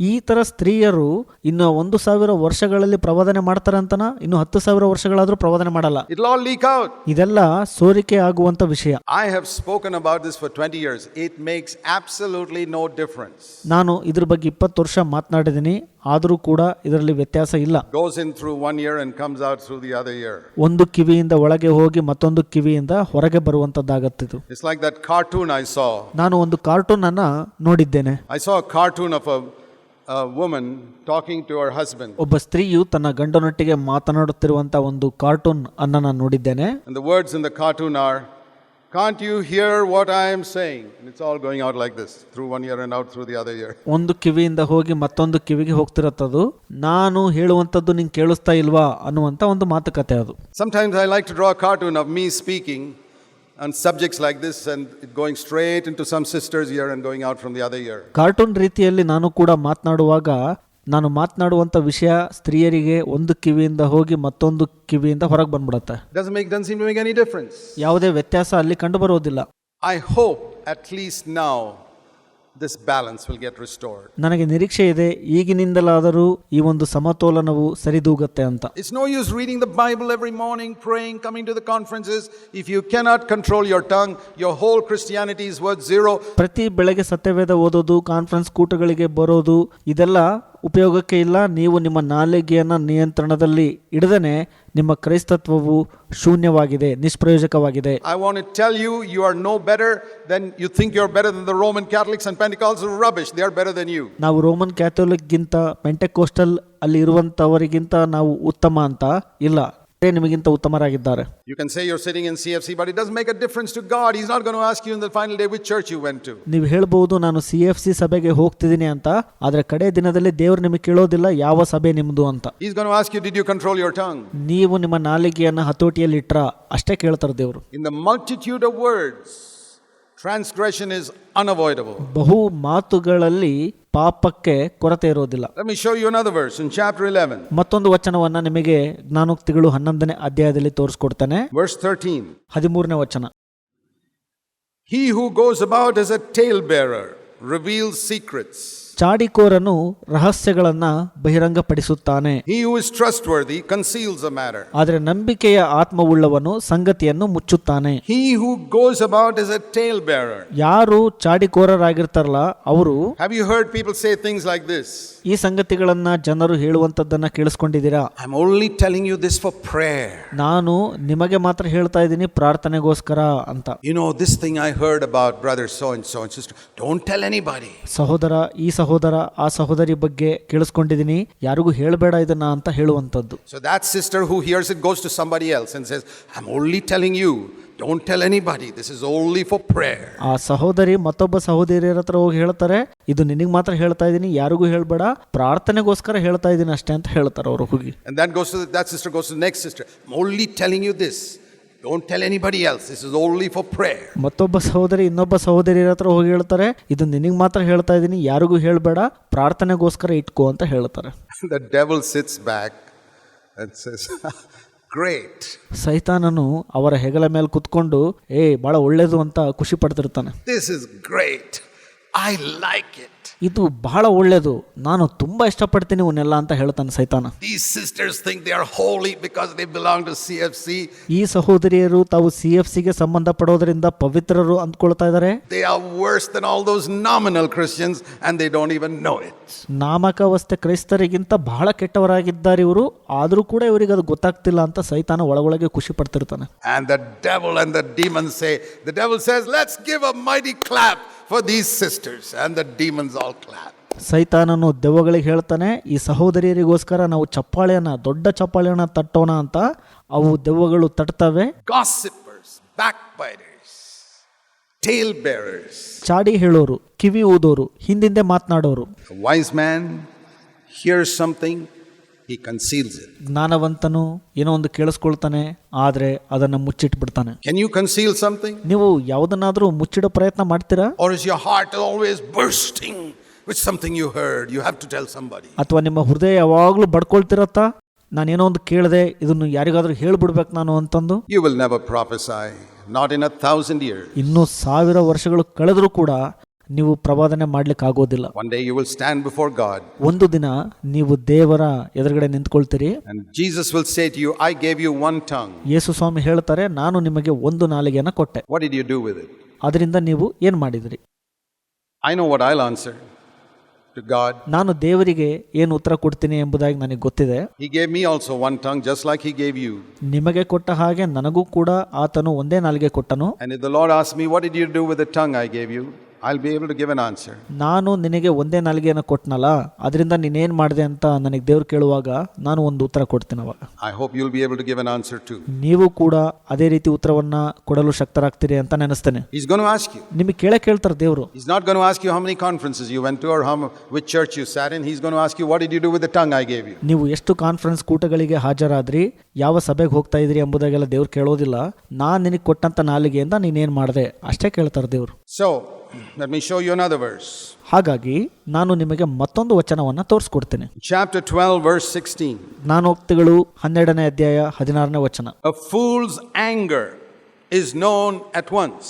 ಈ ತರ ಸ್ತ್ರೀಯರು ಇನ್ನು 1,000 ವರ್ಷಗಳಲ್ಲಿ ಪ್ರವಾದನೆ ಮಾಡ್ತಾರೆ ಅಂತನಾ? ಇನ್ನು 10,000 ವರ್ಷಗಳಾದ್ರೂ ಪ್ರವಾದನೆ ಮಾಡಲ್ಲ. It'll all leak out. ಇದೆಲ್ಲ ಸೋರಿಕೆ ಆಗುವಂತ ವಿಷಯ. I have spoken about this for 20 years. It makes absolutely no difference. ನಾನು ಇದ್ರ ಬಗ್ಗೆ 20 ವರ್ಷ ಮಾತನಾಡಿದ್ದೀನಿ, ಆದರೂ ಕೂಡ ಇದರಲ್ಲಿ ವ್ಯತ್ಯಾಸ ಇಲ್ಲ. Goes in through one ear and comes out through the other ear. ಒಂದು ಕಿವಿಯಿಂದ ಒಳಗೆ ಹೋಗಿ ಮತ್ತೊಂದು ಕಿವಿಯಿಂದ ಹೊರಗೆ ಬರುವಂತದ್ದಾಗತ್ತಿದು. It's like that cartoon I saw. ನಾನು ಒಂದು ಕಾರ್ಟೂನ್ ಅನ್ನ ನೋಡಿದ್ದೇನೆ. I saw a cartoon of a woman talking to her husband. ಒಬ್ಬ ಸ್ತ್ರೀಯು ತನ್ನ ಗಂಡನೊಟ್ಟಿಗೆ ಮಾತನಾಡುತ್ತಿರುವಂತ ಒಂದು ಕಾರ್ಟೂನ್ ಅನ್ನ ನಾನು ನೋಡಿದ್ದೇನೆ. And the words in the cartoon are, can't you hear what I am saying? And it's all going out like this, through one ear and out through the other ear. ಒಂದು ಕಿವಿಯಿಂದ ಹೋಗಿ ಮತ್ತೊಂದು ಕಿವಿಗೆ ಹೋಗ್ತಿರತ್ತದು. ನಾನು ಹೇಳುವಂತದ್ದು ನಿಂಗೆ ಕೇಳಿಸ್ತಾ ಇಲ್ವಾ ಅನ್ನುವಂತ ಒಂದು ಮಾತುಕತೆ ಅದು. Sometimes I like to draw a cartoon of me speaking on subjects like this and it going straight into some sister's ear and going out from the other ear. Cartoon ರೀತಿಯಲ್ಲಿ ನಾನು ಕೂಡ ಮಾತನಾಡುವಾಗ ನಾನು ಮಾತನಾಡುವಂತ ವಿಷಯ ಸ್ತ್ರೀಯರಿಗೆ ಒಂದು ಕಿವಿಯಿಂದ ಹೋಗಿ ಮತ್ತೊಂದು ಕಿವಿಯಿಂದ ಹೊರಗೆ ಬಂದ್ಬಿಡುತ್ತೆ. Doesn't seem to make any difference. ಯಾವುದೇ ವ್ಯತ್ಯಾಸ ಅಲ್ಲಿ ಕಂಡು ಬರೋದಿಲ್ಲ. I hope at least now this balance will get restored. ನನಗೆ ನಿರೀಕ್ಷೆ ಇದೆ ಈಗಿನಿಂದಲಾದರೂ ಈ ಒಂದು ಸಮತೋಲನವು ಸರಿದೂಗತ್ತೆ ಅಂತ. It's no use reading the Bible every morning, praying, coming to the conferences. If you cannot control your tongue, your whole Christianity is worth zero. ಪ್ರತಿ ಬೆಳಗ್ಗೆ ಸತ್ಯವೇದ ಓದೋದು, ಕಾನ್ಫರೆನ್ಸ್ ಕೂಟಗಳಿಗೆ ಬರೋದು, ಇದೆಲ್ಲ ಉಪಯೋಗಕ್ಕೆ ಇಲ್ಲ. ನೀವು ನಿಮ್ಮ ನಾಲಿಗೆಯನ್ನು ನಿಯಂತ್ರಣದಲ್ಲಿ ಇಡದೇನೆ ನಿಮ್ಮ ಕ್ರೈಸ್ತತ್ವವು ಶೂನ್ಯವಾಗಿದೆ, ನಿಷ್ಪ್ರಯೋಜಕವಾಗಿದೆ. I want to tell you, you are no better than you think you're better than the Roman Catholics and Pentecostals. Rubbish, they are better than you. ನಾವು ರೋಮನ್ ಕ್ಯಾಥೋಲಿಕ್ಗಿಂತ ಪೆಂಟೆಕೋಸ್ಟಲ್ ಅಲ್ಲಿ ಇರುವಂತವರಿಗಿಂತ ನಾವು ಉತ್ತಮ ಅಂತ ಇಲ್ಲ, ನಿಮಗಿಂತ ಉತ್ತಮರಾಗಿದ್ದಾರೆ. You can say you're sitting in CFC, but it doesn't make a difference to God. He's not going to ask you in the final day which church you went to. ನೀವು ಹೇಳ್ಬಹುದು ನಾನು CFC ಸಭೆಗೆ ಹೋಗ್ತಿದ್ದೀನಿ ಅಂತ, ಆದ್ರೆ ಕಡೆ ದಿನದಲ್ಲಿ ದೇವರು ನಿಮಗೆ ಕೇಳೋದಿಲ್ಲ ಯಾವ ಸಭೆ ನಿಮ್ದು ಅಂತ. He's going to ask you, did you control your tongue? ನೀವು ನಿಮ್ಮ ನಾಲಿಗೆಯನ್ನ ಹತೋಟಿಯಲ್ಲಿ ಇಟ್ರ ಅಷ್ಟೇ ಕೇಳ್ತಾರೆ ದೇವರು. In the multitude of words, transgression is unavoidable. ಬಹು ಮಾತುಗಳಲ್ಲಿ ಪಾಪಕ್ಕೆ ಕೊರತೆ ಇರೋದಿಲ್ಲ. Let me show you another verse in chapter 11. ಮತ್ತೊಂದು ವಚನವನ್ನ ನಿಮಗೆ ಜ್ಞಾನೋಕ್ತಿಗಳು 11ನೇ ಅಧ್ಯಾಯದಲ್ಲಿ ತೋರಿಸ್ಕೊಡ್ತಾನೆ. Verse 13. 13ನೇ ವಚನ. He who goes about as a talebearer reveals secrets. ಚಾಡಿಕೋರನು ರಹಸ್ಯಗಳನ್ನ ಬಹಿರಂಗಪಡಿಸುತ್ತಾನೆ. He who is trustworthy conceals a matter. ಆದರೆ ನಂಬಿಕೆಯ ಆತ್ಮವುಳ್ಳವನು ಸಂಗತಿಯನ್ನು ಮುಚ್ಚುತ್ತಾನೆ. He who goes about as a talebearer. ಯಾರು ಚಾಡಿಕೋರರಾಗಿರ್ತಾರಲ್ಲ ಅವರು. Have you heard people say things like this? ಈ ಸಂಗತಿಗಳನ್ನ ಜನರು ಹೇಳುವಂತದ್ದನ್ನ ಕೇಳಿಸ್ಕೊಂಡಿದ್ದೀರಾ? I'm only telling you this for prayer. ನಾನು ನಿಮಗೆ ಮಾತ್ರ ಹೇಳ್ತಾ ಇದ್ದೀನಿ ಪ್ರಾರ್ಥನೆಗೋಸ್ಕರ ಅಂತ. You know, this thing I heard about brother so and so and sister, don't tell anybody. ಸಹೋದರ, ಈ ಸಹೋದರ ಆ ಸಹೋದರಿ ಬಗ್ಗೆ ಕೇಳಿಸ್ಕೊಂಡಿದ್ದೀನಿ, ಯಾರಿಗೂ ಹೇಳಬೇಡ ಇದನ್ನ ಅಂತ ಹೇಳುವಂತದ್ದು. So that sister who hears it goes to somebody else and says, I'm only telling you, don't tell anybody, this is only for prayer. ಆ ಸಹೋದರಿ ಮತ್ತೊಬ್ಬ ಸಹೋದರಿಯರ ಹತ್ರ ಹೋಗಿ ಹೇಳ್ತಾರೆ, ಇದು ನಿನಗೆ ಮಾತ್ರ ಹೇಳ್ತಾ ಇದ್ದೀನಿ, ಯಾರಿಗೂ ಹೇಳಬೇಡ, ಪ್ರಾರ್ಥನೆಗೋಸ್ಕರ ಹೇಳ್ತಾ ಇದ್ದೀನಿ ಅಷ್ಟೇ ಅಂತ ಹೇಳ್ತಾರೆ ಅವರು ಹೋಗಿ. And that sister goes to the next sister, I'm only telling you this, don't tell anybody else, this is only for prayer. ಮತ್ತೊಬ್ಬ ಸಹೋದರಿ ಇನ್ನೊಬ್ಬ ಸಹೋದರಿಯರ ಹತ್ರ ಹೋಗಿ ಹೇಳ್ತಾರೆ, ಇದು ನಿನಗೆ ಮಾತ್ರ ಹೇಳ್ತಾ ಇದ್ದೀನಿ, ಯಾರಿಗೂ ಹೇಳಬೇಡ, ಪ್ರಾರ್ಥನೆಗೋಸ್ಕರ ಇಟ್ಕೋ ಅಂತ ಹೇಳ್ತಾರೆ. The devil sits back and says, great. ಸೈತಾನನು ಅವರ ಹೆಗಲ ಮೇಲೆ ಕುತ್ಕೊಂಡು ಬಹಳ ಒಳ್ಳೇದು ಅಂತ ಖುಷಿ ಪಡ್ತಿರ್ತಾನೆ. This is great, I like it. ಇದು ಬಹಳ ಒಳ್ಳೇದು, ನಾನು ತುಂಬಾ ಇಷ್ಟಪಡ್ತೀನಿ ಇವನ್ನೆಲ್ಲ ಅಂತ ಹೇಳ್ತಾನೆ ಸೈತಾನ. These sisters think they are holy because they belong to CFC. ಈ ಸಹೋದರಿಯರು ತಾವು CFC ಗೆ ಸಂಬಂಧ ಪಡೋದ್ರಿಂದ ಪವಿತ್ರರು ಅಂದ್ಕೊಳ್ತಾ ಇದ್ದಾರೆ. They are worse than all those nominal Christians and they don't even know it. ನಾಮಕಾವಸ್ಥೆ ಕ್ರೈಸ್ತರಿಗಿಂತ ಬಹಳ ಕೆಟ್ಟವರಾಗಿದ್ದಾರೆ ಇವರು, ಆದರೂ ಕೂಡ ಇವರಿಗೆ ಅದು ಗೊತ್ತಾಗ್ತಿಲ್ಲ ಅಂತ ಸೈತಾನ ಒಳಗೊಳಗೆ ಖುಷಿ ಪಡ್ತಿರ್ತಾನೆ. And the devil and the demons say, the devil says, let's give a mighty clap for these sisters, and the demons all clap. ಸೈತಾನನು ದೆವ್ವಗಳಿಗೆ ಹೇಳ್ತಾನೆ, ಈ ಸಹೋದರಿಯರಿಗೋಸ್ಕರ ನಾವು ದೊಡ್ಡ ಚಪ್ಪಾಳೆಯನ್ನ ತಟ್ಟೋಣ ಅಂತ. ಅವು ದೆವ್ವಗಳು ತಟ್ತವೆ. Gossipers, backbiters, talebearers. ಚಾಡಿ ಹೇಳೋರು, ಕಿವಿ ಊದೋರು, ಹಿಂದಿಂದೆ ಮಾತನಾಡೋರು. A wise man hears something, he conceals it. ಜ್ಞಾನವಂತನು ಏನೋ ಒಂದು ಕೇಳಿಸ್ಕೊಳ್ತಾನೆ, ಆದ್ರೆ ಅದನ್ನ ಮುಚ್ಚಿಟ್ಬಿಡ್ತಾನೆ. Can you conceal something? ನೀವು ಯಾವುದನ್ನಾದ್ರೂ ಮುಚ್ಚಿಡೋ ಪ್ರಯತ್ನ ಮಾಡ್ತೀರಾ? Or is your heart always bursting with something you heard? You have to tell somebody. ಅಥವಾ ನಿಮ್ಮ ಹೃದಯ ಯಾವಾಗ್ಲೂ ಬಡ್ಕೊಳ್ತಿರತ್ತಾ, ನಾನೇನೋ ಒಂದು ಕೇಳಿದೆ, ಇದನ್ನು ಯಾರಿಗಾದ್ರೂ ಹೇಳ್ಬಿಡ್ಬೇಕು ನಾನು ಅಂತಂದು? You will never prophesy, not in 1,000 years. ಇನ್ನೂ 1000 ವರ್ಷಗಳು ಕಳೆದ್ರೂ ಕೂಡ ನೀವು ಪ್ರವಾದನೆ ಮಾಡ್ಲಿಕ್ಕೆ ಆಗೋದಿಲ್ಲ. One day you will stand before God. ಒಂದು ದಿನ ನೀವು ದೇವರ ಎದುರುಗಡೆ ನಿಂತ್ಕೊಳ್ತೀರಿ. And Jesus will say to you, I gave you one tongue. ಯೇಸು ಸ್ವಾಮಿ ಹೇಳ್ತಾರೆ, ನಾನು ನಿಮಗೆ ಒಂದು ನಾಲಿಗೆಯನ್ನು ಕೊಟ್ಟೆ. What did you do with it? ಅದರಿಂದ ನೀವು ಏನ್ ಮಾಡಿದ್ರಿ? I know what I'll answer to God. ನಾನು ದೇವರಿಗೆ ಏನು ಉತ್ತರ ಕೊಡ್ತೀನಿ ಎಂಬುದಾಗಿ ನನಗೆ ಗೊತ್ತಿದೆ. He gave me also one tongue just like he gave you. ನಿಮಗೆ ಕೊಟ್ಟ ಹಾಗೆ ನನಗೂ ಕೂಡ ಆತನು ಒಂದೇ ನಾಲಿಗೆ ಕೊಟ್ಟನು. And if the Lord asks me, what did you do with the tongue I gave you? I'll be able to give an answer. ನಾನು ನಿನಗೆ ಒಂದೇ ನಾಲಿಗೆಯನ್ನು ಕೊಟ್ಟನಲ್ಲ, ಅದರಿಂದ ನೀನೇನ್ ಮಾಡಿದೆ ಅಂತ ನನಗೆ ದೇವ್ರು ಕೇಳುವಾಗ ನಾನು ಒಂದು ಉತ್ತರ ಕೊಡ್ತೀನಿ ಅವಾಗ. I hope you'll be able to give an answer too. ನೀವು ಕೂಡ ಅದೇ ರೀತಿ ಉತ್ತರವನ್ನ ಕೊಡಲು ಶಕ್ತರಾಗ್ತೀರಿ ಅಂತ ನೆನೆಸ್ತೇನೆ. He's going to ask you. ನಿಮಗೆ ಕೇಳ್ತಾರೆ ದೇವರು. He's not going to ask you how many conferences you went to or which church you sat in. He's going to ask you, what did you do with the tongue I gave you? ನೀವು ಎಷ್ಟು conference ಕೂಟಗಳಿಗೆ ಹಾಜರಾದ್ರಿ, ಯಾವ ಸಭೆಗೆ ಹೋಗ್ತಾ ಇದ್ರಿ ಎಂಬುದಾಗೆಲ್ಲ ದೇವ್ರು ಕೇಳೋದಿಲ್ಲ. ನಾನು ನಿನಗೆ ಕೊಟ್ಟಂತ ನಾಲಿಗೆಯಿಂದ ನೀನೇನ್ ಮಾಡಿದೆ ಅಷ್ಟೇ ಕೇಳ್ತಾರೆ ದೇವರು. So let me show you another verse. ಹಾಗಾಗಿ ನಾನು ನಿಮಗೆ ಮತ್ತೊಂದು ವಚನವನ್ನ ತೋರಿಸ್ಕೊಡ್ತೀನಿ. Chapter 12 verse 16. ಜ್ಞಾನೋಕ್ತಿಗಳು 12ನೇ ಅಧ್ಯಾಯ 16ನೇ ವಚನ. A fool's anger is known at once.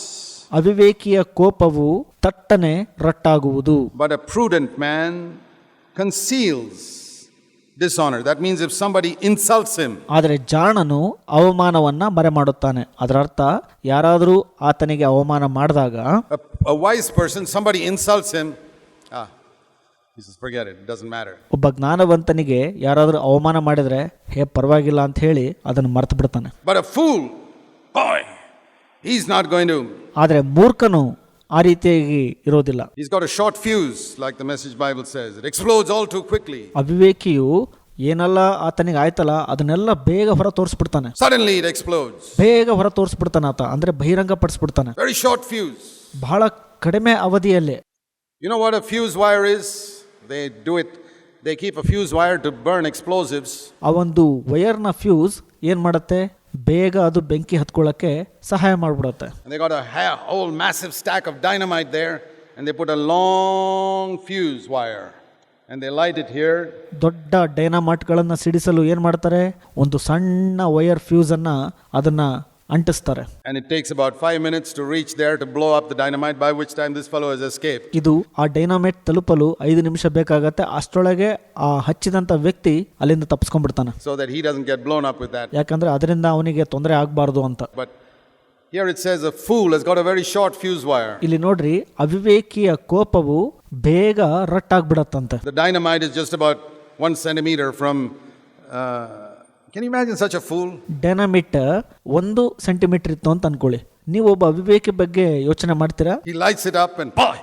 ಅವಿವೇಕಿಯ ಕೋಪವು ತಟ್ಟನೆ ರಟ್ಟಾಗುವುದು. But a prudent man conceals dishonor. That means if somebody insults him. ಆದರೆ ಜಾಣನು ಅವಮಾನವನ್ನ ಮರೆಮಾಡುತ್ತಾನೆ. ಅದರ ಅರ್ಥ ಯಾರಾದರೂ ಆತನಿಗೆ ಅವಮಾನ ಮಾಡಿದಾಗ A wise person, somebody insults him. He says, forget it, it doesn't matter. ಒಬ್ಬ ಜ್ಞಾನವಂತನಿಗೆ ಯಾರಾದರೂ ಅವಮಾನ ಮಾಡಿದ್ರೆ ಪರವಾಗಿಲ್ಲ ಅಂತ ಹೇಳಿ ಅದನ್ನು ಮರೆತು ಬಿಡ್ತಾನೆ. But a fool, boy, he's not going to. ಆದರೆ ಮೂರ್ಖನು ಆ ರೀತಿಯಾಗಿ ಇರೋದಿಲ್ಲ. He's got a short fuse, like the Message Bible says. It explodes all too quickly. ಅವಿವೇಕಿಯು ಏನೆಲ್ಲ ಆತನಿಗೆ ಆಯ್ತಲ್ಲ ಅದನ್ನೆಲ್ಲ ಬೇಗ ಹೊರ ತೋರಿಸ್ಬಿಡ್ತಾನೆ. Suddenly it explodes. ಬೇಗ ಹೊರ ತೋರಿಸ್ಬಿಡ್ತಾನೆ ಆತ, ಅಂದ್ರೆ ಬಹಿರಂಗ ಪಡಿಸ್ಬಿಡ್ತಾನೆ. Very short fuse. ಬಹಳ ಕಡಿಮೆ ಅವಧಿಯಲ್ಲಿ. You know what a fuse wire is? They keep a fuse wire to burn explosives. ಆ ಒಂದು ವೈರ್ನ ಫ್ಯೂಸ್ ಏನ್ ಮಾಡುತ್ತೆ, ಬೇಗ ಅದು ಬೆಂಕಿ ಹತ್ಕೊಳ್ಳಕ್ಕೆ ಸಹಾಯ ಮಾಡಿಬಿಡುತ್ತೆ. And they got a whole massive stack of dynamite there, and they put a long fuse wire and they light it here. ದೊಡ್ಡ ಡೈನಾಮೈಟ್ಗಳನ್ನು ಸಿಡಿಸಲು ಏನ್ ಮಾಡ್ತಾರೆ, ಒಂದು ಸಣ್ಣ ವೈರ್ ಫ್ಯೂಸ್ ಅನ್ನ ಅದನ್ನ ಅಂಟಿಸ್ತಾರೆ. And it takes about 5 minutes to reach there to blow up the dynamite, by which time this fellow has escaped. ಇದು ಆ dynamite ತಲುಪಲು 5 ನಿಮಿಷ ಬೇಕಾಗತ್ತೆ. ಅಷ್ಟರೊಳಗೆ ಆ ಹಚ್ಚಿದಂತ ವ್ಯಕ್ತಿ ಅಲ್ಲಿಂದ ತಪ್ಪಿಸ್ಕೊಂಡ್ಬಿಡ್ತಾನೆ. So that he doesn't get blown up with that. ಯಾಕಂದ್ರೆ ಅದರಿಂದ ಅವನಿಗೆ ತೊಂದರೆ ಆಗಬಾರ್ದು ಅಂತ. But here it says a fool has got a very short fuse wire. ಇಲ್ಲಿ ನೋಡ್ರಿ, ಅವಿವೇಕಿಯ ಕೋಪವು ಬೇಗ ರಟ್ಟಾಗ್ಬಿಡತ್ತಂತೆ. The dynamite is just about 1 centimeter from can you imagine such a fool? ಡೈನಾಮಿಟ್ 1 centimetre ಇತ್ತು ಅಂತ ಅನ್ಕೊಳ್ಳಿ. ನೀವು ಒಬ್ಬ ಅವಿವೇಕಿ ಬಗ್ಗೆ ಯೋಚನೆ ಮಾಡ್ತೀರಾ? He lights it up and boy,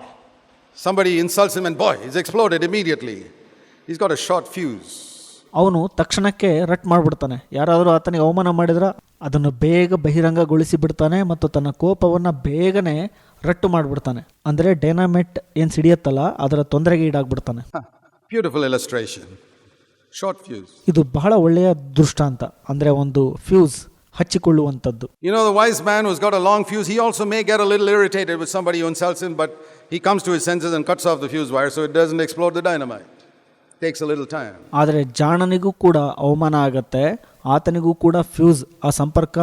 somebody insults him and boy, it's exploded immediately. He's got a short fuse. ಅವನು ತಕ್ಷಣಕ್ಕೆ ರಟ್ ಮಾಡಿಬಿಡ್ತಾನೆ. ಯಾರಾದರೂ ಆತನಿಗೆ ಅವಮಾನ ಮಾಡಿದ್ರೆ ಅದನ್ನು ಬೇಗ ಬಹಿರಂಗಗೊಳಿಸಿ ಬಿಡ್ತಾನೆ ಮತ್ತು ತನ್ನ ಕೋಪವನ್ನ ಬೇಗನೆ ರಟ್ಟು ಮಾಡಿಬಿಡ್ತಾನೆ. ಅಂದರೆ ಡೈನಾಮೈಟ್ ಏನು ಸಿಡಿಯತ್ತಲ್ಲ ಅದರ ತೊಂದರೆಗೆ ಈಡಾಗ್ಬಿಡ್ತಾನೆ. Beautiful illustration. Short fuse. ಇದು ಬಹಳ ಒಳ್ಳೆಯ ದೃಷ್ಟಾಂತ, ಅಂದ್ರೆ ಒಂದು fuse ಹಚ್ಚಿಕೊಳ್ಳುವಂಥದ್ದು. You know, the wise man who's got a long fuse, he also may get a little irritated with somebody who insults him, but he comes to his senses and cuts off the fuse wire so it doesn't explode the dynamite. Takes a little time. ಆದರೆ ಜಾಣನಿಗೂ ಕೂಡ ಅವಮಾನ ಆಗತ್ತೆ, ಆತನಿಗೂ ಕೂಡ fuse ಆ ಸಂಪರ್ಕ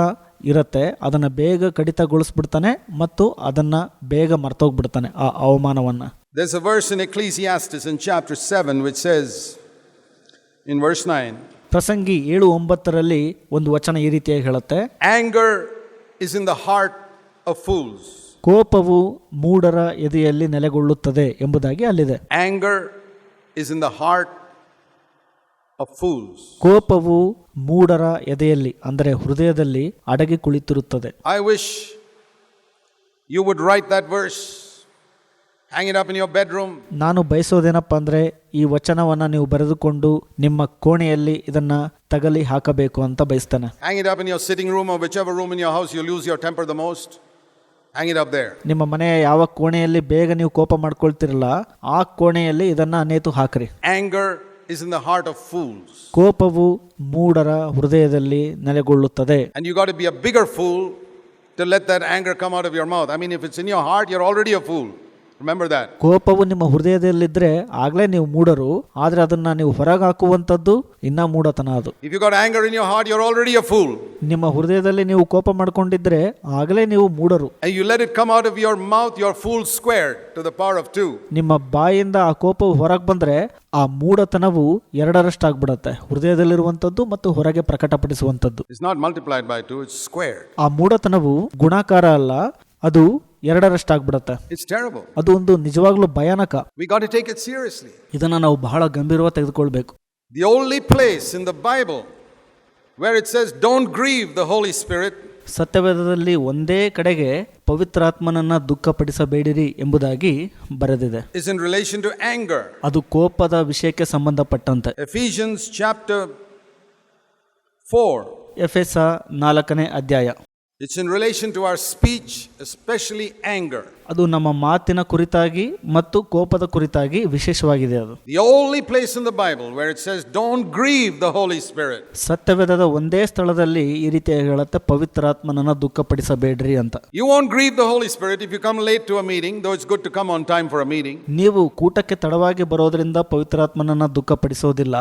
ಇರುತ್ತೆ, ಅದನ್ನ ಬೇಗ ಕಡಿತಗೊಳಿಸ್ಬಿಡ್ತಾನೆ ಮತ್ತು ಅದನ್ನ ಬೇಗ ಮರ್ತೋಗ್ಬಿಡ್ತಾನೆ ಆ ಅವಮಾನವನ್ನ. There's a verse in Ecclesiastes in chapter 7 which says in verse 9, ಪ್ರಸಂಗಿ 7:9 ಒಂದು ವಚನ ಈ ರೀತಿಯಾಗಿ ಹೇಳುತ್ತೆ, anger is in the heart of fools. ಕೋಪವು ಮೂಢರ ಎದೆಯಲ್ಲಿ ನೆಲೆಗೊಳ್ಳುತ್ತದೆ ಎಂಬುದಾಗಿ ಅಲ್ಲಿದೆ. Anger is in the heart of fools. ಕೋಪವು ಮೂಢರ ಎದೆಯಲ್ಲಿ ಅಂದರೆ ಹೃದಯದಲ್ಲಿ ಅಡಗಿ ಕುಳಿತಿರುತ್ತದೆ. I wish you would write that verse, hang it up in your bedroom. ನಾನು ಬಯಸೋದೇನಪ್ಪ ಅಂದ್ರೆ ಈ ವಚನವನ್ನ ನೀವು ಬರೆದುಕೊಂಡು ನಿಮ್ಮ ಕೋಣೆಯಲ್ಲಿ ಇದನ್ನ ತಗಲಿ ಹಾಕಬೇಕು ಅಂತ ಬಯಸ್ತಾನೆ. Hang it up in your sitting room or whichever room in your house you lose your temper the most. Hang it up there. ನಿಮ್ಮ ಮನೆಯ ಯಾವ ಕೋಣೆಯಲ್ಲಿ ಬೇಗ ನೀವು ಕೋಪ ಮಾಡ್ಕೊಳ್ತಿರಲ್ಲ ಆ ಕೋಣೆಯಲ್ಲಿ ಇದನ್ನ ನೇತು ಹಾಕ್ರಿ. Anger is in the heart of fools. ಕೋಪವು ಮೂಢರ ಹೃದಯದಲ್ಲಿ ನೆಲೆಗೊಳ್ಳುತ್ತದೆ. And you got to be a bigger fool to let that anger come out of your mouth. I mean, if it's in your heart, you're already a fool. Remember that. ಕೋಪವು ನಿಮ್ಮ ಹೃದಯದಲ್ಲಿದ್ರೆ ಆಗ್ಲೇ ನೀವು ಮೂಢರು, ಆದ್ರೆ ಅದನ್ನ ನೀವು ಹೊರಗೆ ಹಾಕುವಂತದ್ದು ಇನ್ನ ಮೂಢತನ ಅದು. If you got anger in your heart, you're already a fool. ನಿಮ್ಮ ಹೃದಯದಲ್ಲಿ ನೀವು ಕೋಪ ಮಾಡ್ಕೊಂಡಿದ್ರೆ ಆಗಲೇ ನೀವು ಮೂಢರು. And you let it come out of your mouth, you're fool squared to the power of 2. ನಿಮ್ಮ ಬಾಯಿಂದ ಆ ಕೋಪವು ಹೊರಗೆ ಬಂದ್ರೆ ಆ ಮೂಢತನವು 2ರಷ್ಟಾಗ್ಬಿಡತ್ತೆ, ಹೃದಯದಲ್ಲಿರುವಂತದ್ದು ಮತ್ತು ಹೊರಗೆ ಪ್ರಕಟಪಡಿಸುವಂತದ್ದು. It's not multiplied by 2, it's squared. ಆ ಮೂಢತನವು ಗುಣಾಕಾರ ಅಲ್ಲ, ಅದು 2ರಷ್ಟಾಗ್ಬಿಡತ್ತೆ. It's terrible. ಅದು ಒಂದು ನಿಜವಾಗ್ಲೂ ಭಯಾನಕ. We got to take it seriously. ಇದನ್ನ ನಾವು ಬಹಳ ಗಂಭೀರವಾಗಿ ತೆಗೆದುಕೊಳ್ಬೇಕು. The only place in the Bible where it says don't grieve the Holy Spirit, ಸತ್ಯವೇದದಲ್ಲಿ ಒಂದೇ ಕಡೆಗೆ ಪವಿತ್ರಾತ್ಮನನ್ನ ದುಃಖಪಡಿಸಬೇಡಿರಿ ಎಂಬುದಾಗಿ ಬರೆದಿದೆ, is in relation to anger. ಅದು ಕೋಪದ ವಿಷಯಕ್ಕೆ ಸಂಬಂಧಪಟ್ಟಂತೆ. Ephesians chapter 4. ಎಫೆಸ 4ನೇ ಅಧ್ಯಾಯ. It's in relation to our speech, especially anger. ಅದು ನಮ್ಮ ಮಾತಿನ ಕುರಿತಾಗಿ ಮತ್ತು ಕೋಪದ ಕುರಿತಾಗಿ ವಿಶೇಷವಾಗಿದೆ. ಅದು The only place in the Bible where it says don't grieve the Holy Spirit. ಸತ್ಯವೇದದ ಒಂದೇ ಸ್ಥಳದಲ್ಲಿ ಈ ರೀತಿಯಾಗಿ ಹೇಳುತ್ತೆ, ಪವಿತ್ರಾತ್ಮನನ್ನ ದುಃಖಪಡಿಸಬೇಡ್ರಿ ಅಂತ. You won't grieve the Holy Spirit if you come late to a meeting, though it's good to come on time for a meeting. ನೀವು ಕೂಟಕ್ಕೆ ತಡವಾಗಿ ಬರೋದ್ರಿಂದ ಪವಿತ್ರಾತ್ಮನನ್ನ ದುಃಖಪಡಿಸೋದಿಲ್ಲ.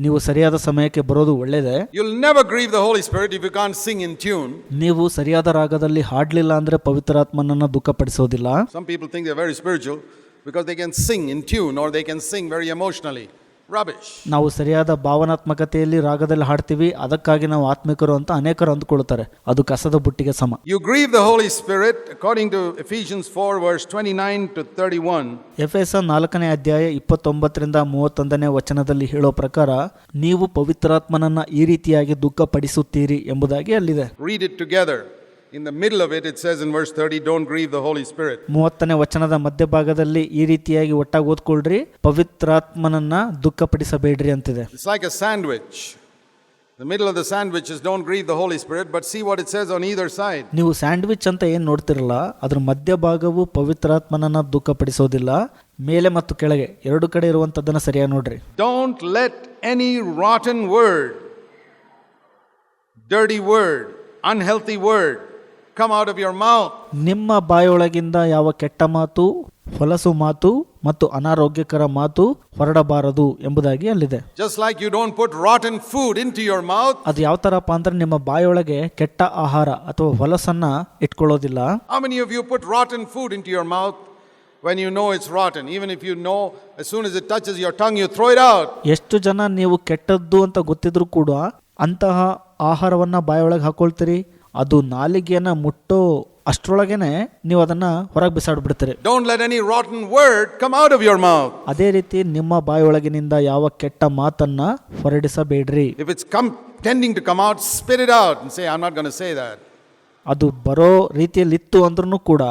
ನೀವು ಸರಿಯಾದ ಸಮಯಕ್ಕೆ ಬರೋದು ಒಳ್ಳೆಯದೇ. You'll never grieve the Holy Spirit if you can't sing in tune. ನೀವು ಸರಿಯಾದ ರಾಗದಲ್ಲಿ ಹಾಡ್ಲಿಲ್ಲ ಅಂದ್ರೆ ಪವಿತ್ರಾತ್ಮನನ್ನ ದುಃಖಪಡಿಸೋದಿಲ್ಲ. Some people think they're very spiritual because they can sing in tune or they can sing very emotionally. Rubbish. ನಾವು ಸರಿಯಾದ ಭಾವನಾತ್ಮಕತೆಯಲ್ಲಿ ರಾಗದಲ್ಲಿ ಹಾಡ್ತೀವಿ, ಅದಕ್ಕಾಗಿ ನಾವು ಆತ್ಮಿಕರು ಅಂತ ಅನೇಕರು ಅಂದ್ಕೊಳ್ತಾರೆ. ಅದು ಕಸದ ಬುಟ್ಟಿಗೆ ಸಮ. You grieve the Holy Spirit according to Ephesians 4 verse 29 to 31. ಎಫೆಸ 4ನೇ ಅಧ್ಯಾಯ 29ರಿಂದ 31ನೇ ವಚನದಲ್ಲಿ ಹೇಳೋ ಪ್ರಕಾರ ನೀವು ಪವಿತ್ರಾತ್ಮನನ್ನ ಈ ರೀತಿಯಾಗಿ ದುಃಖಪಡಿಸುತ್ತೀರಿ ಎಂಬುದಾಗಿ ಅಲ್ಲಿದೆ. Read it together. In the middle of it, it says in verse 30, don't grieve the Holy Spirit. 30ನೇ ವಚನದ ಮಧ್ಯಭಾಗದಲ್ಲಿ ಈ ರೀತಿಯಾಗಿ ಒಟ್ಟಾಗಿ ಓದ್ಕೊಳ್ರಿ, ಪವಿತ್ರಾತ್ಮನನ್ನ ದುಃಖಪಡಿಸಬೇಡ್ರಿ ಅಂತಿದೆ. It's like a sandwich. The middle of the sandwich is don't grieve the Holy Spirit, but see what it says on either side. ನೀವು sandwich ಅಂತ ಏನು ನೋಡ್ತಿರಲ್ಲ, ಅದ್ರ ಮಧ್ಯಭಾಗವು ಪವಿತ್ರಾತ್ಮನನ್ನ ದುಃಖಪಡಿಸೋದಿಲ್ಲ. ಮೇಲೆ ಮತ್ತು ಕೆಳಗೆ ಎರಡು ಕಡೆ ಇರುವಂತದ್ದನ್ನ ಸರಿಯಾಗಿ ನೋಡ್ರಿ. Don't let any rotten word, dirty word, unhealthy word come out of your mouth. ನಿಮ್ಮ ಬಾಯೊಳಗಿಂದ ಯಾವ ಕೆಟ್ಟ ಮಾತು, ಹೊಲಸು ಮಾತು ಮತ್ತು ಅನಾರೋಗ್ಯಕರ ಮಾತು ಹೊರಡಬಾರದು ಎಂಬುದಾಗಿ ಅಲ್ಲಿದೆ. Just like you don't put rotten food into your mouth. ಅದು ಯಾವ ತರಪ್ಪ ಅಂದ್ರೆ ನಿಮ್ಮ ಬಾಯೊಳಗೆ ಕೆಟ್ಟ ಆಹಾರ ಅಥವಾ ಹೊಲಸನ್ನ ಇಟ್ಕೊಳ್ಳೋದಿಲ್ಲ. How many of you put rotten food into your mouth when you know it's rotten? Even if you know, as soon as it touches your tongue, you throw it out. ಎಷ್ಟು ಜನ ನೀವು ಕೆಟ್ಟದ್ದು ಅಂತ ಗೊತ್ತಿದ್ರು ಕೂಡ ಅಂತಹ ಆಹಾರವನ್ನ ಬಾಯೊಳಗೆ ಹಾಕೊಳ್ತೀರಿ, ಅದು ನಾಲಿಗೆಯನ್ನ ಮುಟ್ಟೋ ಅಷ್ಟರೊಳಗೇನೆ ನೀವು ಅದನ್ನ ಹೊರಗೆ ಬಿಸಾಡ್ಬಿಡ್ತೀರಿ. Don't let any rotten word come out of your mouth. ಅದೇ ರೀತಿ ನಿಮ್ಮ ಬಾಯೊಳಗಿನಿಂದ ಯಾವ ಕೆಟ್ಟ ಮಾತನ್ನ ಹೊರಡಿಸಬೇಡ್ರಿ. If it's tending to come out, spit it out and say, I'm not going to say that. ಅದು ಬರೋ ರೀತಿಯಲ್ಲಿ ಇತ್ತು ಅಂದ್ರೂ ಕೂಡ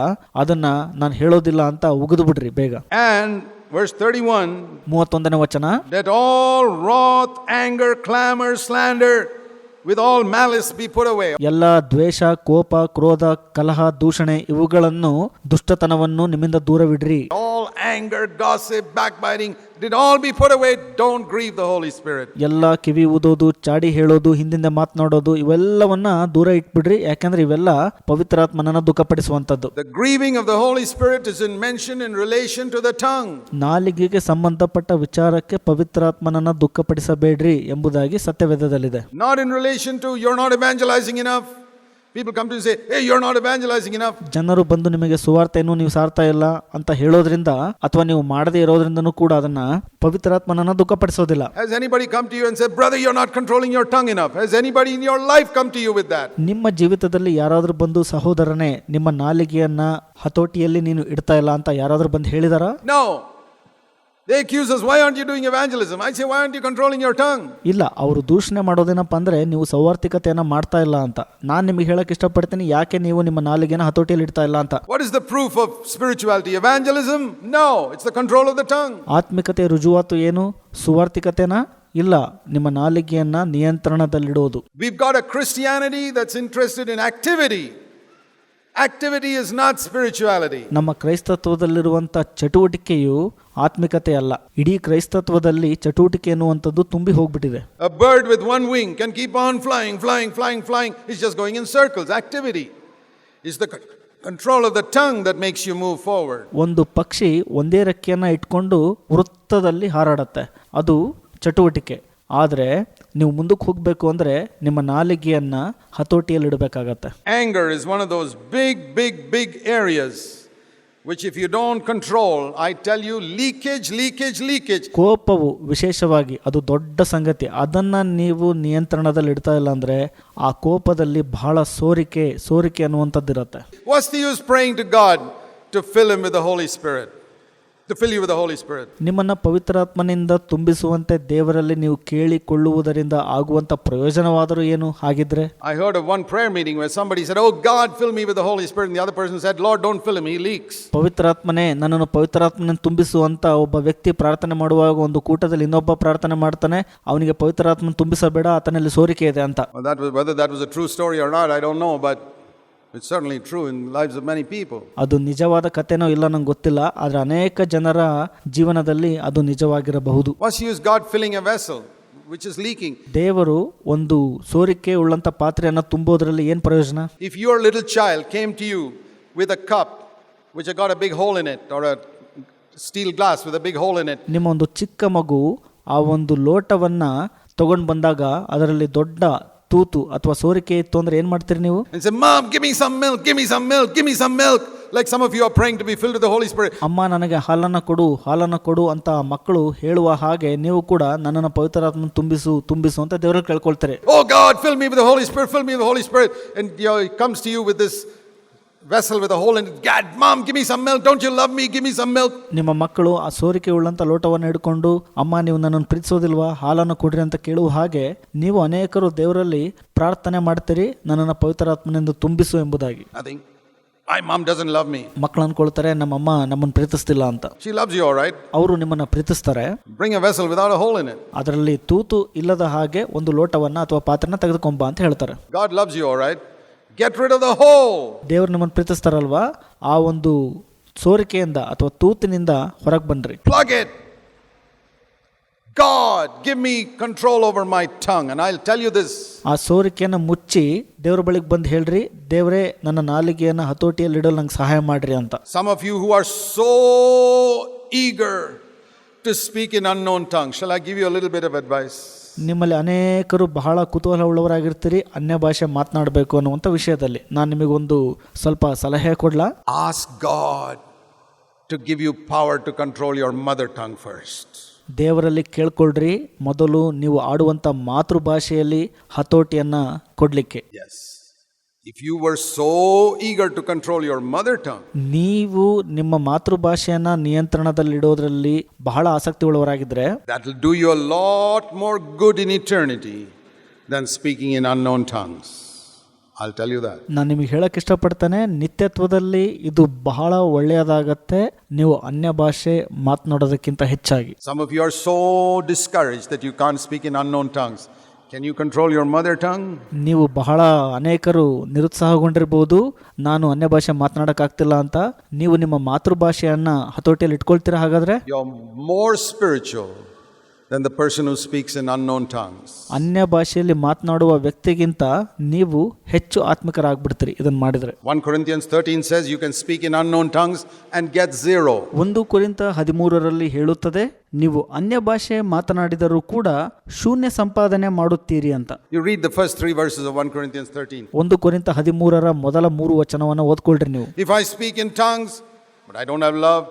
ಅದನ್ನ ನಾನು ಹೇಳೋದಿಲ್ಲ ಅಂತ ಉಗಿದು ಬಿಡ್ರಿ ಬೇಗ. And verse 31, 31ನೇ ವಚನ, let all wrath, anger, clamor, slander with all malice be put away. ಎಲ್ಲ ದ್ವೇಷ, ಕೋಪ, ಕ್ರೋಧ, ಕಲಹ, ದೂಷಣೆ ಇವುಗಳನ್ನು ದುಷ್ಟತನವನ್ನು ನಿಮ್ಮಿಂದ ದೂರವಿಡ್ರಿ. All anger, gossip, backbiting, did all be put away. Don't grieve the Holy Spirit. ಎಲ್ಲ ಕಿವಿ ಊದೋದು, ಚಾಡಿ ಹೇಳೋದು, ಹಿಂದಿಂದ ಮಾತನಾಡೋದು ಇವೆಲ್ಲವನ್ನ ದೂರ ಇಟ್ಬಿಡ್ರಿ. ಯಾಕಂದ್ರೆ ಇವೆಲ್ಲ ಪವಿತ್ರಾತ್ಮನನ್ನ ದುಃಖಪಡಿಸುವಂತದ್ದು. The grieving of the Holy Spirit is mentioned in relation to the tongue. ನಾಲಿಗೆಗೆ ಸಂಬಂಧಪಟ್ಟ ವಿಚಾರಕ್ಕೆ ಪವಿತ್ರಾತ್ಮನನ್ನ ದುಃಖಪಡಿಸಬೇಡ್ರಿ ಎಂಬುದಾಗಿ ಸತ್ಯವೇದದಲ್ಲಿದೆ. Not in relation to you're not evangelizing enough. People come to you and say, hey, you're not evangelizing enough. ಜನರು ಬಂದು ನಿಮಗೆ ಸುವಾರ್ತೆಯನ್ನು ನೀವು ಸಾರ್ತಾ ಇಲ್ಲ ಅಂತ ಹೇಳೋದ್ರಿಂದ ಅಥವಾ ನೀವು ಮಾಡದೇ ಇರೋದ್ರಿಂದನೂ ಕೂಡ ಅದನ್ನ ಪವಿತ್ರಾತ್ಮನನ್ನ ದುಃಖಪಡಿಸೋದಿಲ್ಲ. Has anybody come to you and said, brother, you're not controlling your tongue enough? Has anybody in your life come to you with that? ನಿಮ್ಮ ಜೀವಿತದಲ್ಲಿ ಯಾರಾದ್ರೂ ಬಂದು ಸಹೋದರನೇ ನಿಮ್ಮ ನಾಲಿಗೆಯನ್ನ ಹತೋಟಿಯಲ್ಲಿ ನೀನು ಇಡ್ತಾ ಇಲ್ಲ ಅಂತ ಯಾರಾದ್ರೂ ಬಂದು ಹೇಳಿದಾರಾ? No. They accuse us, why aren't you doing evangelism? I say, why aren't you controlling your tongue? ಇಲ್ಲ, ಅವರು ದೂಷಣೆ ಮಾಡೋದೇನಪ್ಪ ಅಂದ್ರೆ ನೀವು ಸೌವಾರ್ತಿಕತೆಯನ್ನ ಮಾಡ್ತಾ ಇಲ್ಲ ಅಂತ. ನಾನು ನಿಮಗೆ ಹೇಳಕ್ ಇಷ್ಟಪಡ್ತೀನಿ, ಯಾಕೆ ನೀವು ನಿಮ್ಮ ನಾಲಿಗೆನ ಹತೋಟಿಯಲ್ಲಿ ಇಡ್ತಾ ಇಲ್ಲ ಅಂತ. What is the proof of spirituality? Evangelism? No, it's the control of the tongue. ಆತ್ಮಿಕತೆ ರುಜುವಾತು ಏನು? ಸುವಾರ್ತಿಕತೆನಾ? ಇಲ್ಲ, ನಿಮ್ಮ ನಾಲಿಗೆಯನ್ನ ನಿಯಂತ್ರಣದಲ್ಲಿಡುವುದು. We've got a Christianity that's interested in activity. Activity is not spirituality. ನಮ್ಮ ಕ್ರೈಸ್ತತ್ವದಲ್ಲಿರುವಂಥ ಚಟುವಟಿಕೆಯು ಆತ್ಮಿಕತೆ ಅಲ್ಲ. ಇಡೀ ಕ್ರೈಸ್ತತ್ವದಲ್ಲಿ ಚಟುವಟಿಕೆ ಎನ್ನುವಂಥದ್ದು ತುಂಬಿ ಹೋಗ್ಬಿಟ್ಟಿದೆ. A bird with one wing can keep on flying. It's just going in circles. Activity is the control of the tongue that makes you move forward. ಒಂದು ಪಕ್ಷಿ ಒಂದೇ ರೆಕ್ಕೆಯನ್ನ ಇಟ್ಕೊಂಡು ವೃತ್ತದಲ್ಲಿ ಹಾರಾಡುತ್ತೆ, ಅದು ಚಟುವಟಿಕೆ. ಆದರೆ ನೀವು ಮುಂದಕ್ಕೆ ಹೋಗಬೇಕು ಅಂದರೆ ನಿಮ್ಮ ನಾಲಿಗೆಯನ್ನ ಹತೋಟಿಯಲ್ಲಿ ಇಡಬೇಕಾಗತ್ತೆ. Anger is one of those big areas which if you don't control, I tell you, leakage. ಕೋಪವು ವಿಶೇಷವಾಗಿ ಅದು ದೊಡ್ಡ ಸಂಗತಿ. ಅದನ್ನ ನೀವು ನಿಯಂತ್ರಣದಲ್ಲಿ ಇಡ್ತಾ ಇಲ್ಲ ಅಂದ್ರೆ ಆ ಕೋಪದಲ್ಲಿ ಬಹಳ ಸೋರಿಕೆ ಅನ್ನುವಂಥದ್ದಿರತ್ತೆ. What's the use praying to God to fill him with the Holy Spirit? To fill you with the Holy Spirit. ನಿಮ್ಮನ್ನ ಪವಿತ್ರಾತ್ಮನಿಂದ ತುಂಬಿಸುವಂತೆ ದೇವರಲ್ಲಿ ನೀವು ಕೇಳಿಕೊಳ್ಳುವುದರಿಂದ ಆಗುವಂತ ಪ್ರಯೋಜನವಾದರೂ ಏನು ಹಾಗಿದ್ರೆ? I heard of one prayer meeting where somebody said, "Oh God, fill me with the Holy Spirit," and the other person said, "Lord, don't fill him, he leaks." ಪವಿತ್ರಾತ್ಮನೇ ನನ್ನನ್ನು ಪವಿತ್ರಾತ್ಮನ ತುಂಬಿಸುವಂತ ಒಬ್ಬ ವ್ಯಕ್ತಿ ಪ್ರಾರ್ಥನೆ ಮಾಡುವಾಗ ಒಂದು ಕೂಟದಲ್ಲಿ ಇನ್ನೊಬ್ಬ ಪ್ರಾರ್ಥನೆ ಮಾಡ್ತಾನೆ, ಅವನಿಗೆ ಪವಿತ್ರಾತ್ಮನ ತುಂಬಿಸಬೇಡ, ಆತನಲ್ಲಿ ಸೋರಿಕೆ ಇದೆ ಅಂತ. Whether that was a true story or not, I don't know, but it's certainly true in the lives of many people. ಅದು ನಿಜವಾದ ಕಥೆನೋ ಇಲ್ಲ ನಂಗೆ ಗೊತ್ತಿಲ್ಲ, ಆದ್ರೆ ಅನೇಕ ಜನರ ಜೀವನದಲ್ಲಿ ಅದು ನಿಜವಾಗಿರಬಹುದು. What's use God filling a vessel which is leaking? ದೇವರು ಒಂದು ಸೋರಿಕೆ ಉಳ್ಳಂತ ಪಾತ್ರೆಯನ್ನ ತುಂಬೋದ್ರಲ್ಲಿ ಏನ್ ಪ್ರಯೋಜನ? If your little child came to you with a cup which had got a big hole in it, or a steel glass with a big hole in it, ನಿಮ್ಮ ಒಂದು ಚಿಕ್ಕ ಮಗು ಆ ಒಂದು ಲೋಟವನ್ನ ತಗೊಂಡು ಬಂದಾಗ ಅದರಲ್ಲಿ ದೊಡ್ಡ ತೂತು ಅಥವಾ ಸೋರಿಕೆ ಇತ್ತು ಅಂದ್ರೆ ಏನ್ ಮಾಡ್ತೀರಿ ನೀವು? And say, Mom, give me some milk, give me some milk, give me some milk. Like some of you are praying to be filled with the Holy Spirit. ಅಮ್ಮ ನನಗೆ ಹಾಲನ್ನ ಕೊಡು ಅಂತ ಮಕ್ಕಳು ಹೇಳುವ ಹಾಗೆ ನೀವು ಕೂಡ ನನ್ನನ್ನು ಪವಿತ್ರಾತ್ಮನ ತುಂಬಿಸು ಅಂತ ದೇವರಲ್ಲಿ ಕೇಳ್ಕೊಳ್ತಾರೆ. Oh God, fill me with the Holy Spirit, fill me with the Holy Spirit. And he comes to you with this vessel with a hole in it. God, Mom, give me some milk. Don't you love me? Give me some milk. ನಿಮ್ಮ ಮಕ್ಕಳು ಆ ಸೋರಿಕೆ ಉಳ್ಳಂತ ಲೋಟವನ್ನು ಹಿಡ್ಕೊಂಡು ಅಮ್ಮ ನೀವು ನನ್ನನ್ನು ಪ್ರೀತಿಸೋದಿಲ್ವಾ, ಹಾಲನ್ನು ಕೊಡ್ರಿ ಅಂತ ಕೇಳುವ ಹಾಗೆ ನೀವು ಅನೇಕರು ದೇವರಲ್ಲಿ ಪ್ರಾರ್ಥನೆ ಮಾಡ್ತೀರಿ, ನನ್ನನ್ನು ಪವಿತ್ರಾತ್ಮನಿಂದ ತುಂಬಿಸು ಎಂಬುದಾಗಿ. I think my mom doesn't love me. ಮಕ್ಕಳು ಅನ್ಕೊಳ್ತಾರೆ ನಮ್ಮಮ್ಮ ನಮ್ಮನ್ನು ಪ್ರೀತಿಸ್ತಿಲ್ಲ ಅಂತ. She loves you, all right. ಅವರು ನಿಮ್ಮನ್ನ ಪ್ರೀತಿಸ್ತಾರೆ. Bring a vessel without a hole in it. ಅದರಲ್ಲಿ ತೂತು ಇಲ್ಲದ ಹಾಗೆ ಒಂದು ಲೋಟವನ್ನ ಅಥವಾ ಪಾತ್ರೆನ ತೆಗೆದುಕೊಂಬ ಅಂತ ಹೇಳ್ತಾರೆ. God loves you, all right. Get rid of the hole. ದೇವರು ನಿಮ್ಮನ್ನು ಪ್ರೀತಿಸ್ತಾರಲ್ವಾ, ಆ ಒಂದು ಸೋರಿಕೆಯಿಂದ ಅಥವಾ ತೂತಿನಿಂದ ಹೊರಗೆ ಬನ್ರಿ. Plug it. God, give me control over my tongue. And I'll tell you this. ಆ ಸೋರಿಕೆಯನ್ನು ಮುಚ್ಚಿ ದೇವ್ರ ಬಳಿಗೆ ಬಂದು ಹೇಳ್ರಿ, ದೇವರೇ ನನ್ನ ನಾಲಿಗೆಯನ್ನು ಹತೋಟಿಯಲ್ಲಿ ಇಡಲು ನಂಗೆ ಸಹಾಯ ಮಾಡ್ರಿ ಅಂತ. Some of you who are so eager to speak in unknown tongues. Shall I give you a little bit of advice? ನಿಮ್ಮಲ್ಲಿ ಅನೇಕರು ಬಹಳ ಕುತೂಹಲ ಉಳ್ಳವರಾಗಿರ್ತೀರಿ ಅನ್ಯ ಭಾಷೆ ಮಾತನಾಡಬೇಕು ಅನ್ನುವಂಥ ವಿಷಯದಲ್ಲಿ. ನಾನು ನಿಮಗೊಂದು ಸ್ವಲ್ಪ ಸಲಹೆ ಕೊಡ್ಲಾ? Ask God to give you power to control your mother tongue first. ದೇವರಲ್ಲಿ ಕೇಳ್ಕೊಳ್ರಿ, ಮೊದಲು ನೀವು ಆಡುವಂಥ ಮಾತೃಭಾಷೆಯಲ್ಲಿ ಹತೋಟಿಯನ್ನ ಕೊಡ್ಲಿಕ್ಕೆ. Yes. If you were so eager to control your mother tongue, ನೀವು ನಿಮ್ಮ ಮಾತೃಭಾಷೆಯನ್ನ ನಿಯಂತ್ರಣದಲ್ಲಿಡೋದ್ರಲ್ಲಿ ಬಹಳ ಆಸಕ್ತಿ ಉಳ್ಳವರಾಗಿದ್ರೆ, that will do you a lot more good in eternity than speaking in unknown tongues. I'll tell you that. ನಾನು ನಿಮಗೆ ಹೇಳಕ್ ಇಷ್ಟಪಡ್ತೇನೆ, ನಿತ್ಯತ್ವದಲ್ಲಿ ಇದು ಬಹಳ ಒಳ್ಳೆಯದಾಗತ್ತೆ ನೀವು ಅನ್ಯ ಭಾಷೆ ಮಾತನಾಡೋದಕ್ಕಿಂತ ಹೆಚ್ಚಾಗಿ. Some of you are so discouraged that you can't speak in unknown tongues. Can you control your mother tongue? ನೀವು ಬಹಳ ಅನೇಕರು ನಿರುತ್ಸಾಹಗೊಂಡಿರ್ಬೋದು, ನಾನು ಅನ್ಯ ಭಾಷೆ ಮಾತನಾಡಕ್ಕಾಗ್ತಿಲ್ಲ ಅಂತ. ನೀವು ನಿಮ್ಮ ಮಾತೃಭಾಷೆಯನ್ನ ಹತೋಟಿಯಲ್ಲಿ ಇಟ್ಕೊಳ್ತೀರಾ? ಹಾಗಾದ್ರೆ You're more spiritual than the person who speaks in unknown tongues. ಅನ್ಯ ಭಾಷೆಯಲ್ಲಿ ಮಾತನಾಡುವ ವ್ಯಕ್ತಿಗಿಂತ ನೀವು ಹೆಚ್ಚು ಆತ್ಮಿಕರಾಗ್ಬಿಡ್ತೀರಿ ಇದನ್ನ ಮಾಡಿದ್ರೆ. 1 Corinthians 13 says you can speak in unknown tongues and get 0. 1 ಕೊರಿಂಥ 13ರಲ್ಲಿ ಹೇಳುತ್ತದೆ, ನೀವು ಅನ್ಯ ಭಾಷೆ ಮಾತನಾಡಿದರೂ ಕೂಡ ಶೂನ್ಯ ಸಂಪಾದನೆ ಮಾಡುತ್ತೀರಿ ಅಂತ. You read the first 3 verses of 1 Corinthians 13. 1 ಕೊರಿಂಥ 13ರ ಮೊದಲ 3 ವಚನವನ್ನು ಓದ್ಕೊಳ್ರಿ ನೀವು. If I speak in tongues but I don't have love,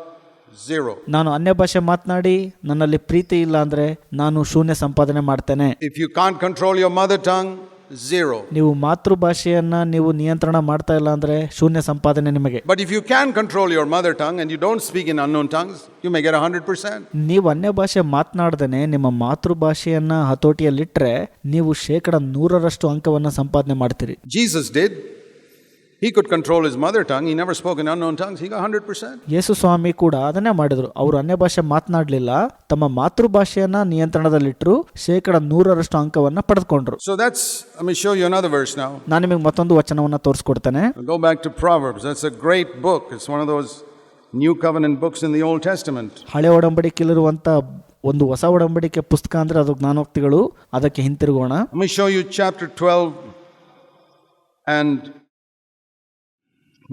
0. ನಾನು ಅನ್ಯ ಭಾಷೆ ಮಾತನಾಡಿ ನನ್ನಲ್ಲಿ ಪ್ರೀತಿ ಇಲ್ಲ ಅಂದ್ರೆ ನಾನು ಶೂನ್ಯ ಸಂಪಾದನೆ ಮಾಡ್ತೇನೆ. If you can't control your mother tongue, 0. ನೀವು ಮಾತೃಭಾಷೆಯನ್ನ ನೀವು ನಿಯಂತ್ರಣ ಮಾಡ್ತಾ ಇಲ್ಲ ಅಂದ್ರೆ ಶೂನ್ಯ ಸಂಪಾದನೆ ನಿಮಗೆ. But if you can control your mother tongue and you don't speak in unknown tongues, you may get 100%. ನೀವು ಅನ್ಯ ಭಾಷೆ ಮಾತನಾಡದೇನೆ ನಿಮ್ಮ ಮಾತೃಭಾಷೆಯನ್ನ ಹತೋಟಿಯಲ್ಲಿಟ್ರೆ ನೀವು 100% ಅಂಕವನ್ನ ಸಂಪಾದನೆ ಮಾಡ್ತೀರಿ. Jesus did. He could control his mother tongue. He never spoke in unknown tongues. He got 100%. ಯೇಸು ಸ್ವಾಮಿ ಕೂಡ ಅದನ್ನೇ ಮಾಡಿದ್ರು. ಅವರು ಅನ್ಯ ಭಾಷೆ ಮಾತನಾಡಲಿಲ್ಲ, ತಮ್ಮ ಮಾತೃಭಾಷೆಯನ್ನ ನಿಯಂತ್ರಣದಲ್ಲಿಟ್ಟರು, 100% ಅಂಕವನ್ನ ಪಡೆದುಕೊಂಡ್ರು. So let me show you another verse now. ನಾನು ನಿಮಗೆ ಮತ್ತೊಂದು ವಚನವನ್ನ ತೋರಿಸ್ಕೊಡ್ತೇನೆ. We'll go back to Proverbs. That's a great book. It's one of those New Covenant books in the Old Testament. ಹಳೆ ಒಡಂಬಡಿಕೆಯಲ್ಲಿರುವಂತ ಒಂದು ಹೊಸ ಒಡಂಬಡಿಕೆ ಪುಸ್ತಕ ಅಂದ್ರೆ ಅದು ಜ್ಞಾನೋಕ್ತಿಗಳು. ಅದಕ್ಕೆ ಹಿಂತಿರುಗೋಣ. Let me show you chapter 12 and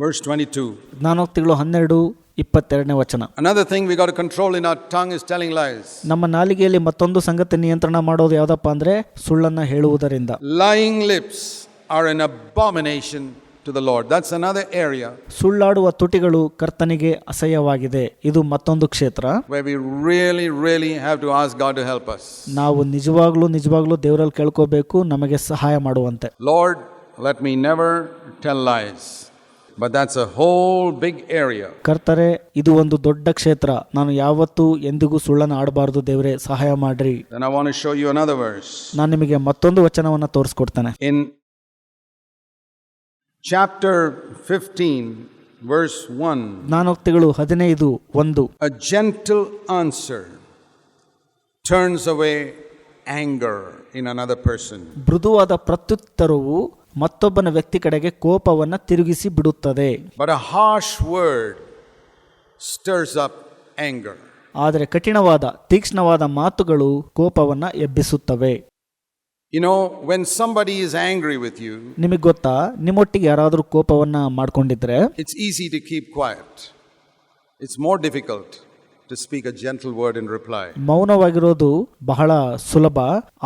verse 22. ಜ್ಞಾನೋಕ್ತಿಗಳು 12:22 ವಚನ. Another thing we got to control in our tongue is telling lies. ನಮ್ಮ ನಾಲಿಗೆಯಲ್ಲಿ ಮತ್ತೊಂದು ಸಂಗತಿ ನಿಯಂತ್ರಣ ಮಾಡೋದು ಯಾವ್ದಪ್ಪ ಅಂದ್ರೆ ಸುಳ್ಳನ್ನ ಹೇಳುವುದರಿಂದ. Lying lips are an abomination to the Lord. That's another area. ಸುಳ್ಳಾಡುವ ತುಟಿಗಳು ಕರ್ತನಿಗೆ ಅಸಹ್ಯವಾಗಿದೆ. ಇದು ಮತ್ತೊಂದು ಕ್ಷೇತ್ರ where we really have to ask God to help us. ನಾವು ನಿಜವಾಗ್ಲೂ ದೇವರಲ್ಲಿ ಕೇಳ್ಕೋಬೇಕು ನಮಗೆ ಸಹಾಯ ಮಾಡುವಂತೆ. Lord, let me never tell lies. But that's a whole big area. ಕರ್ತರೆ, ಇದು ಒಂದು ದೊಡ್ಡ ಕ್ಷೇತ್ರ. ನಾನು ಯಾವತ್ತೂ ಎಂದಿಗೂ ಸುಳ್ಳನ್ನು ಆಡಬಾರದು. ದೇವರೇ ಸಹಾಯ ಮಾಡ್ರಿ. Then I want to show you another verse. ನಾನು ನಿಮಗೆ ಮತ್ತೊಂದು ವಚನವನ್ನ ತೋರಿಸ್ಕೊಡ್ತೇನೆ. In chapter 15 verse 1. ಜ್ಞಾನೋಕ್ತಿಗಳು 15:1. A gentle answer turns away anger in another person. ಮೃದುವಾದ ಪ್ರತ್ಯುತ್ತರವು ಮತ್ತೊಬ್ಬನ ವ್ಯಕ್ತಿ ಕಡೆಗೆ ಕೋಪವನ್ನ ತಿರುಗಿಸಿ ಬಿಡುತ್ತದೆ. But a harsh word stirs up anger. ಆದರೆ ತೀಕ್ಷ್ಣವಾದ ಮಾತುಗಳು ಕೋಪವನ್ನ ಎಬ್ಬಿಸುತ್ತವೆ. You know, when somebody is angry with you, ನಿಮಗೆ ಗೊತ್ತಾ, ನಿಮ್ಮೊಟ್ಟಿಗೆ ಯಾರಾದರೂ ಕೋಪವನ್ನ ಮಾಡ್ಕೊಂಡಿದ್ರೆ it's easy to keep quiet. It's more difficult to speak a gentle word in reply. ಮೌನವಾಗಿರೋದು ಬಹಳ ಸುಲಭ,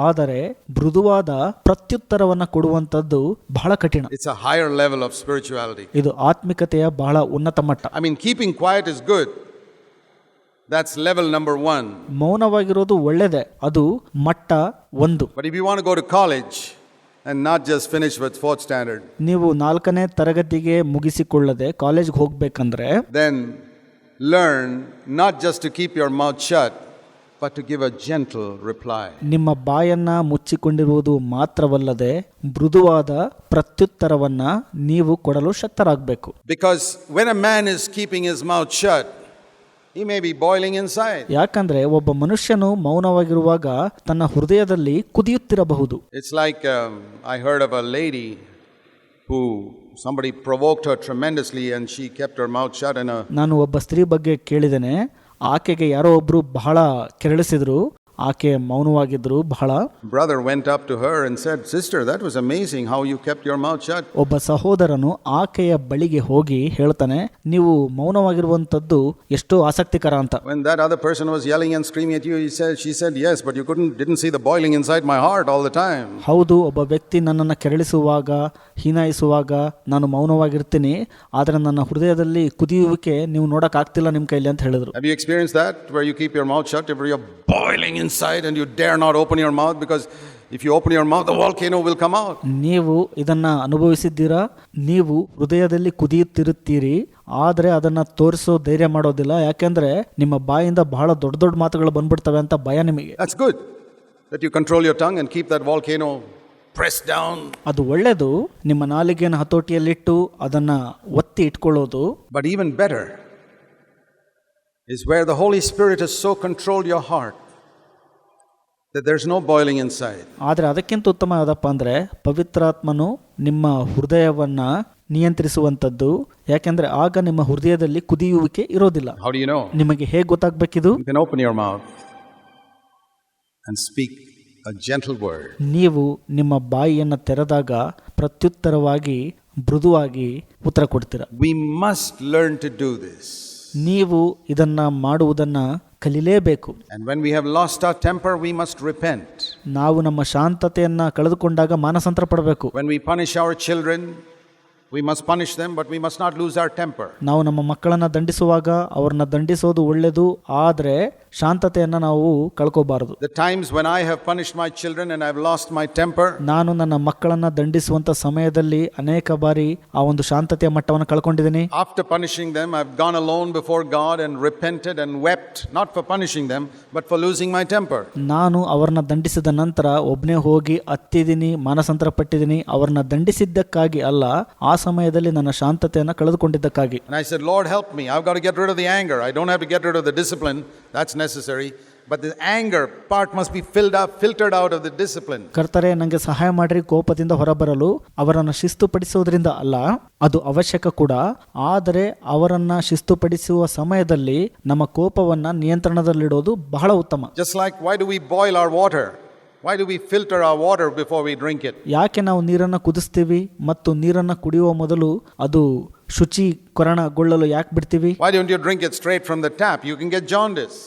ಆದರೆ ಮೃದುವಾದ ಪ್ರತ್ಯುತ್ತರವನ್ನು ಕೊಡುವಂಥದ್ದು ಬಹಳ ಕಠಿಣ. It's a higher level of spirituality. ಇದು ಆತ್ಮಿಕತೆಯ ಬಹಳ ಉನ್ನತ ಮಟ್ಟ. I mean, keeping quiet is good. That's level number 1. ಮೌನವಾಗಿರೋದು ಒಳ್ಳೆಯದೇ, ಅದು ಮಟ್ಟ 1. But if you want to go to college and not just finish with 4th standard, ನೀವು 4ನೇ ತರಗತಿಗೆ ಮುಗಿಸಿಕೊಳ್ಳದೆ ಕಾಲೇಜ್ಗೆ ಹೋಗ್ಬೇಕಂದ್ರೆ then learn not just to keep your mouth shut, but to give a gentle reply. ನಿಮ್ಮ ಬಾಯನ್ನ ಮುಚ್ಚಿಕೊಂಡಿರುವುದು ಮಾತ್ರವಲ್ಲದೆ ಮೃದುವಾದ ಪ್ರತ್ಯುತ್ತರವನ್ನ ನೀವು ಕೊಡಲು ಶಕ್ತರಾಗಬೇಕು. Because when a man is keeping his mouth shut, he may be boiling inside. ಯಾಕಂದ್ರೆ ಒಬ್ಬ ಮನುಷ್ಯನು ಮೌನವಾಗಿರುವಾಗ ತನ್ನ ಹೃದಯದಲ್ಲಿ ಕುದಿಯುತ್ತಿರಬಹುದು. It's like I heard of a lady who somebody provoked her tremendously and she kept her mouth shut and ನಾನು ಒಬ್ಬ ಸ್ತ್ರೀ ಬಗ್ಗೆ ಕೇಳಿದ್ದೇನೆ. ಆಕೆಗೆ ಯಾರೋ ಒಬ್ರು ಬಹಳ ಕೆರಳಿಸಿದ್ರು, ಆಕೆ ಮೌನವಾಗಿದ್ರು ಬಹಳ. brother went up to her and said, sister, that was amazing how you kept your mouth shut. ಒಬ್ಬ ಸಹೋದರನು ಆಕೆಯ ಬಳಿಗೆ ಹೋಗಿ ಹೇಳ್ತಾನೆ, ನೀವು ಮೌನವಾಗಿರುವಂತದ್ದು ಎಷ್ಟೋ ಆಸಕ್ತಿಕರ ಅಂತ. When that other person was yelling and screaming at you, she said yes, but you didn't see the boiling inside my heart all the time. ಹೌದು, ಒಬ್ಬ ವ್ಯಕ್ತಿ ನನ್ನನ್ನು ಕೆರಳಿಸುವಾಗ ಹೀನಾಯಿಸುವಾಗ ನಾನು ಮೌನವಾಗಿರ್ತೀನಿ, ಆದರೆ ನನ್ನ ಹೃದಯದಲ್ಲಿ ಕುದಿಯುವಿಕೆ ನೀವು ನೋಡಕ್ ಆಗ್ತಿಲ್ಲ ನಿಮ್ಮ ಕೈಲಿ ಅಂತ ಹೇಳಿದ್ರು. Have you experienced that where you keep your mouth shut, where you're boiling inside and you dare not open your mouth, because if you open your mouth the volcano will come out? ನೀವು ಇದನ್ನ ಅನುಭವಿಸಿದ್ದೀರಾ? ನೀವು ಹೃದಯದಲ್ಲಿ ಕುದಿಯುತ್ತಿರುತ್ತೀರಿ, ಆದರೆ ಅದನ್ನ ತೋರಿಸೋ ಧೈರ್ಯ ಮಾಡೋದಿಲ್ಲ, ಯಾಕೆಂದ್ರೆ ನಿಮ್ಮ ಬಾಯಿಂದ ಬಹಳ ದೊಡ್ಡ ದೊಡ್ಡ ಮಾತುಗಳು ಬಂದ್ಬಿಡ್ತವೆ ಅಂತ ಭಯ ನಿಮಗೆ. That's good that you control your tongue and keep that volcano pressed down. ಅದು ಒಳ್ಳೆಯದು, ನಿಮ್ಮ ನಾಲಿಗೆಯನ್ನು ಹತೋಟಿಯಲ್ಲಿಟ್ಟು ಅದನ್ನ ಒತ್ತಿ ಇಟ್ಕೊಳ್ಳೋದು. But even better is where the Holy Spirit has so controlled your heart that there's no boiling inside. ಆದರೆ ಅದಕ್ಕಿಂತ ಉತ್ತಮ ಯಾವುದಪ್ಪ ಅಂದರೆ ಪವಿತ್ರಾತ್ಮನು ನಿಮ್ಮ ಹೃದಯವನ್ನ ನಿಯಂತ್ರಿಸುವಂಥದ್ದು, ಯಾಕೆಂದ್ರೆ ಆಗ ನಿಮ್ಮ ಹೃದಯದಲ್ಲಿ ಕುದಿಯುವಿಕೆ ಇರೋದಿಲ್ಲ. How do you know? ನಿಮಗೆ ಹೇಗೆ ಗೊತ್ತಾಗಬೇಕಿದು? You can open your mouth and speak a gentle word. ನೀವು ನಿಮ್ಮ ಬಾಯಿಯನ್ನು ತೆರೆದಾಗ ಪ್ರತ್ಯುತ್ತರವಾಗಿ ಮೃದುವಾಗಿ ಉತ್ತರ ಕೊಡ್ತೀರಾ. We must learn to do this. ನೀವು ಇದನ್ನ ಮಾಡುವುದನ್ನ ಕಲಿಲೇಬೇಕು. And when we have lost our temper, we must repent. ನಾವು ನಮ್ಮ ಶಾಂತತೆಯನ್ನ ಕಳೆದುಕೊಂಡಾಗ ಮಾನಸಾಂತರ ಪಡಬೇಕು. When we punish our children, we must punish them, but we must not lose our temper. ನಾವು ನಮ್ಮ ಮಕ್ಕಳನ್ನ ದಂಡಿಸುವಾಗ ಅವ್ರನ್ನ ದಂಡಿಸೋದು ಒಳ್ಳೆಯದು, ಆದರೆ ಶಾಂತತೆಯನ್ನ ನಾವು ಕಳ್ಕೋಬಾರದು. The times when I have punished my children and I've lost my temper, ನಾನು ನನ್ನ ಮಕ್ಕಳನ್ನ ದಂಡಿಸುವಂತ ಸಮಯದಲ್ಲಿ ಅನೇಕ ಬಾರಿ ಆ ಒಂದು ಶಾಂತತೆಯ ಮಟ್ಟವನ್ನು ಕಳ್ಕೊಂಡಿದ್ದೀನಿ. after punishing them, I've gone alone before God and repented and wept, not for punishing them, but for losing my temper. ನಾನು ಅವರನ್ನ ದಂಡಿಸಿದ ನಂತರ ಒಬ್ಬನೇ ಹೋಗಿ ಅತ್ತಿದ್ದೀನಿ, ಮಾನಸಾಂತರ ಪಟ್ಟಿದ್ದೀನಿ, ಅವರನ್ನ ದಂಡಿಸಿದ್ದಕ್ಕಾಗಿ ಅಲ್ಲ, ಆ ಸಮಯದಲ್ಲಿ ನನ್ನ ಶಾಂತತೆಯನ್ನು ಕಳೆದುಕೊಂಡಿದ್ದಕ್ಕಾಗಿ. And I said, Lord, help me. I've got to get rid of the anger. I don't have to get rid of the discipline. That's necessary. But the anger part must be filtered out of the discipline. ಕರ್ತರೇ, ನನಗೆ ಸಹಾಯ ಮಾಡ್ರಿ, ಕೋಪದಿಂದ ಹೊರಬರಲು ಅವರನ್ನು ಶಿಸ್ತುಪಡಿಸುವುದರಿಂದ ಅಲ್ಲ, ಅದು ಅವಶ್ಯಕ ಕೂಡ, ಆದರೆ ಅವರನ್ನ ಶಿಸ್ತುಪಡಿಸುವ ಸಮಯದಲ್ಲಿ ನಮ್ಮ ಕೋಪವನ್ನ ನಿಯಂತ್ರಣದಲ್ಲಿಡೋದು ಬಹಳ ಉತ್ತಮ. Just like, why do we boil our water? Why do we filter our water before we drink it? ಯಾಕೆ ನಾವು ನೀರನ್ನು ಕುದಿಸ್ತೀವಿ ಮತ್ತು ನೀರನ್ನು ಕುಡಿಯುವ ಮೊದಲು ಅದು ಶುಚೀಕರಣಗೊಳ್ಳಲು ಯಾಕೆ ಬಿಡ್ತೀವಿ? Why don't you drink it straight from the tap? You can get jaundice.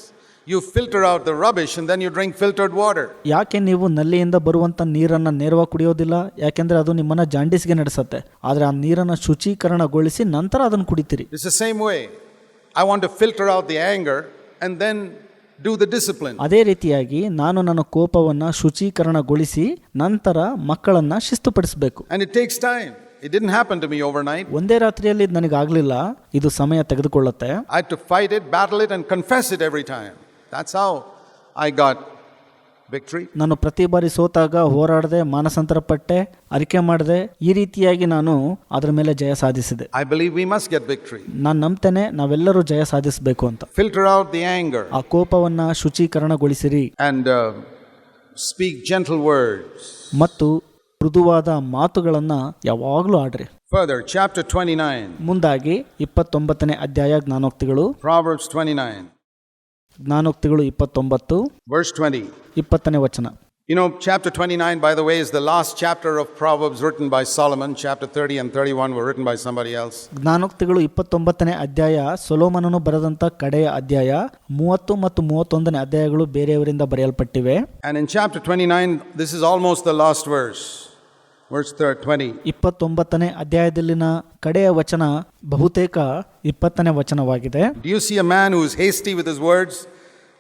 You filter out the rubbish and then you drink filtered water. ಯಾಕೆ ನೀವು ನಲ್ಲಿಯಿಂದ ಬರುವಂತ ನೀರನ್ನ ನೇರವಾಗಿ ಕುಡಿಯೋದಿಲ್ಲ? ಯಾಕೆಂದ್ರೆ ಅದು ನಿಮ್ಮನ್ನ ಜಾಂಡೀಸ್ಗೆ ನಡೆಸುತ್ತೆ. ಆದ್ರೆ ಆ ನೀರನ್ನ ಶುಚೀಕರಣಗೊಳಿಸಿ ನಂತರ ಅದನ್ನು ಕುಡಿತೀರಿ. It's the same way. I want to filter out the anger and then do the discipline. ಅದೇ ರೀತಿಯಾಗಿ ನಾನು ನನ್ನ ಕೋಪವನ್ನ ಶುಚೀಕರಣಗೊಳಿಸಿ ನಂತರ ಮಕ್ಕಳನ್ನ ಶಿಸ್ತುಪಡಿಸಬೇಕು. And it takes time. It didn't happen to me overnight. ಒಂದೇ ರಾತ್ರಿಯಲ್ಲಿ ಇದು ನನಗಾಗಲಿಲ್ಲ, ಇದು ಸಮಯ ತೆಗೆದುಕೊಳ್ಳುತ್ತೆ. I had to fight it, battle it and confess it every time. That's how I got victory. ನಾನು ಪ್ರತಿ ಬಾರಿ ಸೋತಾಗ ಹೋರಾಡದೆ, ಮಾನಸಾಂತರ ಪಟ್ಟೆ, ಅರಿಕೆ ಮಾಡದೆ, ಈ ರೀತಿಯಾಗಿ ನಾನು ಅದರ ಮೇಲೆ ಜಯ ಸಾಧಿಸಿದೆ. I believe we must get victory. ನಾನು ನಂಬ್ತೇನೆ ನಾವೆಲ್ಲರೂ ಜಯ ಸಾಧಿಸಬೇಕು ಅಂತ. Filter out the anger. ಆ ಕೋಪವನ್ನ ಶುಚೀಕರಣಗೊಳಿಸಿರಿ and speak gentle words. ಮತ್ತು ಮೃದುವಾದ ಮಾತುಗಳನ್ನ ಯಾವಾಗಲೂ ಆಡ್ರಿ. Further, chapter 29. ಮುಂದಾಗಿ 29ನೇ ಅಧ್ಯಾಯ ಜ್ಞಾನೋಕ್ತಿಗಳು. Proverbs 29. ಜ್ಞಾನೋಕ್ತಿಗಳು 29 verse 20. 20ನೇ ವಚನ. You know, chapter 29, by the way, is the last chapter of Proverbs written by Solomon. Chapter 30 and 31 were written by somebody else. ಜ್ಞಾನೋಕ್ತಿಗಳು 29ನೇ ಅಧ್ಯಾಯ ಸೊಲೊಮೋನನು ಬರೆದಂಥ ಕಡೆಯ ಅಧ್ಯಾಯ. 30 ಮತ್ತು 31ನೇ ಅಧ್ಯಾಯಗಳು ಬೇರೆಯವರಿಂದ ಬರೆಯಲ್ಪಟ್ಟಿವೆ. And in chapter 29, this is almost the last verse. Verse 20. 29ನೇ ಅಧ್ಯಾಯದಲ್ಲಿನ ಕಡೆಯ ವಚನ ಬಹುತೇಕ 20ನೇ ವಚನವಾಗಿದೆ. Do you see a man who is hasty with his words?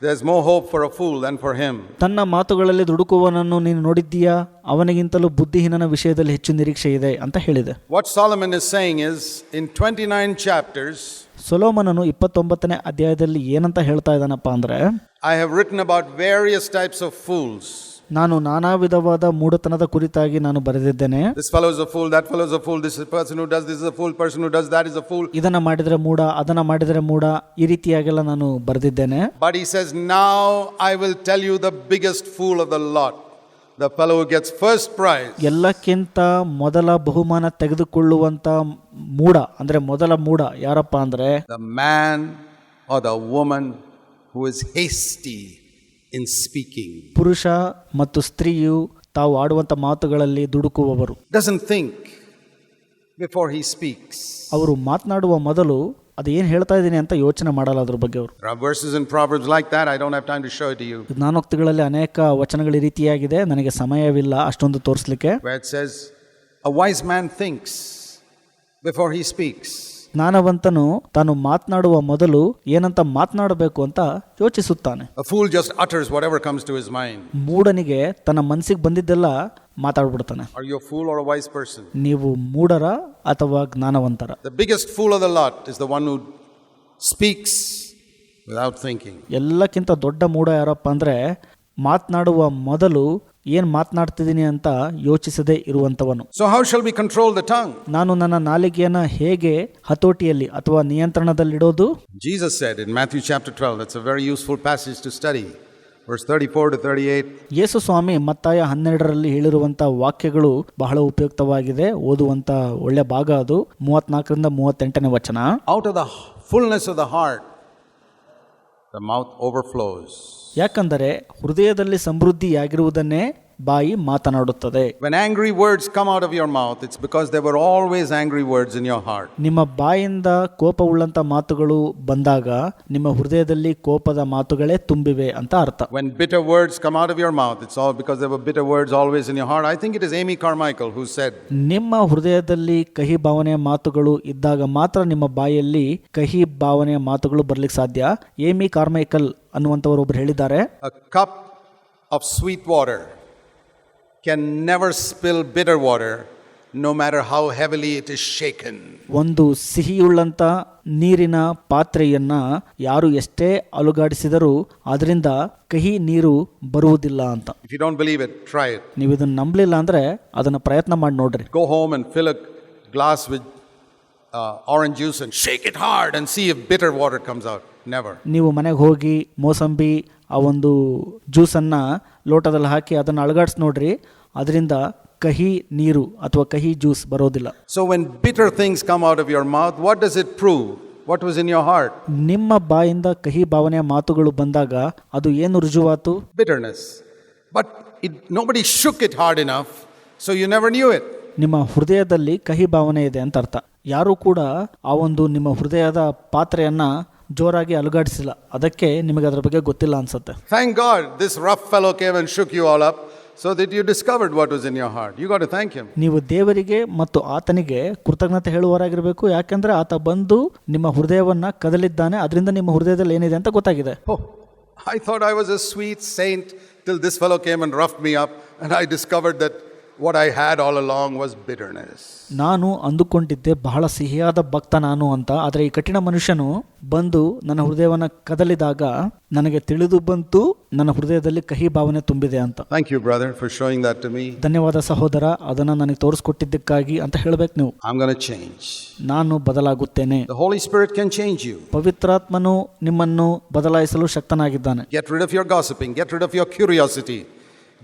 There's more hope for a fool than for him. ತನ್ನ ಮಾತುಗಳಲ್ಲಿ ದುಡುಕುವವನನ್ನು ನೀನು ನೋಡಿದ್ದೀಯಾ? ಅವನಿಗಿಂತಲೂ ಬುದ್ಧಿಹೀನನ ವಿಷಯದಲ್ಲಿ ಹೆಚ್ಚು ನಿರೀಕ್ಷೆ ಇದೆ ಅಂತ ಹೇಳಿದೆ. What Solomon is saying is, in 29 chapters, ಸೊಲೊಮೋನನು 29ನೇ ಅಧ್ಯಾಯದಲ್ಲಿ ಏನಂತ ಹೇಳ್ತಾ ಇದ್ದಾನಪ್ಪ ಅಂದ್ರೆ, I have written about various types of fools. ನಾನು ನಾನಾ ವಿಧವಾದ ಮೂಢತನದ ಕುರಿತಾಗಿ ನಾನು ಬರೆದಿದ್ದೇನೆ. This fellow is a fool, that fellow is a fool, this person who does this is a fool, person who does that is a fool. ಇದನ್ನ ಮಾಡಿದ್ರೆ ಮೂಢ, ಅದನ್ನ ಮಾಡಿದ್ರೆ ಮೂಢ, ಈ ರೀತಿಯಾಗೆಲ್ಲ ನಾನು ಬರೆದಿದ್ದೇನೆ. But he says, now I will tell you the biggest fool of the lot, the fellow who gets first prize. ಎಲ್ಲಕ್ಕಿಂತ ಮೊದಲ ಬಹುಮಾನ ತೆಗೆದುಕೊಳ್ಳುವಂತ ಮೂಢ ಅಂದ್ರೆ ಮೊದಲ ಮೂಢ ಯಾರಪ್ಪ ಅಂದ್ರೆ, the man or the woman who is hasty in speaking. ಪುರುಷ ಮತ್ತು ಸ್ತ್ರೀಯು ತಾವು ಆಡುವಂತ ಮಾತುಗಳಲ್ಲಿ ದುಡುಕುವವರು. Doesn't think before he speaks. ಅವರು ಮಾತನಾಡುವ ಮೊದಲು ಅದು ಏನು ಹೇಳ್ತಾ ಇದ್ದೀನಿ ಅಂತ ಯೋಚನೆ ಮಾಡಲ್ಲ ಅದ್ರ ಬಗ್ಗೆ ಅವರು. There are verses in Proverbs like that. I don't have time to show it to you. ಜ್ಞಾನೋಕ್ತಿಗಳಲ್ಲಿ ಅನೇಕ ವಚನಗಳು ಈ ರೀತಿಯಾಗಿದೆ, ನನಗೆ ಸಮಯವಿಲ್ಲ ಅಷ್ಟೊಂದು ತೋರಿಸಲಿಕ್ಕೆ. Where it says, a wise man thinks before he speaks. ಜ್ಞಾನವಂತನು ತಾನು ಮಾತನಾಡುವ ಮೊದಲು ಏನಂತ ಮಾತನಾಡಬೇಕು ಅಂತ ಯೋಚಿಸುತ್ತಾನೆ. A fool just utters whatever comes to his mind. ಮೂಢನಿಗೆ ತನ್ನ ಮನಸ್ಸಿಗೆ ಬಂದಿದ್ದೆಲ್ಲ ಮಾತಾಡ್ಬಿಡ್ತಾನೆ. Are you a fool or a wise person? ನೀವು ಮೂಢರ ಅಥವಾ ಜ್ಞಾನವಂತರ? The biggest fool of the lot is the one who speaks without thinking. ಎಲ್ಲಕ್ಕಿಂತ ದೊಡ್ಡ ಮೂಢ ಯಾರಪ್ಪ ಅಂದ್ರೆ, ಮಾತನಾಡುವ ಮೊದಲು ಏನ್ ಮಾತನಾಡ್ತಿದ್ದೀನಿ ಅಂತ ಯೋಚಿಸದೇ ಇರುವಂತವನು. So how shall we control the tongue? ನಾನು ನನ್ನ ನಾಲಿಗೆಯನ್ನ ಹೇಗೆ ಹತೋಟಿಯಲ್ಲಿ ಅಥವಾ ನಿಯಂತ್ರಣದಲ್ಲಿಡೋದು? Jesus said in Matthew chapter 12, that's a very useful passage to study. Verse 34 to 38. ಯೇಸು ಸ್ವಾಮಿ ಮತ್ತಾಯ 12ರಲ್ಲಿ ಹೇಳಿರುವಂತ ವಾಕ್ಯಗಳು ಬಹಳ ಉಪಯುಕ್ತವಾಗಿದೆ, ಓದುವಂತ ಒಳ್ಳೆ ಭಾಗ ಅದು. 34ರಿಂದ 38ನೇ ವಚನ. Out of the fullness of the heart the mouth overflows. ಯಾಕಂದರೆ ಹೃದಯದಲ್ಲಿ ಸಮೃದ್ಧಿಯಾಗಿರುವುದನ್ನೇ ಬಾಯಿ ಮಾತನಾಡುತ್ತದೆ. When angry words come out of your mouth, it's because there were always angry words in your heart. ನಿಮ್ಮ ಬಾಯಿಂದ ಕೋಪವುಳ್ಳಂತ ಮಾತುಗಳು ಬಂದಾಗ ನಿಮ್ಮ ಹೃದಯದಲ್ಲಿ ಕೋಪದ ಮಾತುಗಳೇ ತುಂಬಿವೆ ಅಂತ ಅರ್ಥ. When bitter words come out of your mouth, it's all because there were bitter words always in your heart. I think it is Amy Carmichael who said, ನಿಮ್ಮ ಹೃದಯದಲ್ಲಿ ಕಹಿ ಭಾವನೆಯ ಮಾತುಗಳು ಇದ್ದಾಗ ಮಾತ್ರ ನಿಮ್ಮ ಬಾಯಲ್ಲಿ ಕಹಿ ಭಾವನೆಯ ಮಾತುಗಳು ಬರ್ಲಿಕ್ಕೆ ಸಾಧ್ಯ. ಏಮಿ ಕಾರ್ಮೈಕಲ್ ಅನ್ನುವಂಥವರು ಒಬ್ರು ಹೇಳಿದ್ದಾರೆ, a cup of sweet water can never spill bitter water, no matter how heavily it is shaken. ಒಂದು ಸಿಹಿಯುಳ್ಳಂತ ನೀರಿನ ಪಾತ್ರೆಯನ್ನ ಯಾರು ಎಷ್ಟೇ ಅಲುಗಾಡಿಸಿದರೂ ಅದರಿಂದ ಕಹಿ ನೀರು ಬರುವುದಿಲ್ಲ ಅಂತ. If you don't believe it, try it. ನೀವು ಇದನ್ನ ನಂಬಲಿಲ್ಲ ಅಂದ್ರೆ ಅದನ್ನ ಪ್ರಯತ್ನ ಮಾಡಿ ನೋಡ್ರಿ. Go home and fill a glass with orange juice and shake it hard and see if bitter water comes out. Never. ನೀವು ಮನೆಗೆ ಹೋಗಿ ಮೋಸಂಬಿ ಆ ಒಂದು ಜ್ಯೂಸನ್ನ ಲೋಟದಲ್ಲಿ ಹಾಕಿ ಅದನ್ನು ಅಳಗಾಡಿಸಿ ನೋಡ್ರಿ, ಅದರಿಂದ ಕಹಿ ನೀರು ಅಥವಾ ಕಹಿ ಜ್ಯೂಸ್ ಬರೋದಿಲ್ಲ. So when bitter things come out of your mouth, what does it prove? What was in your heart? ನಿಮ್ಮ ಬಾಯಿಂದ ಕಹಿ ಭಾವನೆಯ ಮಾತುಗಳು ಬಂದಾಗ ಅದು ಏನು ರುಜುವಾತು? Bitterness. But nobody shook it hard enough, so you never knew it. ನಿಮ್ಮ ಹೃದಯದಲ್ಲಿ ಕಹಿ ಭಾವನೆ ಇದೆ ಅಂತ ಅರ್ಥ. ಯಾರು ಕೂಡ ಆ ಒಂದು ನಿಮ್ಮ ಹೃದಯದ ಪಾತ್ರೆಯನ್ನ ಜೋರಾಗಿ ಅಲುಗಾಡಿಸಿಲ್ಲ, ಅದಕ್ಕೆ ನಿಮಗೆ ಅದರ ಬಗ್ಗೆ ಗೊತ್ತಿಲ್ಲ ಅನ್ಸುತ್ತೆ. Thank God this rough fellow came and shook you all up so that you discovered what was in your heart. You got to thank him. ನೀವು ದೇವರಿಗೆ ಮತ್ತು ಆತನಿಗೆ ಕೃತಜ್ಞತೆ ಹೇಳುವವರಾಗಿರಬೇಕು, ಯಾಕೆಂದ್ರೆ ಆತ ಬಂದು ನಿಮ್ಮ ಹೃದಯವನ್ನ ಕದಲಿದ್ದಾನೆ, ಅದರಿಂದ ನಿಮ್ಮ ಹೃದಯದಲ್ಲಿ ಏನಿದೆ ಅಂತ ಗೊತ್ತಾಗಿದೆ. Oh, I thought I was a sweet saint till this fellow came and roughed me up and I discovered that what I had all along was bitterness. ನಾನು ಅಂದುಕೊಂಡಿದ್ದೆ ಬಹಳ ಸಿಹಿಯಾದ ಭಕ್ತ ನಾನು ಅಂತ, ಆದರೆ ಈ ಕಠಿಣ ಮನುಷ್ಯನು ಬಂದು ನನ್ನ ಹೃದಯವನ್ನು ಕದಲಿದಾಗ ನನಗೆ ತಿಳಿದು ಬಂತು ನನ್ನ ಹೃದಯದಲ್ಲಿ ಕಹಿ ಭಾವನೆ ತುಂಬಿದೆ ಅಂತ. Thank you brother for showing that to me. ಧನ್ಯವಾದ ಸಹೋದರ, ಅದನ್ನು ನನಗೆ ತೋರಿಸ್ಕೊಟ್ಟಿದ್ದಕ್ಕಾಗಿ ಅಂತ ಹೇಳಬೇಕು ನೀವು. I'm going to change. ನಾನು ಬದಲಾಗುತ್ತೇನೆ. The Holy Spirit can change you. ಪವಿತ್ರಾತ್ಮನು ನಿಮ್ಮನ್ನು ಬದಲಾಯಿಸಲು ಶಕ್ತನಾಗಿದ್ದಾನೆ. Get rid of your gossiping, get rid of your curiosity.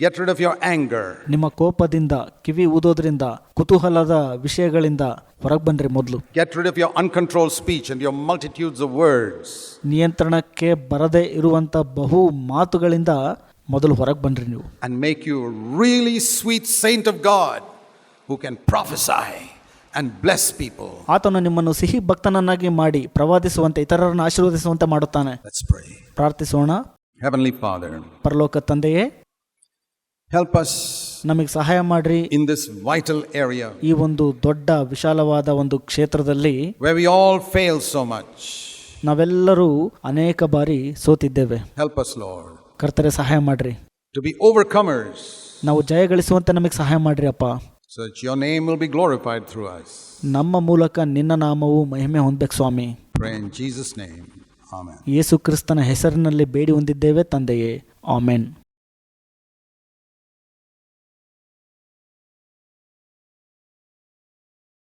Get rid of your anger. ನಿಮ್ಮ ಕೋಪದಿಂದ, ಕಿವಿ ಊದೋದ್ರಿಂದ, ಕುತೂಹಲದ ವಿಷಯಗಳಿಂದ ಹೊರಗೆ ಬನ್ರಿ ಮೊದಲು. Get rid of your uncontrolled speech and your multitudes of words. ನಿಯಂತ್ರಣಕ್ಕೆ ಬರದೇ ಇರುವಂತ ಬಹು ಮಾತುಗಳಿಂದ ಮೊದಲು ಹೊರಗೆ ಬನ್ರಿ ನೀವು, and make you a really sweet saint of God who can prophesy and bless people. ಆತನು ನಿಮ್ಮನ್ನು ಸಿಹಿ ಭಕ್ತನನ್ನಾಗಿ ಮಾಡಿ ಪ್ರವಾದಿಸುವಂತೆ ಇತರರನ್ನು ಆಶೀರ್ವದಿಸುವಂತೆ ಮಾಡುತ್ತಾನೆ. Let's pray. ಪ್ರಾರ್ಥಿಸೋಣ. Heavenly Father, ಪರಲೋಕ ತಂದೆಯೇ, help us ನಮಗೆ ಸಹಾಯ ಮಾಡ್ರಿ. in this vital area ಈ ಒಂದು ದೊಡ್ಡ ವಿಶಾಲವಾದ ಒಂದು ಕ್ಷೇತ್ರದಲ್ಲಿ where we all fail so much. ನಾವೆಲ್ಲರೂ ಅನೇಕ ಬಾರಿ ಸೋತಿದ್ದೇವೆ. Help us, Lord, ಕರ್ತರೆ ಸಹಾಯ ಮಾಡ್ರಿ. to be overcomers, ನಾವು ಜಯಗಳಿಸುವಂತೆ ನಮಗೆ ಸಹಾಯ ಮಾಡ್ರಿ ಅಪ್ಪ. so that your name will be glorified through us. ನಮ್ಮ ಮೂಲಕ ನಿನ್ನ ನಾಮವು ಮಹಿಮೆ ಹೊಂದಬೇಕು ಸ್ವಾಮಿ. Pray in Jesus' name. Amen. ಯೇಸು ಕ್ರಿಸ್ತನ ಹೆಸರಿನಲ್ಲಿ ಬೇಡಿ ಹೊಂದಿದ್ದೇವೆ ತಂದೆಯೇ. ಆಮೆನ್.